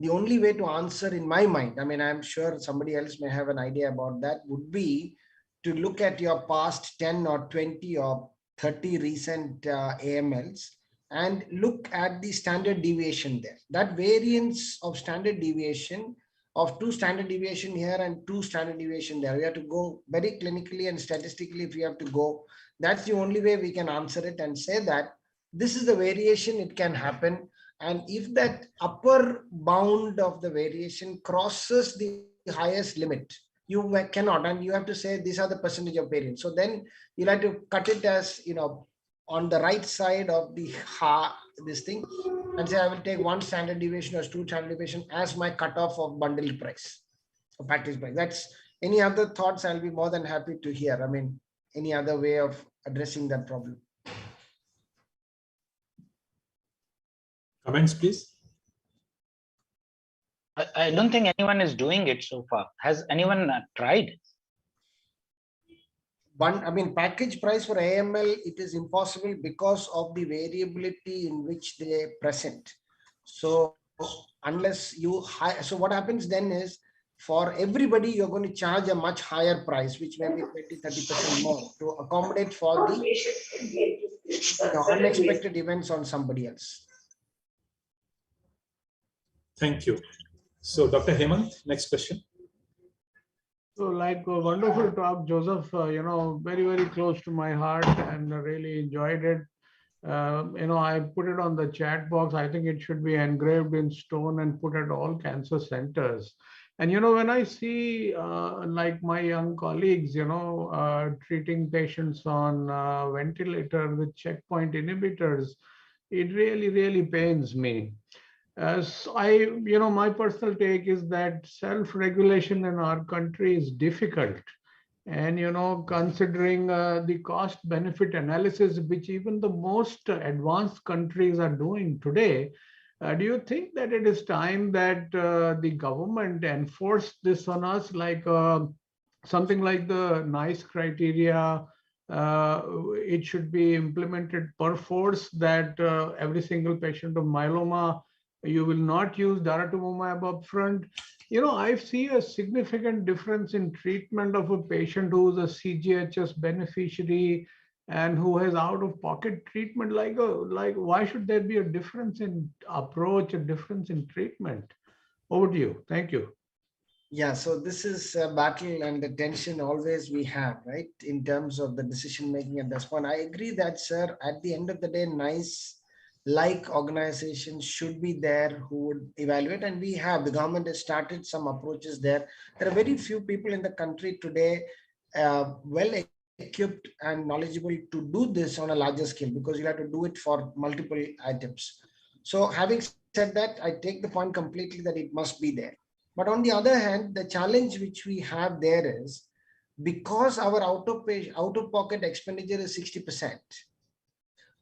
Speaker 4: The only way to answer in my mind, I mean, I'm sure somebody else may have an idea about that, would be to look at your past 10 or 20 or 30 recent AMLs and look at the standard deviation there. That variance of standard deviation of 2 standard deviation here and 2 standard deviation there. We have to go very clinically and statistically if we have to go. That's the only way we can answer it and say that this is the variation, it can happen. And if that upper bound of the variation crosses the highest limit, you cannot, and you have to say these are the percentage of variance. So then you'll have to cut it as, you know, on the right side of the this thing and say I will take 1 standard deviation or 2 standard deviation as my cutoff of bundle price or package price. That's any other thoughts, I'll be more than happy to hear. I mean, any other way of addressing that problem.
Speaker 3: Comments, please.
Speaker 6: I don't think anyone is doing it so far. Has anyone tried?
Speaker 4: package price for AML, it is impossible because of the variability in which they present. So unless you so what happens then is, for everybody, you're going to charge a much higher price, which may be 20-30% more to accommodate for the unexpected events on somebody else.
Speaker 3: Thank you. So Dr. Hemant, next question.
Speaker 6: So like a wonderful talk, Joseph, very, very close to my heart and really enjoyed it. I put it on the chat box. I think it should be engraved in stone and put at all cancer centers. And, when I see like my young colleagues, treating patients on ventilator with checkpoint inhibitors, it really, really pains me. So my personal take is that self-regulation in our country is difficult. And, considering the cost benefit analysis, which even the most advanced countries are doing today, do you think that it is time that the government enforce this on us, like something like the NICE criteria? It should be implemented per force that every single patient of myeloma, you will not use daratumumab upfront. I see a significant difference in treatment of a patient who is a CGHS beneficiary and who has out-of-pocket treatment. Like why should there be a difference in approach, a difference in treatment? Over to you. Thank you.
Speaker 4: Yeah, so this is a battle and the tension always we have, right, in terms of the decision making at this point. I agree that, sir, at the end of the day, NICE like organizations should be there who would evaluate, and the government has started some approaches there. There are very few people in the country today well equipped and knowledgeable to do this on a larger scale, because you have to do it for multiple items. So having said that, I take the point completely that it must be there. But on the other hand, the challenge which we have there is, because our out-of-pocket expenditure is 60%,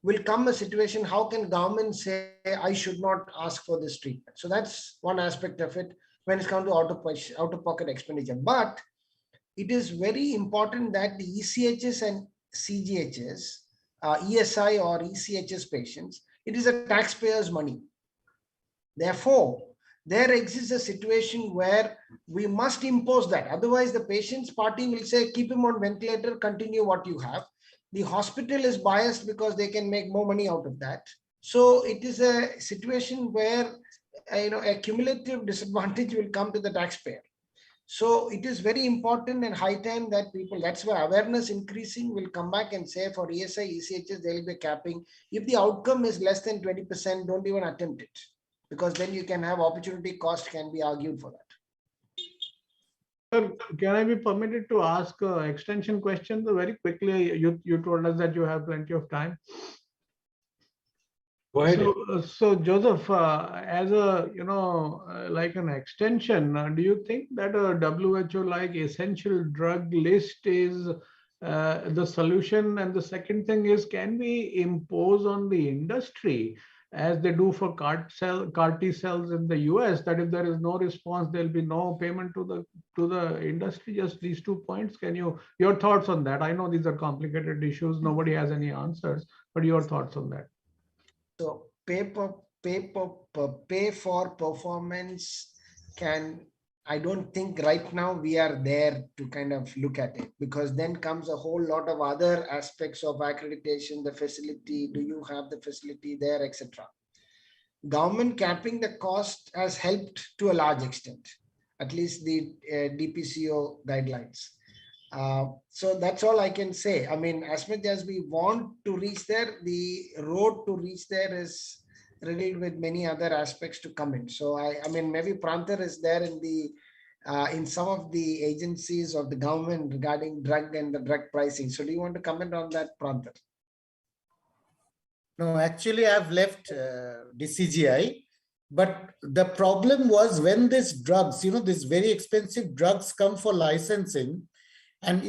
Speaker 4: will come a situation, how can government say, I should not ask for this treatment? So that's one aspect of it when it's come to out-of-pocket expenditure. But it is very important that the ECHS and CGHS, ESI or ECHS patients, it is a taxpayer's money. Therefore, there exists a situation where we must impose that. Otherwise, the patient's party will say, keep him on ventilator, continue what you have. The hospital is biased because they can make more money out of that. So it is a situation where a cumulative disadvantage will come to the taxpayer. So it is very important and high time that people, that's why awareness increasing, will come back and say for ESI, ECHS, there will be capping. If the outcome is less than 20%, don't even attempt it, because then you can have opportunity cost can be argued for that.
Speaker 6: Sir, can I be permitted to ask extension questions very quickly? You told us that you have plenty of time.
Speaker 3: Go ahead.
Speaker 6: So Joseph, as a, like an extension, do you think that a WHO like essential drug list is the solution? And the second thing is, can we impose on the industry, as they do for CAR T cells in the US, that if there is no response, there'll be no payment to the industry? Just these 2 points. Can your thoughts on that? I know these are complicated issues. Nobody has any answers, but your thoughts on that.
Speaker 4: So pay for performance I don't think right now we are there to kind of look at it, because then comes a whole lot of other aspects of accreditation, the facility, do you have the facility there, etc. Government capping the cost has helped to a large extent, at least the DPCO guidelines. So that's all I can say. I mean, as much as we want to reach there, the road to reach there is riddled with many other aspects to come in. So I mean, maybe Pranthar is there in some of the agencies of the government regarding drug and the drug pricing. So do you want to comment on that, Pranthar?
Speaker 7: No, actually I've left DCGI, but the problem was when these drugs, these very expensive drugs come for licensing, and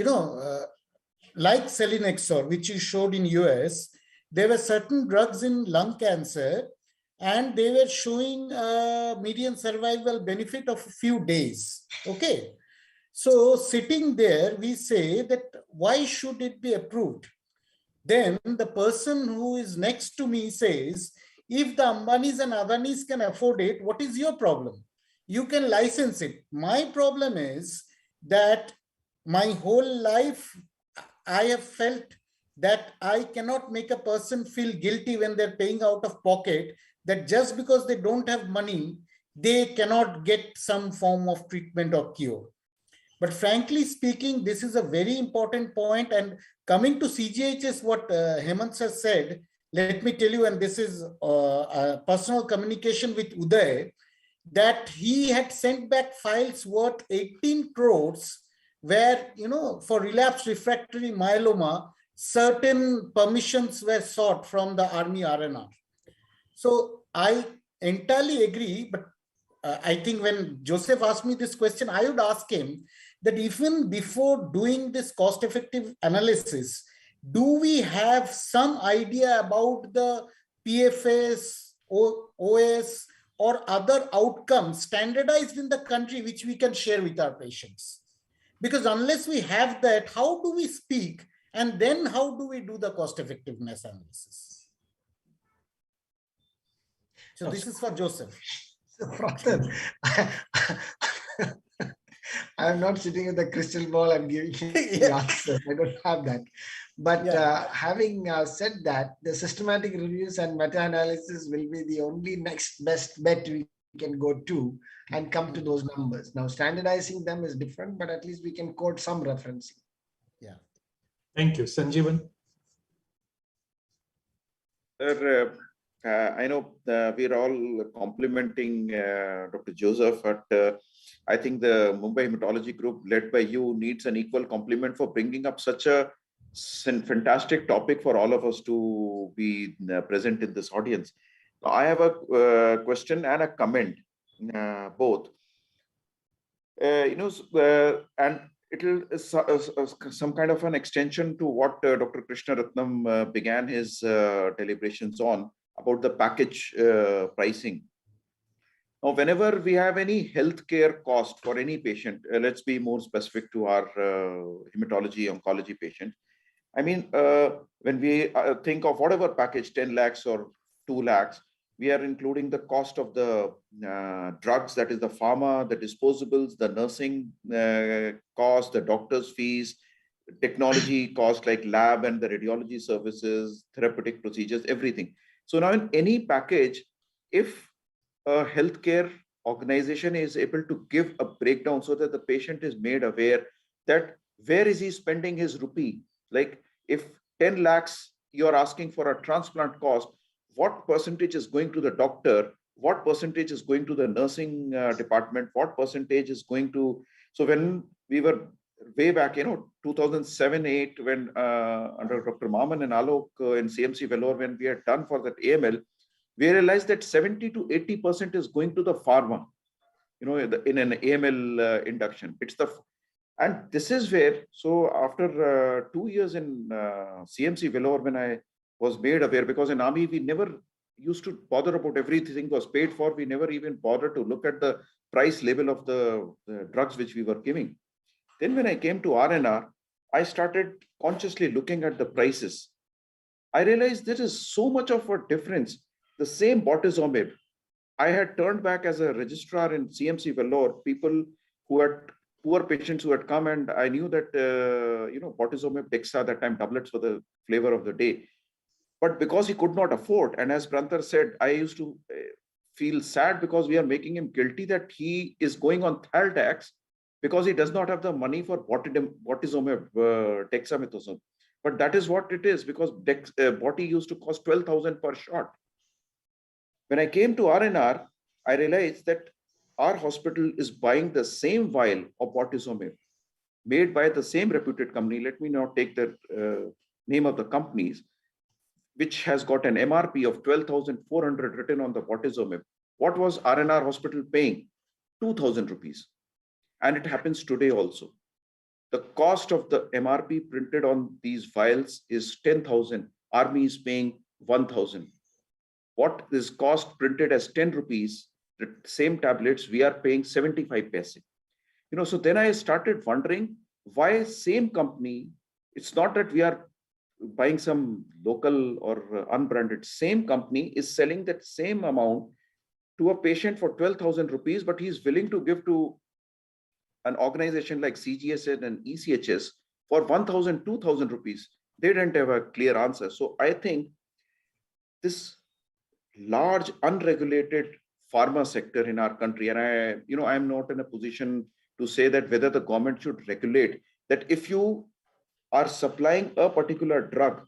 Speaker 7: like selinexor, which you showed in US, there were certain drugs in lung cancer, and they were showing a median survival benefit of a few days. Okay. So sitting there, we say that why should it be approved? Then the person who is next to me says, if the Ambanis and Adanis can afford it, what is your problem? You can license it. My problem is that my whole life, I have felt that I cannot make a person feel guilty when they're paying out of pocket, that just because they don't have money, they cannot get some form of treatment or cure. But frankly speaking, this is a very important point. And coming to CGHS, what Hemant has said, let me tell you, and this is a personal communication with Uday, that he had sent back files worth 18 crores where, for relapsed refractory myeloma, certain permissions were sought from the Army RNR. So I entirely agree, but I think when Joseph asked me this question, I would ask him that even before doing this cost-effective analysis, do we have some idea about the PFS, OS, or other outcomes standardized in the country which we can share with our patients? Because unless we have that, how do we speak? And then how do we do the cost-effectiveness analysis? So this is for Joseph.
Speaker 4: So, Prathan, I'm not sitting with a crystal ball and giving you the answer. I don't have that. But having said that, the systematic reviews and meta-analysis will be the only next best bet we can go to and come to those numbers. Now, standardizing them is different, but at least we can quote some referencing.
Speaker 7: Yeah.
Speaker 3: Thank you. Sanjeevan.
Speaker 8: Sir, I know we're all complimenting Dr. Joseph, but I think the Mumbai Hematology Group led by you needs an equal compliment for bringing up such a fantastic topic for all of us to be present in this audience. Now, I have a question and a comment, both. And it'll some kind of an extension to what Dr. Krishna Ratnam began his deliberations on about the package pricing. Now, whenever we have any healthcare cost for any patient, let's be more specific to our hematology oncology patient. I mean, when we think of whatever package, 10 lakhs or 2 lakhs, we are including the cost of the drugs, that is the pharma, the disposables, the nursing cost, the doctor's fees, technology cost like lab and the radiology services, therapeutic procedures, everything. So now in any package, if a healthcare organization is able to give a breakdown so that the patient is made aware that where is he spending his rupee? Like if 10 lakhs you're asking for a transplant cost, what percentage is going to the doctor? What percentage is going to the nursing department? What percentage is going to... So when we were way back, 2007-8, when under Dr. Maman and Alok in CMC Vellore, when we had done for that AML, we realized that 70 to 80% is going to the pharma, in an AML induction. And this is where, so after 2 years in CMC Vellore, when I was made aware, because in army, we never used to bother about everything was paid for. We never even bothered to look at the price label of the drugs which we were giving. Then when I came to RNR, I started consciously looking at the prices. I realized there is so much of a difference. The same bortezomib, I had turned back as a registrar in CMC Vellore, people who had poor patients who had come, and I knew that, bortezomib, Dexa, that time tablets were the flavor of the day. But because he could not afford, and as Prantar said, I used to feel sad because we are making him guilty that he is going on Thaldax because he does not have the money for bortezomib, dexamethasone. But that is what it is, because Boti used to cost 12,000 per shot. When I came to RNR, I realized that our hospital is buying the same vial of bortezomib made by the same reputed company. Let me not take the name of the companies, which has got an MRP of 12,400 written on the bortezomib. What was RNR hospital paying? 2,000 rupees. And it happens today also. The cost of the MRP printed on these vials is 10,000. Army is paying 1,000. What is cost printed as 10 rupees, the same tablets, we are paying 75 paise. So then I started wondering why same company, it's not that we are buying some local or unbranded, same company is selling that same amount to a patient for 12,000 rupees, but he's willing to give to an organization like CGHS and ECHS for 1,000, 2,000 rupees. They didn't have a clear answer. So I think this large unregulated pharma sector in our country, and I'm not in a position to say that whether the government should regulate that if you are supplying a particular drug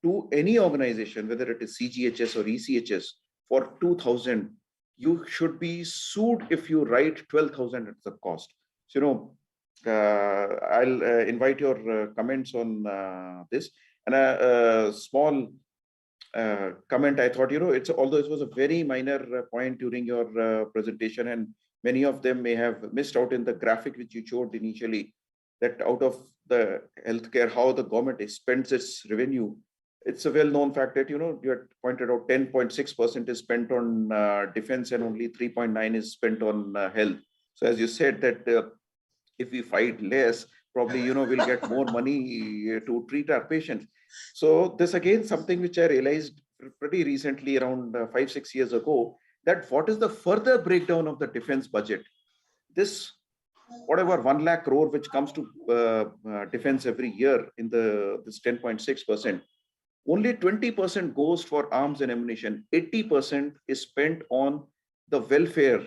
Speaker 8: to any organization, whether it is CGHS or ECHS, for 2,000, you should be sued if you write 12,000 at the cost. So, I'll invite your comments on this. And a small comment, I thought, although it was a very minor point during your presentation, and many of them may have missed out in the graphic which you showed initially, that out of the healthcare, how the government spends its revenue. It's a well-known fact that, you had pointed out 10.6% is spent on defense and only 3.9 is spent on health. So as you said that if we fight less, probably, we'll get more money to treat our patients. So this again, something which I realized pretty recently, around 5-6 years ago, that what is the further breakdown of the defense budget? This, whatever 1 lakh crore which comes to defense every year in this 10.6%, only 20% goes for arms and ammunition. 80% is spent on the welfare,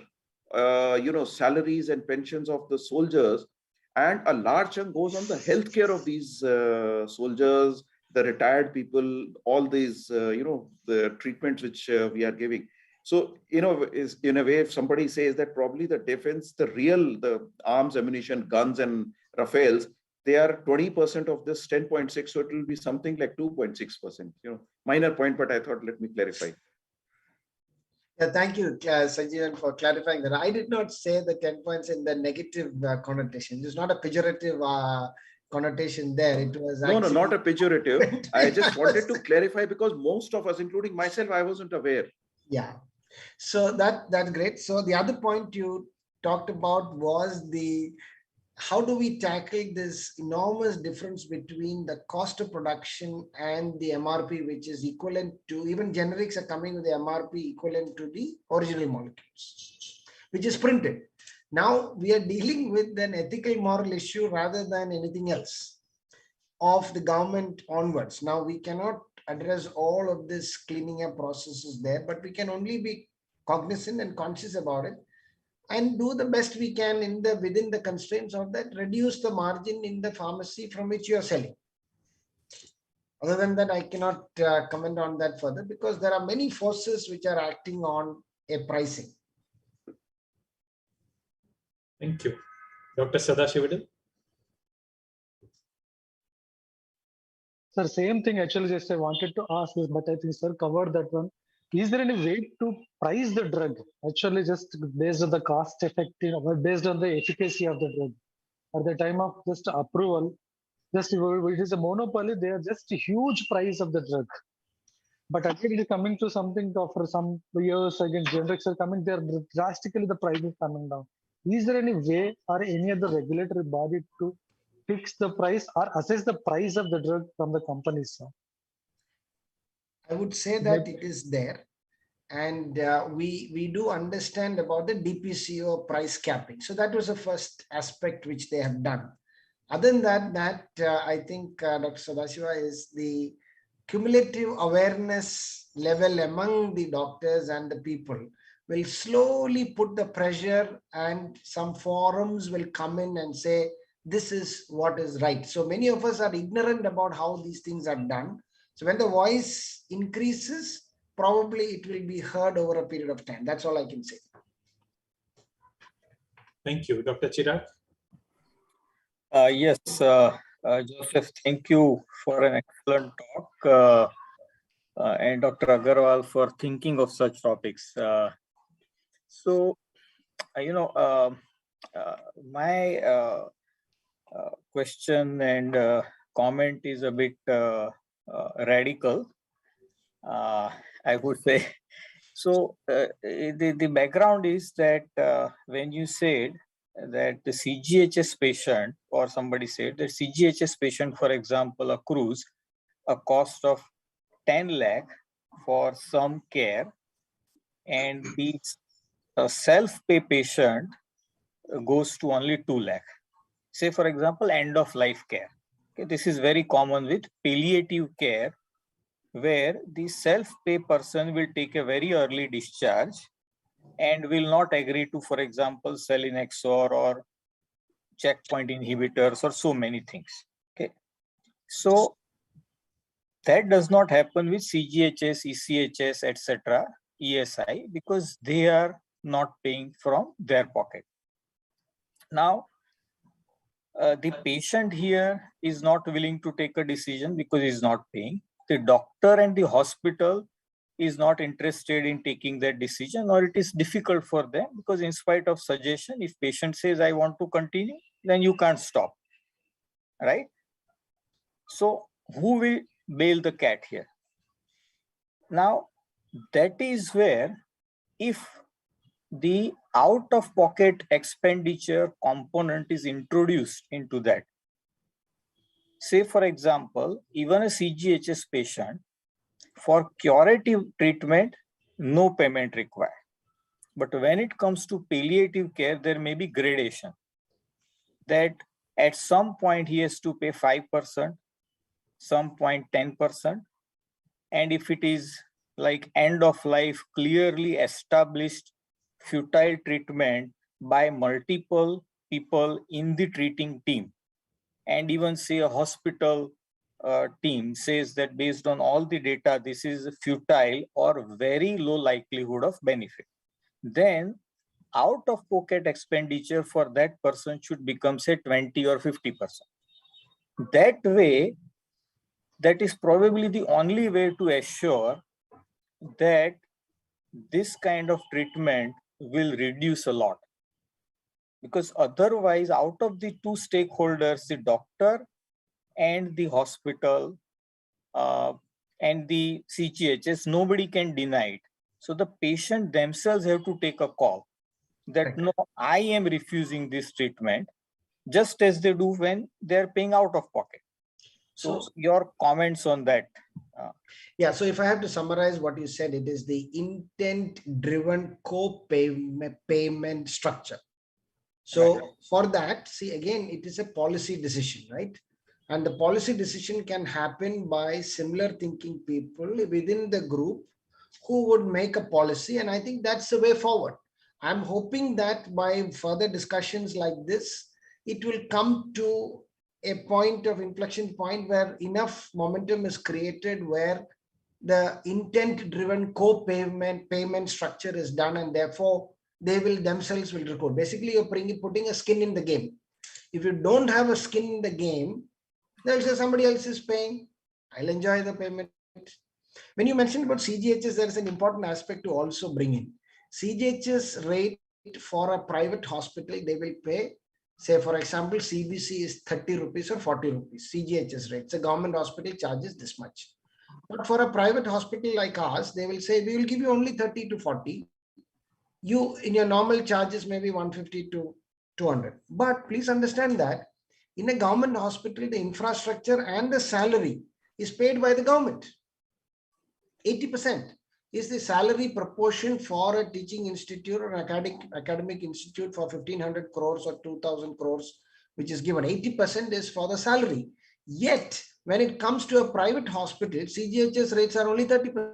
Speaker 8: salaries and pensions of the soldiers, and a large chunk goes on the healthcare of these soldiers, the retired people, all these, the treatments which we are giving. So, is in a way, if somebody says that probably the defense, the arms, ammunition, guns, and Rafales, they are 20% of this 10.6, so it will be something like 2.6%. Minor point, but I thought let me clarify.
Speaker 4: Yeah, thank you, Sanjeevan, for clarifying that. I did not say the 10 points in the negative connotation. It's not a pejorative connotation there. It was
Speaker 8: no, not a pejorative. I just wanted to clarify because most of us, including myself, I wasn't aware.
Speaker 4: Yeah. So that's great. So the other point you talked about was how do we tackle this enormous difference between the cost of production and the MRP, which is equivalent to, even generics are coming with the MRP equivalent to the original molecules, which is printed. Now we are dealing with an ethical moral issue rather than anything else of the government onwards. Now we cannot address all of this cleaning up processes there, but we can only be cognizant and conscious about it and do the best we can within the constraints of that, reduce the margin in the pharmacy from which you are selling. Other than that, I cannot comment on that further because there are many forces which are acting on a pricing.
Speaker 3: Thank you. Dr. Sadashivadan.
Speaker 9: Sir, same thing actually just I wanted to ask this, but I think sir covered that one. Is there any way to price the drug actually just based on the cost effective or based on the efficacy of the drug at the time of just approval? Just it is a monopoly, they are just a huge price of the drug. But again, it is coming to something for some years again, generics are coming there, drastically the price is coming down. Is there any way or any other regulatory body to fix the price or assess the price of the drug from the companies, sir?
Speaker 4: I would say that it is there. And we do understand about the DPCO price capping. So that was the first aspect which they have done. Other than that, I think Dr. Sadashiva is the cumulative awareness level among the doctors and the people will slowly put the pressure, and some forums will come in and say, this is what is right. So many of us are ignorant about how these things are done. So when the voice increases, probably it will be heard over a period of time. That's all I can say.
Speaker 3: Thank you. Dr. Chirag.
Speaker 10: Yes, Joseph, thank you for an excellent talk, and Dr. Agarwal for thinking of such topics. My question and comment is a bit radical, I would say. So the background is that when you said that the CGHS patient, or somebody said that CGHS patient, for example, accrues a cost of 10 lakh for some care, and the self-pay patient goes to only 2 lakh. Say, for example, end of life care. Okay, this is very common with palliative care, where the self-pay person will take a very early discharge and will not agree to, for example, selinexor or checkpoint inhibitors or so many things. Okay, so that does not happen with CGHS, ECHS, etc., ESI, because they are not paying from their pocket. Now, the patient here is not willing to take a decision because he's not paying. The doctor and the hospital is not interested in taking that decision, or it is difficult for them because in spite of suggestion, if patient says, I want to continue, then you can't stop, right? So who will bail the cat here? Now, that is where if the out-of-pocket expenditure component is introduced into that. Say, for example, even a CGHS patient, for curative treatment, no payment required. But when it comes to palliative care, there may be gradation. That at some point he has to pay 5%, some point 10%. And if it is like end of life, clearly established futile treatment by multiple people in the treating team, and even say a hospital team says that based on all the data, this is futile or very low likelihood of benefit, then out-of-pocket expenditure for that person should become, say, 20 or 50%. That way, that is probably the only way to assure that this kind of treatment will reduce a lot. Because otherwise, out of the two stakeholders, the doctor and the hospital and the CGHS, nobody can deny it. So the patient themselves have to take a call that, no, I am refusing this treatment, just as they do when they're paying out of pocket. So your comments on that?
Speaker 4: Yeah, so if I have to summarize what you said, it is the intent-driven co-payment structure. So right. For that, see, again, it is a policy decision, right? And the policy decision can happen by similar thinking people within the group who would make a policy. And I think that's the way forward. I'm hoping that by further discussions like this, it will come to a point of inflection point where enough momentum is created where the intent-driven payment structure is done, and therefore they will themselves will record. Basically, you're putting a skin in the game. If you don't have a skin in the game, they'll say somebody else is paying, I'll enjoy the payment. When you mentioned about CGHS, there is an important aspect to also bring in. CGHS rate for a private hospital, they will pay, say for example, CBC is 30 rupees or 40 rupees, CGHS rate. It's a government hospital charges this much. But for a private hospital like ours, they will say, we will give you only 30 to 40. You, in your normal charges, maybe 150 to 200. But please understand that in a government hospital, the infrastructure and the salary is paid by the government. 80% is the salary proportion for a teaching institute or an academic institute for 1,500 crores or 2,000 crores, which is given. 80% is for the salary. Yet, when it comes to a private hospital, CGHS rates are only 30%.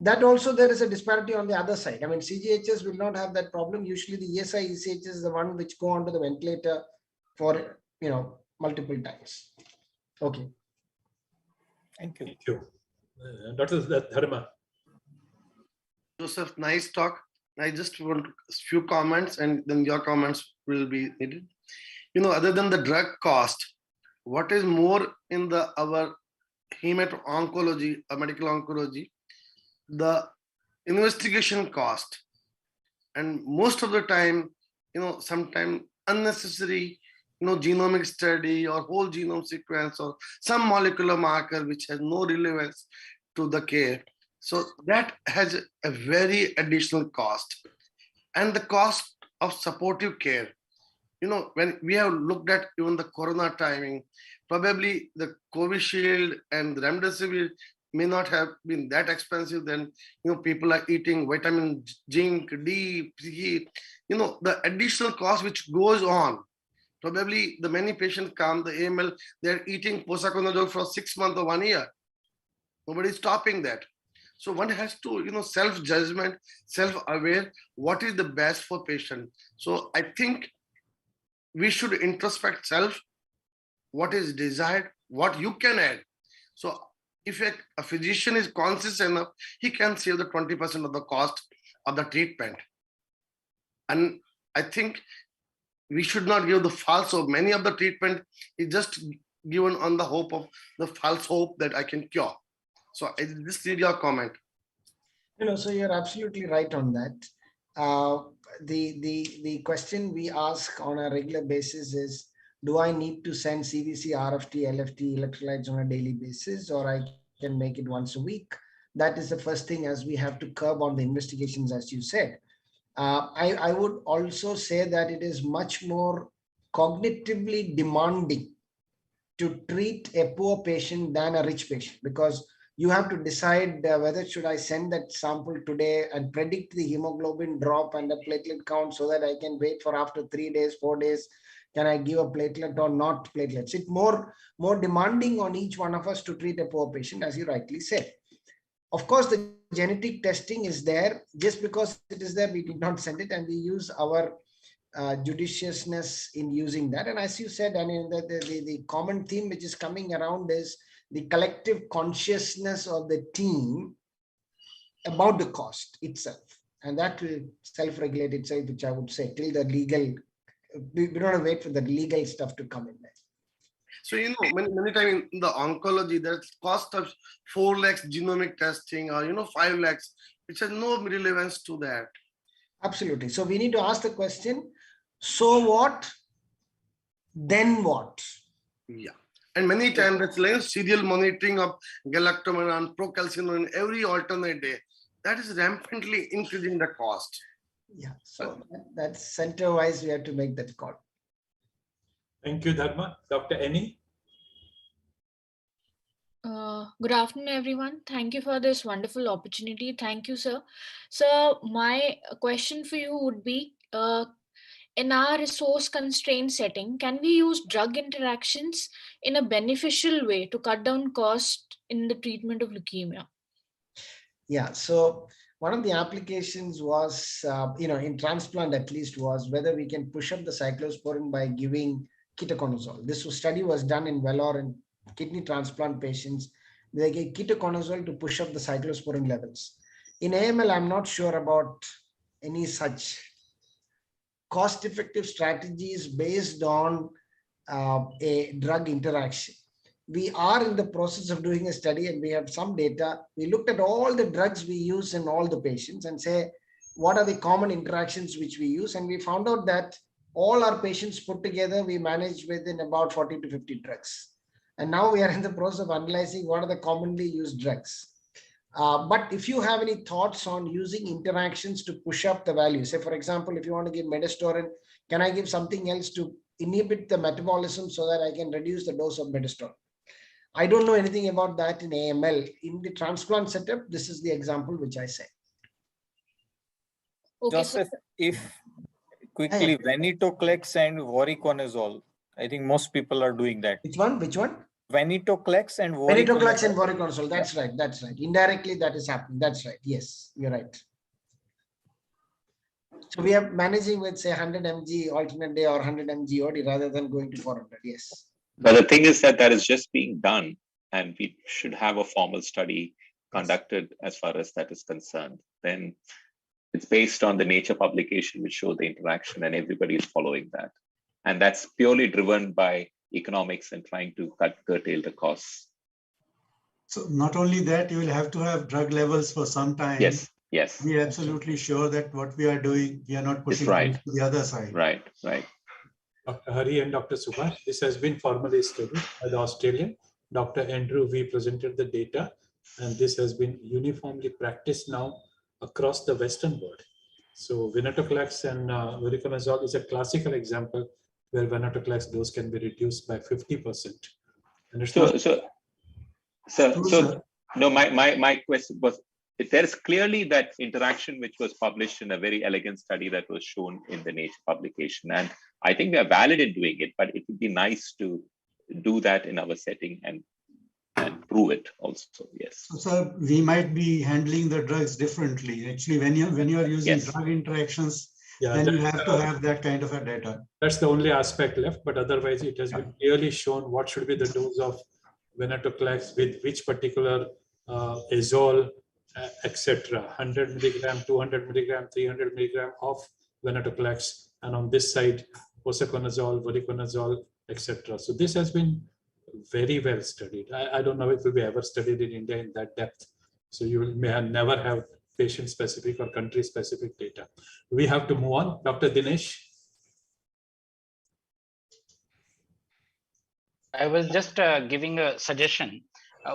Speaker 4: That also there is a disparity on the other side. I mean, CGHS will not have that problem. Usually the ESI, ECHS is the one which go onto the ventilator for, multiple times. Okay.
Speaker 3: Thank you. Thank you. Dr. Dharma.
Speaker 11: Joseph, nice talk. I just want a few comments and then your comments will be needed. Other than the drug cost, what is more in our hemato-oncology or medical oncology, the investigation cost, and most of the time, sometimes unnecessary, genomic study or whole genome sequence or some molecular marker which has no relevance to the care. So that has a very additional cost. And the cost of supportive care. When we have looked at even the corona timing, probably the Covishield and Remdesivir may not have been that expensive. Then people are eating vitamin zinc, D, C, the additional cost which goes on. Probably the many patients come, the AML, they're eating posaconazole for 6 months or 1 year. Nobody's stopping that. So one has to, self-judgment, self-aware, what is the best for patient. So I think we should introspect self, what is desired, what you can add. So if a physician is conscious enough, he can save the 20% of the cost of the treatment. And I think we should not give the false hope. Many of the treatment is just given on the hope of the false hope that I can cure. So I just need your comment.
Speaker 4: So you're absolutely right on that. The question we ask on a regular basis is, do I need to send CVC, RFT, LFT, electrolytes on a daily basis, or I can make it once a week? That is the first thing, as we have to curb on the investigations, as you said. I would also say that it is much more cognitively demanding to treat a poor patient than a rich patient, because you have to decide whether should I send that sample today and predict the hemoglobin drop and the platelet count so that I can wait for after 3 days, 4 days. Can I give a platelet or not platelets? It's more demanding on each one of us to treat a poor patient, as you rightly said. Of course, the genetic testing is there. Just because it is there, we did not send it, and we use our judiciousness in using that. And as you said, I mean, the common theme which is coming around is the collective consciousness of the team about the cost itself. And that will self-regulate itself, which I would say, till the legal, we don't have to wait for the legal stuff to come in there.
Speaker 11: So, many times in the oncology, there's cost of 4 lakhs genomic testing or, 5 lakhs, which has no relevance to that.
Speaker 4: Absolutely. So we need to ask the question, so what, then what?
Speaker 11: Yeah. And many times that's like serial monitoring of galactomannan, procalcitonin every alternate day. That is rampantly increasing the cost.
Speaker 4: Yeah. So that's center-wise, we have to make that call.
Speaker 3: Thank you, Dharma. Dr. Annie?
Speaker 12: Good afternoon, everyone. Thank you for this wonderful opportunity. Thank you, sir. So my question for you would be, in our resource constrained setting, can we use drug interactions in a beneficial way to cut down cost in the treatment of leukemia?
Speaker 4: Yeah. So one of the applications was, in transplant at least, was whether we can push up the cyclosporin by giving ketoconazole. This study was done in Vellore in kidney transplant patients. They gave ketoconazole to push up the cyclosporin levels. In AML, I'm not sure about any such cost-effective strategies based on a drug interaction. We are in the process of doing a study, and we have some data. We looked at all the drugs we use in all the patients and say, what are the common interactions which we use? And we found out that all our patients put together, we manage within about 40 to 50 drugs. And now we are in the process of analyzing what are the commonly used drugs. But if you have any thoughts on using interactions to push up the value, say, for example, if you want to give midostaurin, can I give something else to inhibit the metabolism so that I can reduce the dose of midostaurin? I don't know anything about that in AML. In the transplant setup, this is the example which I say.
Speaker 12: Okay,
Speaker 10: Joseph, if quickly, venetoclax and voriconazole, I think most people are doing that.
Speaker 4: Which one? Which one?
Speaker 10: Venetoclax and voriconazole.
Speaker 4: Venetoclax and voriconazole. That's right. That's right. Indirectly, that is happening. That's right. Yes, you're right. So we are managing with, say, 100 mg alternate day or 100 mg OD rather than going to 400. Yes.
Speaker 13: But the thing is that is just being done, and we should have a formal study conducted as far as that is concerned. Then it's based on the Nature publication, which show the interaction, and everybody is following that. And that's purely driven by economics and trying to curtail the costs.
Speaker 14: So not only that, you will have to have drug levels for some time.
Speaker 13: Yes, yes.
Speaker 14: Be absolutely sure that what we are doing, we are not pushing it to the other side.
Speaker 13: Right, right.
Speaker 3: Dr. Hari and Dr. Subhash, this has been formally studied by the Australian. Dr. Andrew, we presented the data, and this has been uniformly practiced now across the Western world. So venetoclax and voriconazole is a classical example where venetoclax dose can be reduced by 50%. And it's not.
Speaker 13: So no, my question was, there is clearly that interaction which was published in a very elegant study that was shown in the Nature publication. And I think we are valid in doing it, but it would be nice to do that in our setting and prove it also. Yes.
Speaker 14: So, sir, we might be handling the drugs differently. Actually, when you are using
Speaker 13: Yes.
Speaker 14: drug interactions,
Speaker 3: Yeah,
Speaker 14: then you have to have that kind of a data.
Speaker 3: That's the only aspect left, but otherwise it has been clearly shown what should be the dose of venetoclax with which particular azole, etc. 100 milligram, 200 milligram, 300 milligram of venetoclax, and on this side, posaconazole, voriconazole, etc. So this has been very well studied. I don't know if it will be ever studied in India in that depth. So you may never have patient-specific or country-specific data. We have to move on. Dr. Dinesh.
Speaker 15: I was just giving a suggestion.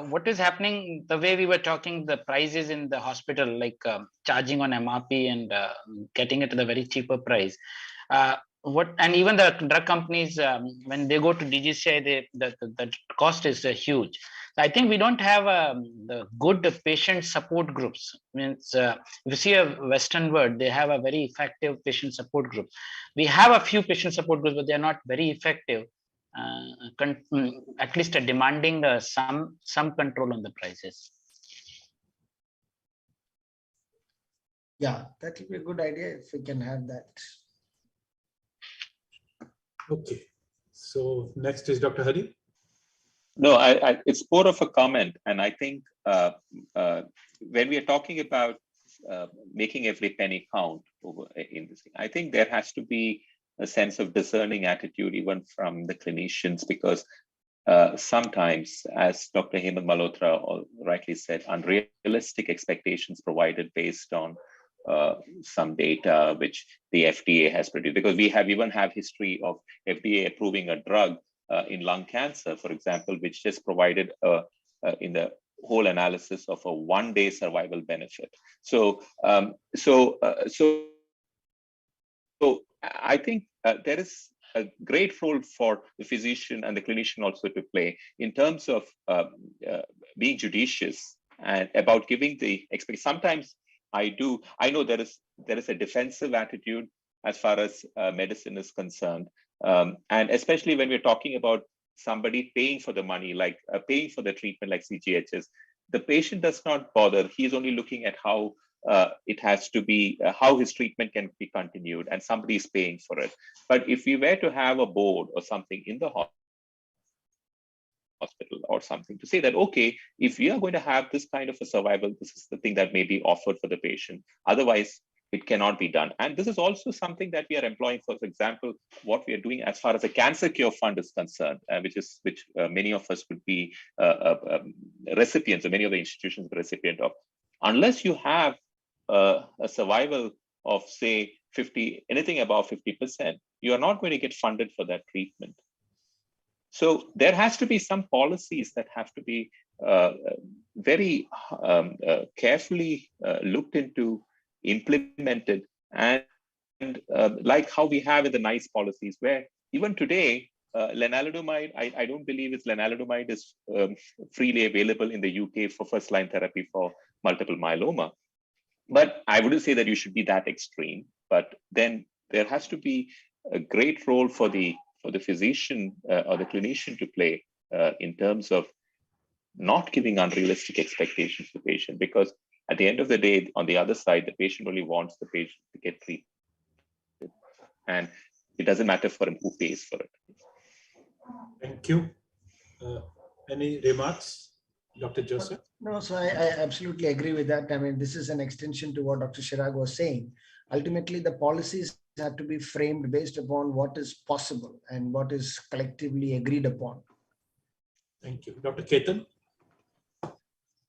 Speaker 15: What is happening, the way we were talking, the prices in the hospital, like charging on MRP and getting it at a very cheaper price. And even the drug companies, when they go to DGCI, the cost is huge. I think we don't have the good patient support groups. Means if you see a Western world, they have a very effective patient support group. We have a few patient support groups, but they are not very effective. At least demanding some control on the prices.
Speaker 4: Yeah, that will be a good idea if we can have that.
Speaker 3: Okay, so next is Dr. Hari.
Speaker 13: No, it's more of a comment, and I think when we are talking about making every penny count over in this thing, I think there has to be a sense of discerning attitude even from the clinicians, because sometimes, as Dr. Hemant Malhotra rightly said, unrealistic expectations provided based on some data which the FDA has produced, because we even have history of FDA approving a drug in lung cancer, for example, which just provided in the whole analysis of a 1-day survival benefit. So I think there is a great role for the physician and the clinician also to play in terms of being judicious and about giving the expectation. Sometimes I know there is a defensive attitude as far as medicine is concerned, and especially when we're talking about somebody paying for the money, like paying for the treatment, like CGHS, the patient does not bother. He's only looking at how it has to be, how his treatment can be continued, and somebody is paying for it. But if we were to have a board or something in the hospital or something to say that, okay, if we are going to have this kind of a survival, this is the thing that may be offered for the patient. Otherwise, it cannot be done. And this is also something that we are employing. For example, what we are doing as far as the Cancer Cure Fund is concerned, which many of us would be recipients, or many of the institutions are recipient of. Unless you have a survival of, say, 50, anything above 50%, you are not going to get funded for that treatment. So there has to be some policies that have to be very carefully looked into, implemented, and like how we have in the NICE policies, where even today, lenalidomide, I don't believe lenalidomide is freely available in the UK for first-line therapy for multiple myeloma. But I wouldn't say that you should be that extreme. But then there has to be a great role for the physician or the clinician to play in terms of not giving unrealistic expectations to the patient, because at the end of the day, on the other side, the patient only wants the patient to get treated, and it doesn't matter for him who pays for it.
Speaker 3: Thank you. Any remarks, Dr. Joseph?
Speaker 4: No, so I absolutely agree with that. I mean, this is an extension to what Dr. Chirag was saying. Ultimately, the policies have to be framed based upon what is possible and what is collectively agreed upon.
Speaker 3: Thank you. Dr. Ketan?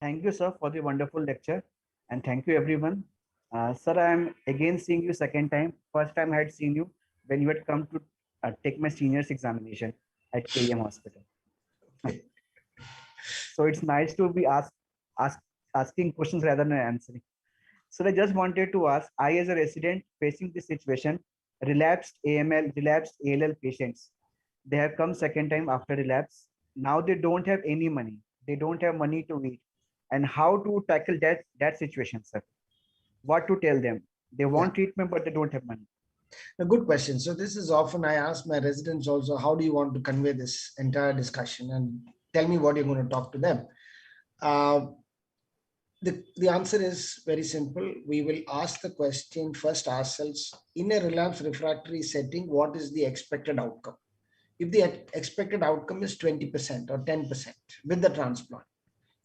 Speaker 16: Thank you, sir, for the wonderful lecture. And thank you, everyone. Sir, I am again seeing you second time. First time I had seen you when you had come to take my seniors examination at KEM Hospital. So it's nice to be asking questions rather than answering. So I just wanted to ask, I as a resident facing this situation, relapsed AML, relapsed ALL patients, they have come second time after relapse. Now they don't have any money. They don't have money to eat. And how to tackle that situation, sir? What to tell them? They want treatment, but they don't have money.
Speaker 4: A good question. So this is often I ask my residents also, how do you want to convey this entire discussion? And tell me what you're going to talk to them. The answer is very simple. We will ask the question first ourselves, in a relapse refractory setting, what is the expected outcome? If the expected outcome is 20% or 10% with the transplant,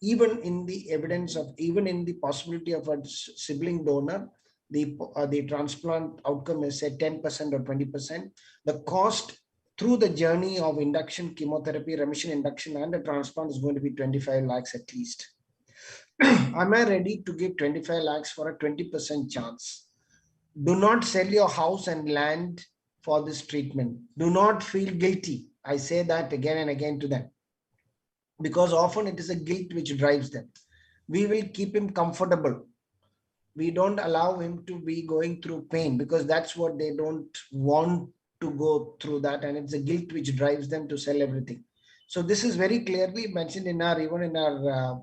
Speaker 4: even in the evidence of, even in the possibility of a sibling donor, the transplant outcome is say 10% or 20%, the cost through the journey of induction chemotherapy, remission induction, and a transplant is going to be 25 lakhs at least. Am I ready to give 25 lakhs for a 20% chance? Do not sell your house and land for this treatment. Do not feel guilty. I say that again and again to them, because often it is a guilt which drives them. We will keep him comfortable. We don't allow him to be going through pain, because that's what they don't want to go through that. And it's a guilt which drives them to sell everything. So this is very clearly mentioned in our, even in our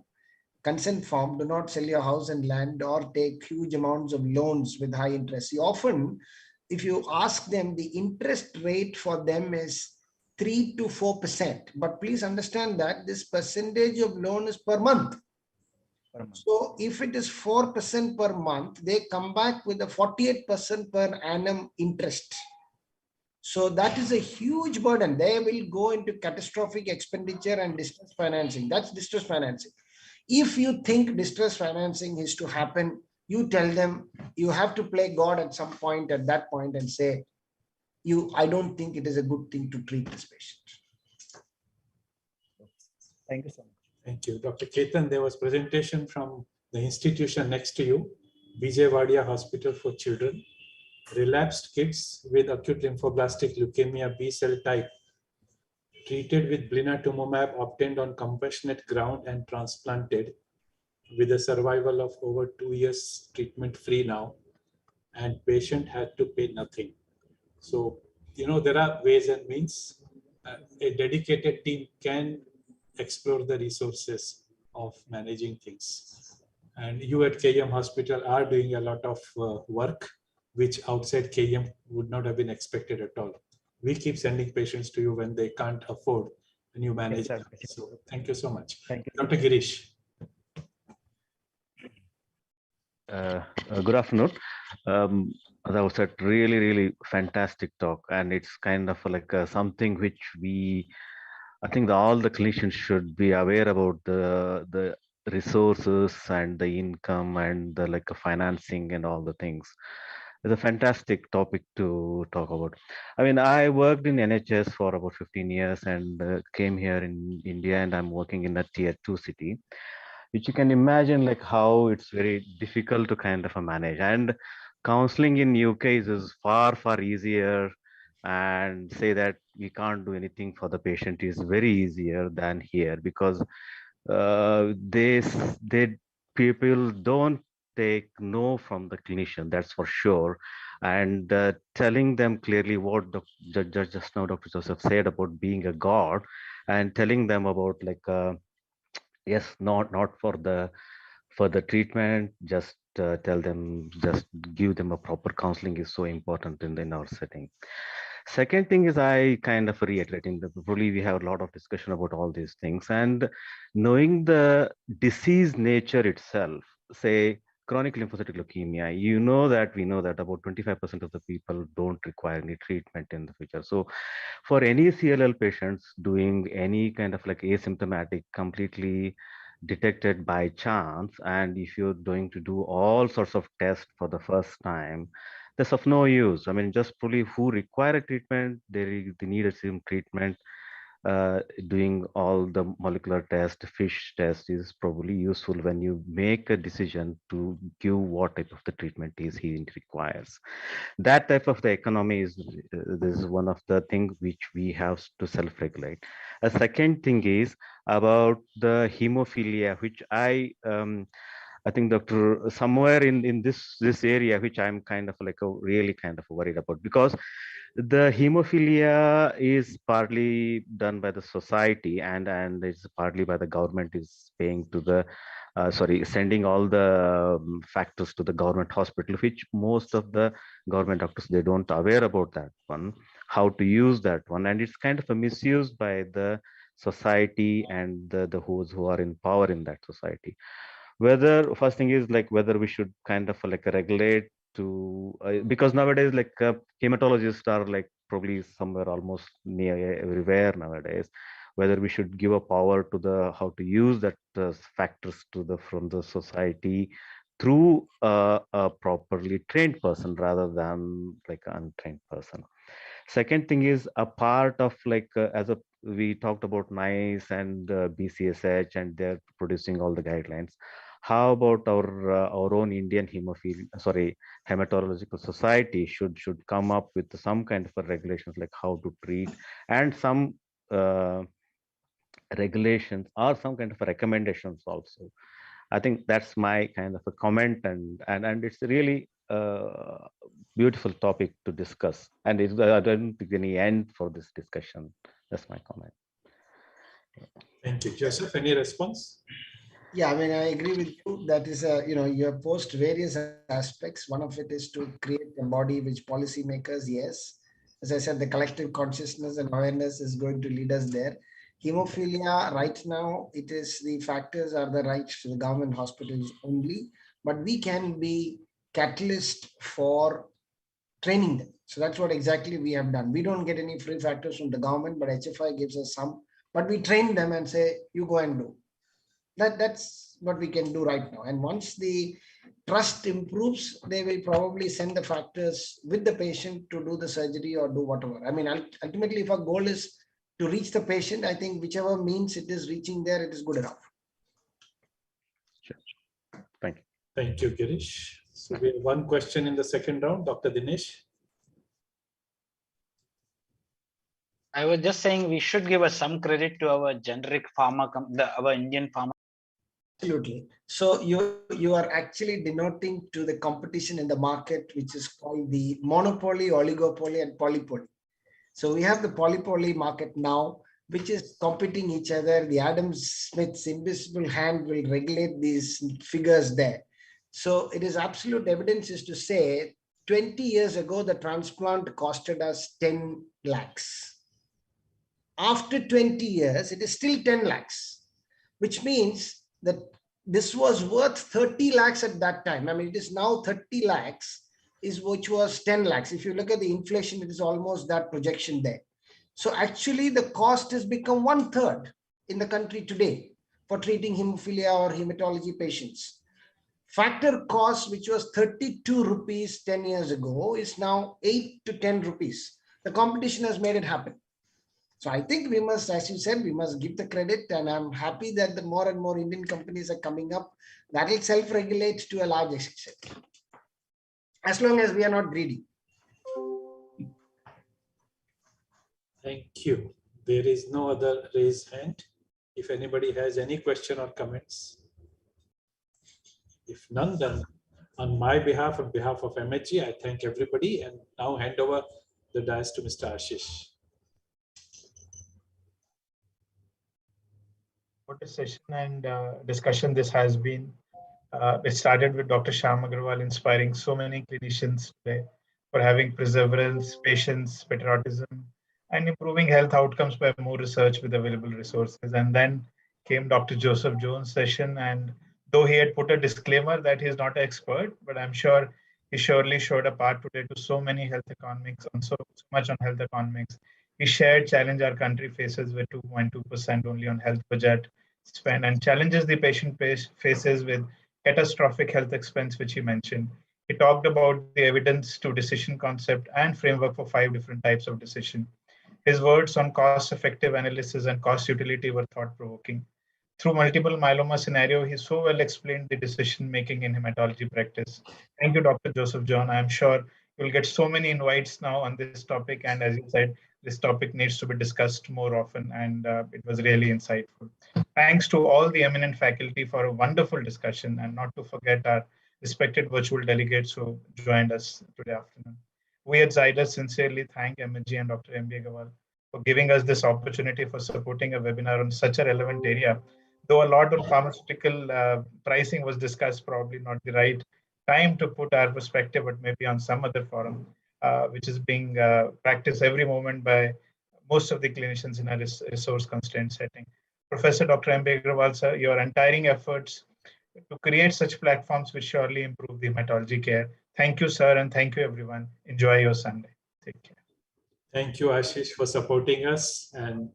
Speaker 4: consent form. Do not sell your house and land or take huge amounts of loans with high interest. See, often, if you ask them, the interest rate for them is 3 to 4%. But please understand that this percentage of loan is per month. So if it is 4% per month, they come back with a 48% per annum interest. So that is a huge burden. They will go into catastrophic expenditure and distress financing. That's distress financing. If you think distress financing is to happen, you tell them you have to play God at some point, at that point, and say, I don't think it is a good thing to treat this patient.
Speaker 16: Thank you so much.
Speaker 3: Thank you. Dr. Ketan, there was presentation from the institution next to you, Vijay Wadia Hospital for Children. Relapsed kids with acute lymphoblastic leukemia B cell type treated with blinatumomab obtained on compassionate ground and transplanted with a survival of over 2 years treatment free now, and patient had to pay nothing. So, there are ways and means. A dedicated team can explore the resources of managing things. And you at KM Hospital are doing a lot of work, which outside KM would not have been expected at all. We keep sending patients to you when they can't afford, and you manage.
Speaker 16: Yes,
Speaker 3: so thank you so much.
Speaker 16: Thank you.
Speaker 3: Dr. Girish.
Speaker 17: Good afternoon. As I was said, really fantastic talk, and it's kind of like something which I think all the clinicians should be aware about the resources and the income and the financing and all the things. It's a fantastic topic to talk about. I mean, I worked in NHS for about 15 years and came here in India, and I'm working in a tier 2 city, which you can imagine how it's very difficult to kind of manage. And counseling in UK is far easier, and say that we can't do anything for the patient is very easier than here, because people don't take no from the clinician, that's for sure. And telling them clearly what just now Dr. Joseph said about being a god, and telling them about yes, not for the treatment, just tell them, just give them a proper counseling is so important in our setting. Second thing is, I kind of reiterating that probably we have a lot of discussion about all these things, and knowing the disease nature itself, say chronic lymphocytic leukemia, we know that about 25% of the people don't require any treatment in the future. So for any CLL patients doing any kind of asymptomatic, completely detected by chance, and if you're going to do all sorts of tests for the first time, that's of no use. I mean, just probably who require a treatment, they need a same treatment. Doing all the molecular test, fish test is probably useful when you make a decision to give what type of the treatment is he requires. That type of the economy is this is one of the things which we have to self-regulate. A second thing is about the hemophilia, which I I think, Doctor, somewhere in this area, which I'm kind of like really kind of worried about, because the hemophilia is partly done by the society, and it's partly by the government is paying to the sending all the factors to the government hospital, which most of the government doctors, they don't aware about that one, how to use that one, and it's kind of a misused by the society and the who are in power in that society. Whether first thing is like whether we should kind of like regulate to because nowadays like hematologists are like probably somewhere almost near everywhere nowadays, whether we should give a power to the how to use that factors to the from the society through a properly trained person rather than like an untrained person. Second thing is a part of like as a we talked about NICE and BCSH, and they're producing all the guidelines. How about our own Indian hematological society should come up with some kind of a regulations like how to treat, and some regulations or some kind of a recommendations also. I think that's my kind of a comment, and it's really beautiful topic to discuss, and I don't think any end for this discussion. That's my comment.
Speaker 3: Thank you. Joseph, any response?
Speaker 4: Yeah, I mean, I agree with you. That is you have posed various aspects. One of it is to create a body which policymakers, yes. As I said, the collective consciousness and awareness is going to lead us there. Hemophilia, right now, it is the factors are the rights to the government hospitals only, but we can be catalyst for training them. So that's what exactly we have done. We don't get any free factors from the government, but HFI gives us some, but we train them and say, you go and do. That's what we can do right now. And once the trust improves, they will probably send the factors with the patient to do the surgery or do whatever. I mean, ultimately, if our goal is to reach the patient, I think whichever means it is reaching there, it is good enough.
Speaker 17: Sure. Thank you.
Speaker 3: Thank you, Girish. So we have one question in the second round, Dr. Dinesh.
Speaker 15: I was just saying we should give some credit to our generic pharma, our Indian pharma.
Speaker 4: Absolutely. So you are actually denoting to the competition in the market, which is called the monopoly, oligopoly, and polypoly. So we have the polypoly market now, which is competing each other. The Adam Smith's invisible hand will regulate these figures there. So it is absolute evidence is to say 20 years ago, the transplant costed us 10 lakhs. After 20 years, it is still 10 lakhs, which means that this was worth 30 lakhs at that time. I mean, it is now 30 lakhs, which was 10 lakhs. If you look at the inflation, it is almost that projection there. So actually, the cost has become 1/3 in the country today for treating hemophilia or hematology patients. Factor cost, which was 32 rupees 10 years ago, is now 8 to 10 rupees. The competition has made it happen. So I think we must, as you said, we must give the credit, and I'm happy that the more and more Indian companies are coming up that will self-regulate to a large extent, as long as we are not greedy.
Speaker 3: Thank you. There is no other raised hand. If anybody has any question or comments. If none, then on my behalf, on behalf of MHG, I thank everybody and now hand over the dais to Mr. Ashish.
Speaker 2: What a session and discussion this has been. It started with Dr. Shyam Agarwal inspiring so many clinicians today for having perseverance, patience, patriotism, and improving health outcomes by more research with available resources. And then came Dr. Joseph Jones' session. And though he had put a disclaimer that he is not an expert, but I'm sure he surely showed a part today to so many health economics, on so much on health economics. He shared challenge our country faces with 2.2% only on health budget spend, and challenges the patient faces with catastrophic health expense, which he mentioned. He talked about the evidence to decision concept and framework for 5 different types of decision. His words on cost-effective analysis and cost utility were thought-provoking. Through multiple myeloma scenario, he so well explained the decision-making in hematology practice. Thank you, Dr. Joseph John. I'm sure you'll get so many invites now on this topic. And as you said, this topic needs to be discussed more often, and it was really insightful. Thanks to all the eminent faculty for a wonderful discussion, and not to forget our respected virtual delegates who joined us today afternoon. We at Zydus sincerely thank MSG and Dr. M.B. Agarwal for giving us this opportunity for supporting a webinar on such a relevant area. Though a lot of pharmaceutical pricing was discussed, probably not the right time to put our perspective, but maybe on some other forum, which is being practiced every moment by most of the clinicians in a resource constrained setting. Professor Dr. M.B. Agarwal, sir, your untiring efforts to create such platforms will surely improve the hematology care. Thank you, sir, and thank you, everyone. Enjoy your Sunday. Take care.
Speaker 3: Thank you, Ashish, for supporting us, and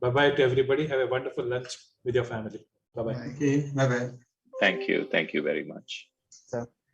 Speaker 3: bye-bye to everybody. Have a wonderful lunch with your family. Bye-bye.
Speaker 14: Okay, bye-bye.
Speaker 13: Thank you. Thank you very much.
Speaker 16: Sir.